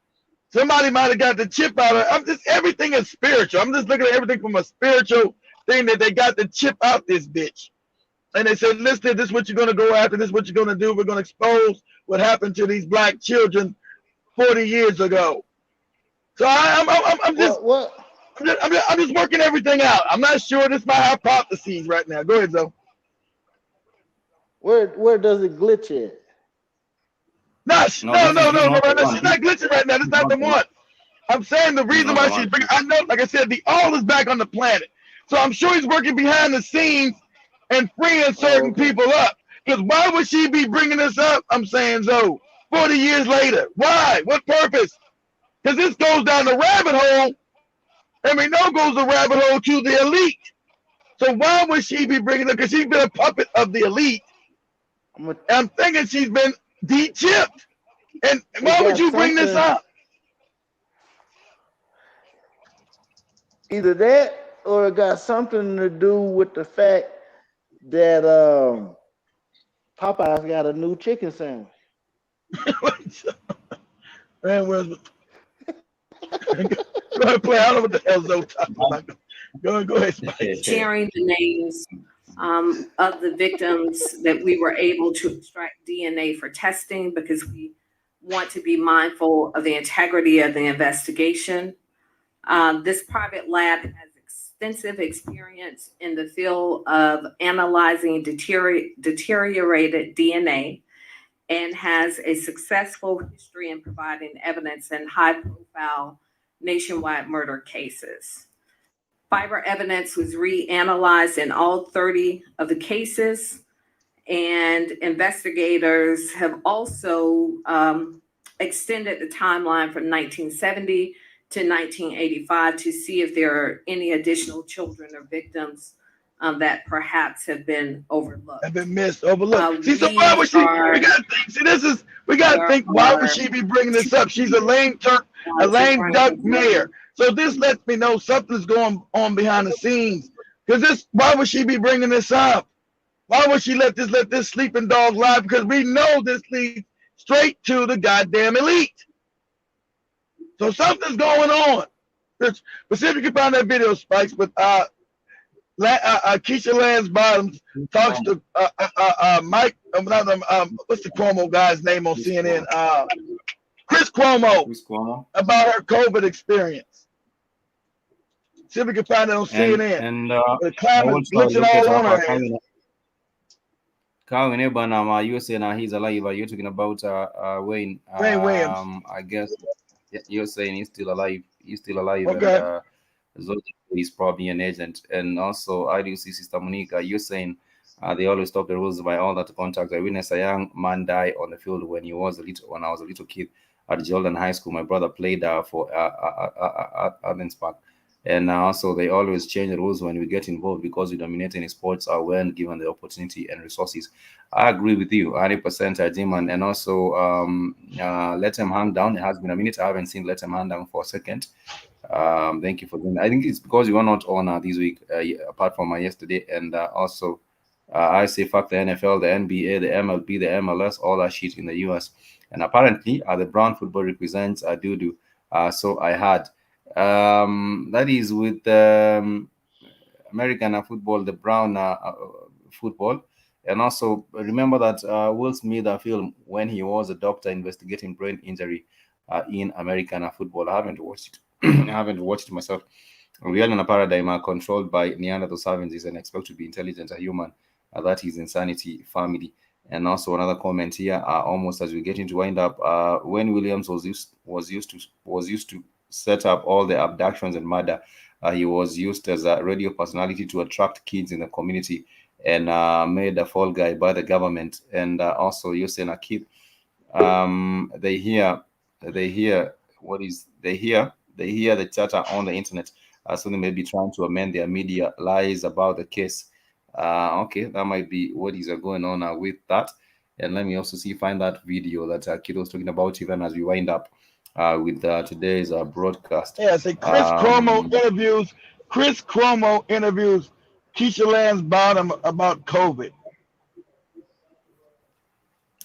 Somebody might have got the chip out of it. Everything is spiritual. I'm just looking at everything from a spiritual thing, that they got the chip out this bitch. And they said, listen, this is what you're going to go after. This is what you're going to do. We're going to expose what happened to these black children 40 years ago. So I'm just working everything out. I'm not sure. This is my hypotheses right now. Go ahead, Zoe. Where does it glitch at? No. She's not glitching right now. That's not the one. I'm saying the reason why she's bringing, I know, like I said, the all is back on the planet. So I'm sure he's working behind the scenes and freeing certain people up. Because why would she be bringing this up? I'm saying, Zoe, 40 years later. Why? What purpose? Because this goes down the rabbit hole, and we know goes the rabbit hole to the elite. So why would she be bringing it? Because she's been a puppet of the elite. I'm thinking she's been de-chipped. And why would you bring this up? Either that, or it got something to do with the fact that Popeye's got a new chicken sandwich. Man, where's Go ahead, play. I don't know what the hell's those talking about. Go ahead, Spike. Sharing the names of the victims that we were able to extract DNA for testing because we want to be mindful of the integrity of the investigation. This private lab has extensive experience in the field of analyzing deteriorated DNA and has a successful history in providing evidence in high-profile nationwide murder cases. Fiber evidence was reanalyzed in all 30 of the cases, and investigators have also extended the timeline from 1970 to 1985 to see if there are any additional children or victims that perhaps have been overlooked. Have been missed, overlooked. See, so why would she? We gotta think. See, this is we gotta think. Why would she be bringing this up? She's a lame duck mayor. So this lets me know something's going on behind the scenes. Because this, why would she be bringing this up? Why would she let this sleeping dog lie? Because we know this leads straight to the goddamn elite. So something's going on. But see if you can find that video, Spikes, with Keisha Lance Bottoms talks to Mike. What's the Cuomo guy's name on CNN? Chris Cuomo about her COVID experience. See if we can find it on CNN. And the climate glitching all on her head. Calvin Eban, you were saying he's alive. You're talking about Wayne. Wayne Williams. I guess you're saying he's still alive. He's still alive. Okay. And, he's probably an agent. And also, I do see Sister Monica. You're saying they always stop the rules by all that contact. I witnessed a young man die on the field when I was a little kid at Jordan High School. My brother played for Athens Park. And also, they always change the rules when we get involved because we dominate in sports when given the opportunity and resources. I agree with you 100%, Jim. And also, let them hang down. It has been a minute. I haven't seen let them hang down for a second. Thank you for doing that. I think it's because you were not on this week, apart from yesterday. And also, I say fuck the NFL, the NBA, the MLB, the MLS, all that shit in the US. And apparently, the Brown football represents Dudu. So I had. That is with American football, the Brown football. And also remember that Will Smith film when he was a doctor investigating brain injury in American football. I haven't watched it. I haven't watched it myself. We are in a paradigm controlled by Neanderthal savages and expect to be intelligent, a human. That is insanity family. And also another comment here, almost as we get into wind up, when Williams was used to set up all the abductions and murder. He was used as a radio personality to attract kids in the community and made a fall guy by the government. And also using a kid. They hear the chatter on the internet. So they may be trying to amend their media lies about the case. Okay, that might be what is going on with that. And let me also find that video that Kid was talking about even as we wind up. With today's broadcast. Yeah, say Chris Cuomo interviews Keisha Lance Bottom about COVID.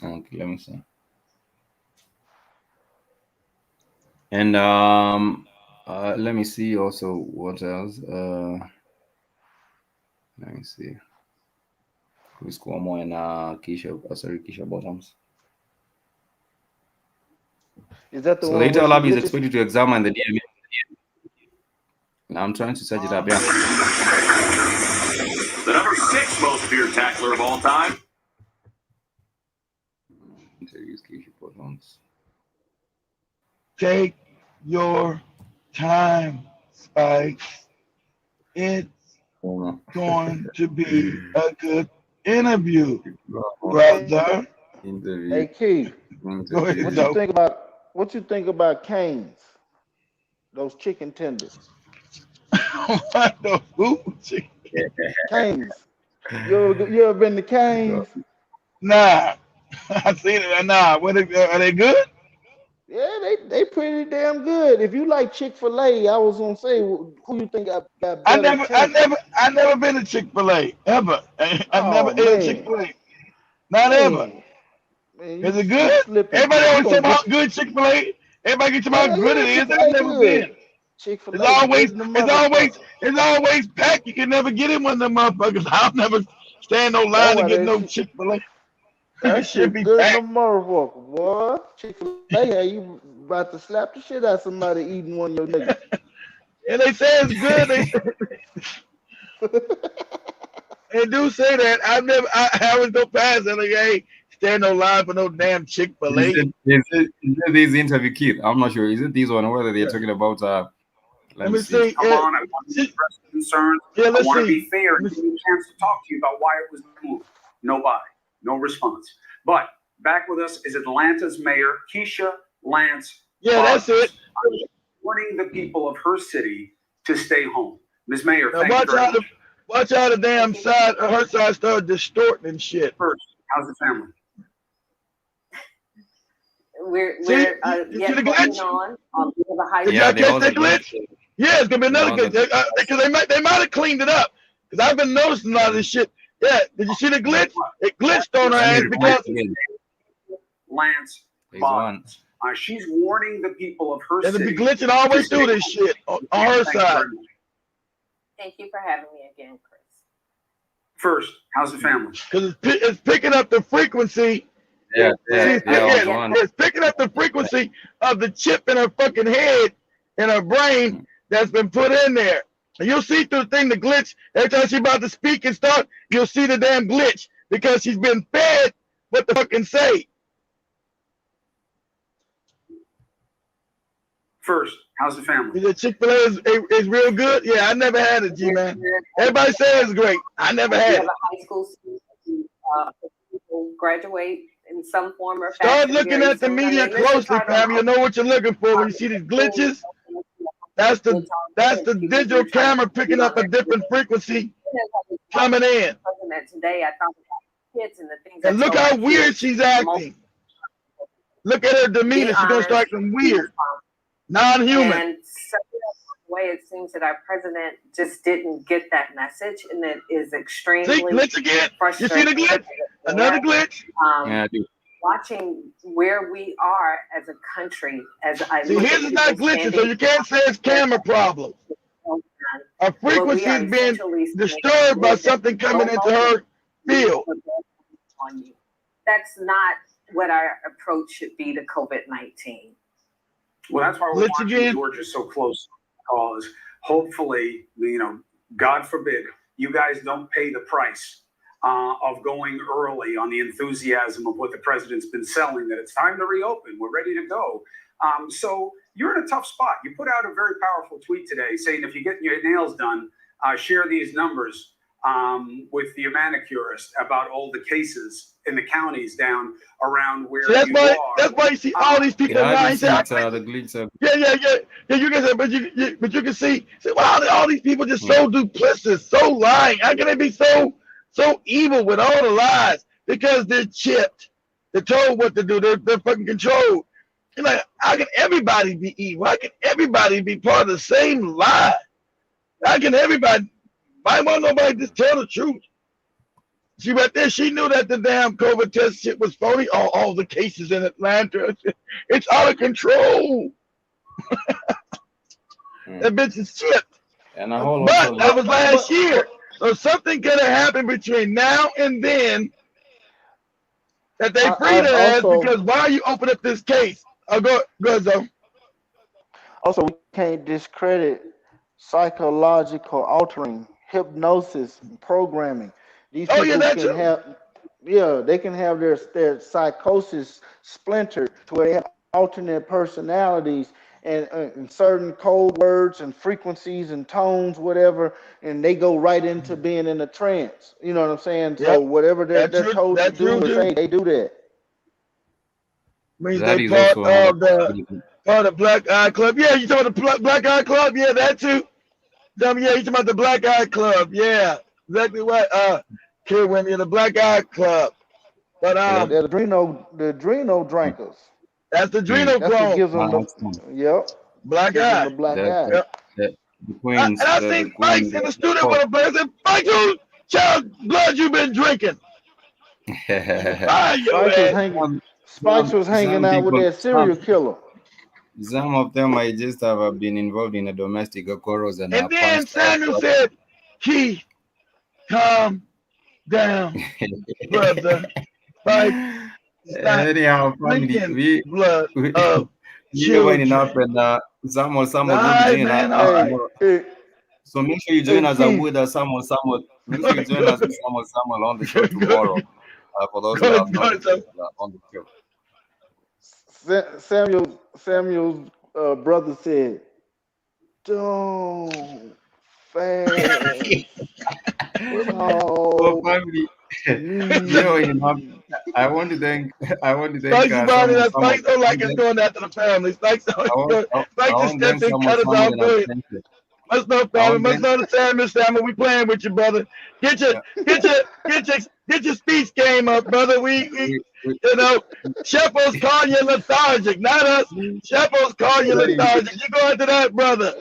Okay, let me see. And let me see also what else. Let me see. Chris Cuomo and Keisha Bottoms. Is that the so one? The Intel Lab is expected to examine the DNA. I'm trying to search it up. Yeah. The number 6 most feared tackler of all time. Take your time, Spikes. It's going to be a good interview, brother. Hey, Keith. What you think about Cane's? Those chicken tenders. What the who? Cane's. You ever been to Cane's? Nah. I seen it. Nah. Are they good? Yeah, they pretty damn good. If you like Chick-fil-A, I was gonna say, who you think got better? I never been to Chick-fil-A ever. I never ate Chick-fil-A. Not ever. Man, is it good? Everybody always talk about how good Chick-fil-A. Everybody get about how good it is. I've never been. Chick-fil-A it's always packed. You can never get in one of them motherfuckers. I'll never stand no line to get no Chick-fil-A. That shit be good in the motherfucker, boy. Chick-fil-A, yeah, you about to slap the shit out of somebody eating one of your niggas. And they say it's good. They do say that. I was no pass and like, hey, stand no line for no damn Chick-fil-A. Is it this interview, Keith? I'm not sure. Is it this one or whether they're talking about let me see. Come on, I want to express concerns. I want to be fair and give you a chance to talk to you about why it was moved. Nobody, no response. But back with us is Atlanta's Mayor Keisha Lance. Yeah, that's it. Warning the people of her city to stay home. Ms. Mayor, now watch out the damn side of her side start distorting and shit. First, how's the family? We're see the glitch? On. We have a high Did y'all catch that glitch? Yeah, it's gonna be another glitch because they might have cleaned it up. Because I've been noticing a lot of this shit. Yeah, did you see the glitch? It glitched on her ass because Lance Bond. She's warning the people of her city. There's be glitching all the way through this shit on her side. Thank you for having me again, Chris. First, how's the family? Because it's picking up the frequency. It's picking up the frequency of the chip in her fucking head and her brain that's been put in there. And you'll see through the thing, the glitch. Every time she's about to speak and start, you'll see the damn glitch because she's been fed what the fucking say. First, how's the family? The Chick-fil-A is real good. Yeah, I never had it, G-Man. Everybody says it's great. I never had it. We have a high school student who graduate in some form or fashion. Start looking at the media closely, fam. You'll know what you're looking for when you see these glitches. That's the digital camera picking up a different frequency coming in. Today, I thought about kids and the things. And look how weird she's acting. Look at her demeanor. She's gonna start acting weird, non-human. And the way it seems that our president just didn't get that message, and it is extremely glitch again. You see the glitch? Another glitch. Yeah, I do. Watching where we are as a country, as I see, his is not glitching, so you can't say it's camera problem. Our frequency is being disturbed by something coming into her field. That's not what our approach should be to COVID-19. Well, that's why we're watching Georgia so close, because hopefully, God forbid, you guys don't pay the price of going early on the enthusiasm of what the president's been selling, that it's time to reopen, we're ready to go. So you're in a tough spot. You put out a very powerful tweet today saying if you're getting your nails done, share these numbers with your manicurist about all the cases in the counties down around where that's why you see all these people lying. Yeah, you can say, but you can see wow, all these people just so duplicitous, so lying. How can they be so evil with all the lies? Because they're chipped. They're told what to do. They're fucking controlled. You're like, how can everybody be evil? How can everybody be part of the same lie? How can everybody? Why won't nobody just tell the truth? See, right there, she knew that the damn COVID test shit was phony. All the cases in Atlanta, it's out of control. That bitch is chipped. And but that was last year. So something could have happened between now and then that they freed her ass, because why you open up this case? Go ahead, Zoe. Also, we can't discredit psychological altering, hypnosis, programming. These people can have, they can have their psychosis splintered to where they have alternate personalities and certain code words and frequencies and tones, whatever, and they go right into being in a trance. You know what I'm saying? So whatever they're told to do or say, they do that. Means they part of the Black Eye Club. Yeah, you talking about the Black Eye Club? Yeah, that too. Yeah, you talking about the Black Eye Club? Yeah, exactly what. Kid women in the Black Eye Club. But the Drino drinkers. That's the Drino clone. Black Eye. The Black Eye. And I seen Spikes in the studio with a player. I said, Spikes, whose child blood you been drinking? Spikes was hanging out with that serial killer. Some of them might just have been involved in a domestic quarrels and then Samuel said, Keith, calm down, brother. Like, anyhow, family, blood of children. Enough, and someone will be doing that. So make sure you join us with someone. Make sure you join us with someone on the show tomorrow. For those who have not on the show. Samuel's brother said, "Don't fast." Well, family, I want to thank. Spike's body, Spike don't like us going after the family. Spike just steps in, cut us off. Let's know, family. Let's know the Samuel. We playing with you, brother. Get your speech game up, brother. We Shepard's calling you lethargic, not us. Shepard's calling you lethargic. You go into that, brother.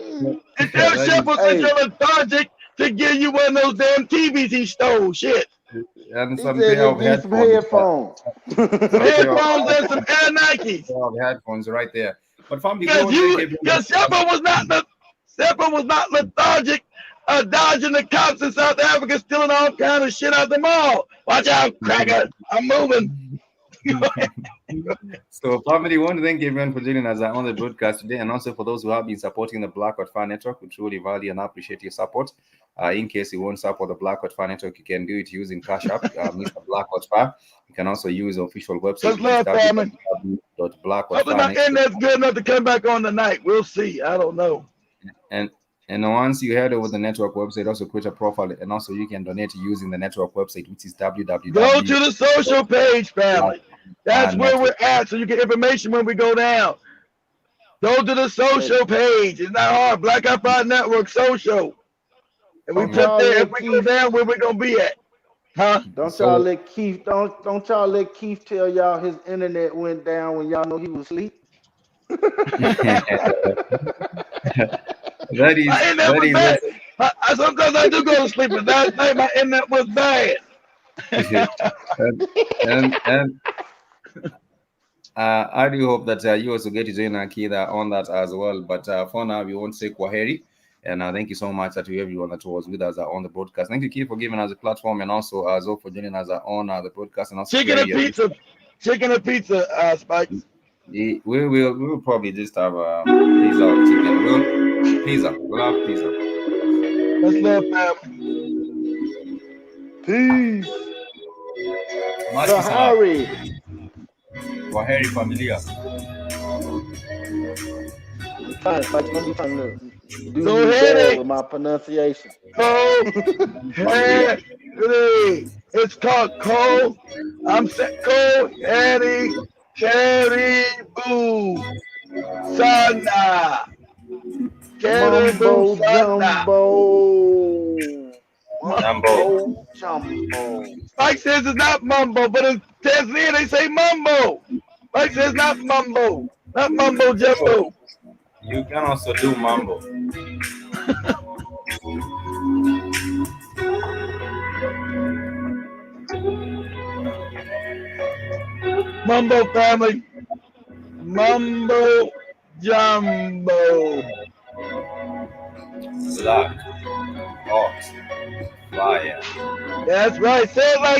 Tell Shepard since you're lethargic to give you one of those damn TVs he stole. Shit. And some headphones. Headphones and some Air Nikes. Headphones right there. But family, because Shepard was not lethargic, dodging the cops in South Africa, stealing all kind of shit out the mall. Watch out, cracker! I'm moving. So, family, want to thank everyone for joining us on the broadcast today, and also for those who have been supporting the Blackout Fan Network. We truly value and appreciate your support. In case you won't support the Blackout Fan Network, you can do it using Cash App, Mr. Blackout Fan. You can also use the official website. Hopefully my internet's good enough to come back on tonight. We'll see. I don't know. And once you head over the network website, also create a profile, and also you can donate using the network website, which is www. Go to the social page, family. That's where we're at, so you get information when we go down. Go to the social page. It's not hard. Blackout Fan Network social. And we put there. If we go down, where we gonna be at? Huh? Don't y'all let Keith tell y'all his internet went down when y'all know he was asleep. Sometimes I do go to sleep, but that night my internet was bad. and I do hope that you also get to join Akida on that as well. But for now, we won't say Kwaheri. And thank you so much to everyone that was with us on the broadcast. Thank you, Keith, for giving us a platform, and also for joining us on the broadcast. And also chicken and pizza, Spike. We will probably just have pizza or chicken. We'll have pizza. Let's love family. Peace. Kwaheri. Kwaheri, familia. I'm trying to do go ahead with my pronunciation. It's called Cole. I'm Cole Eddie Caribou Sana. Caribou Jumbo. Mike says it's not mumbo, but in Tanzania they say mumbo. Mike says not mumbo jumbo. You can also do mambo. Mumbo family. Mumbo jumbo. Black, hot, fire. That's right. Say it like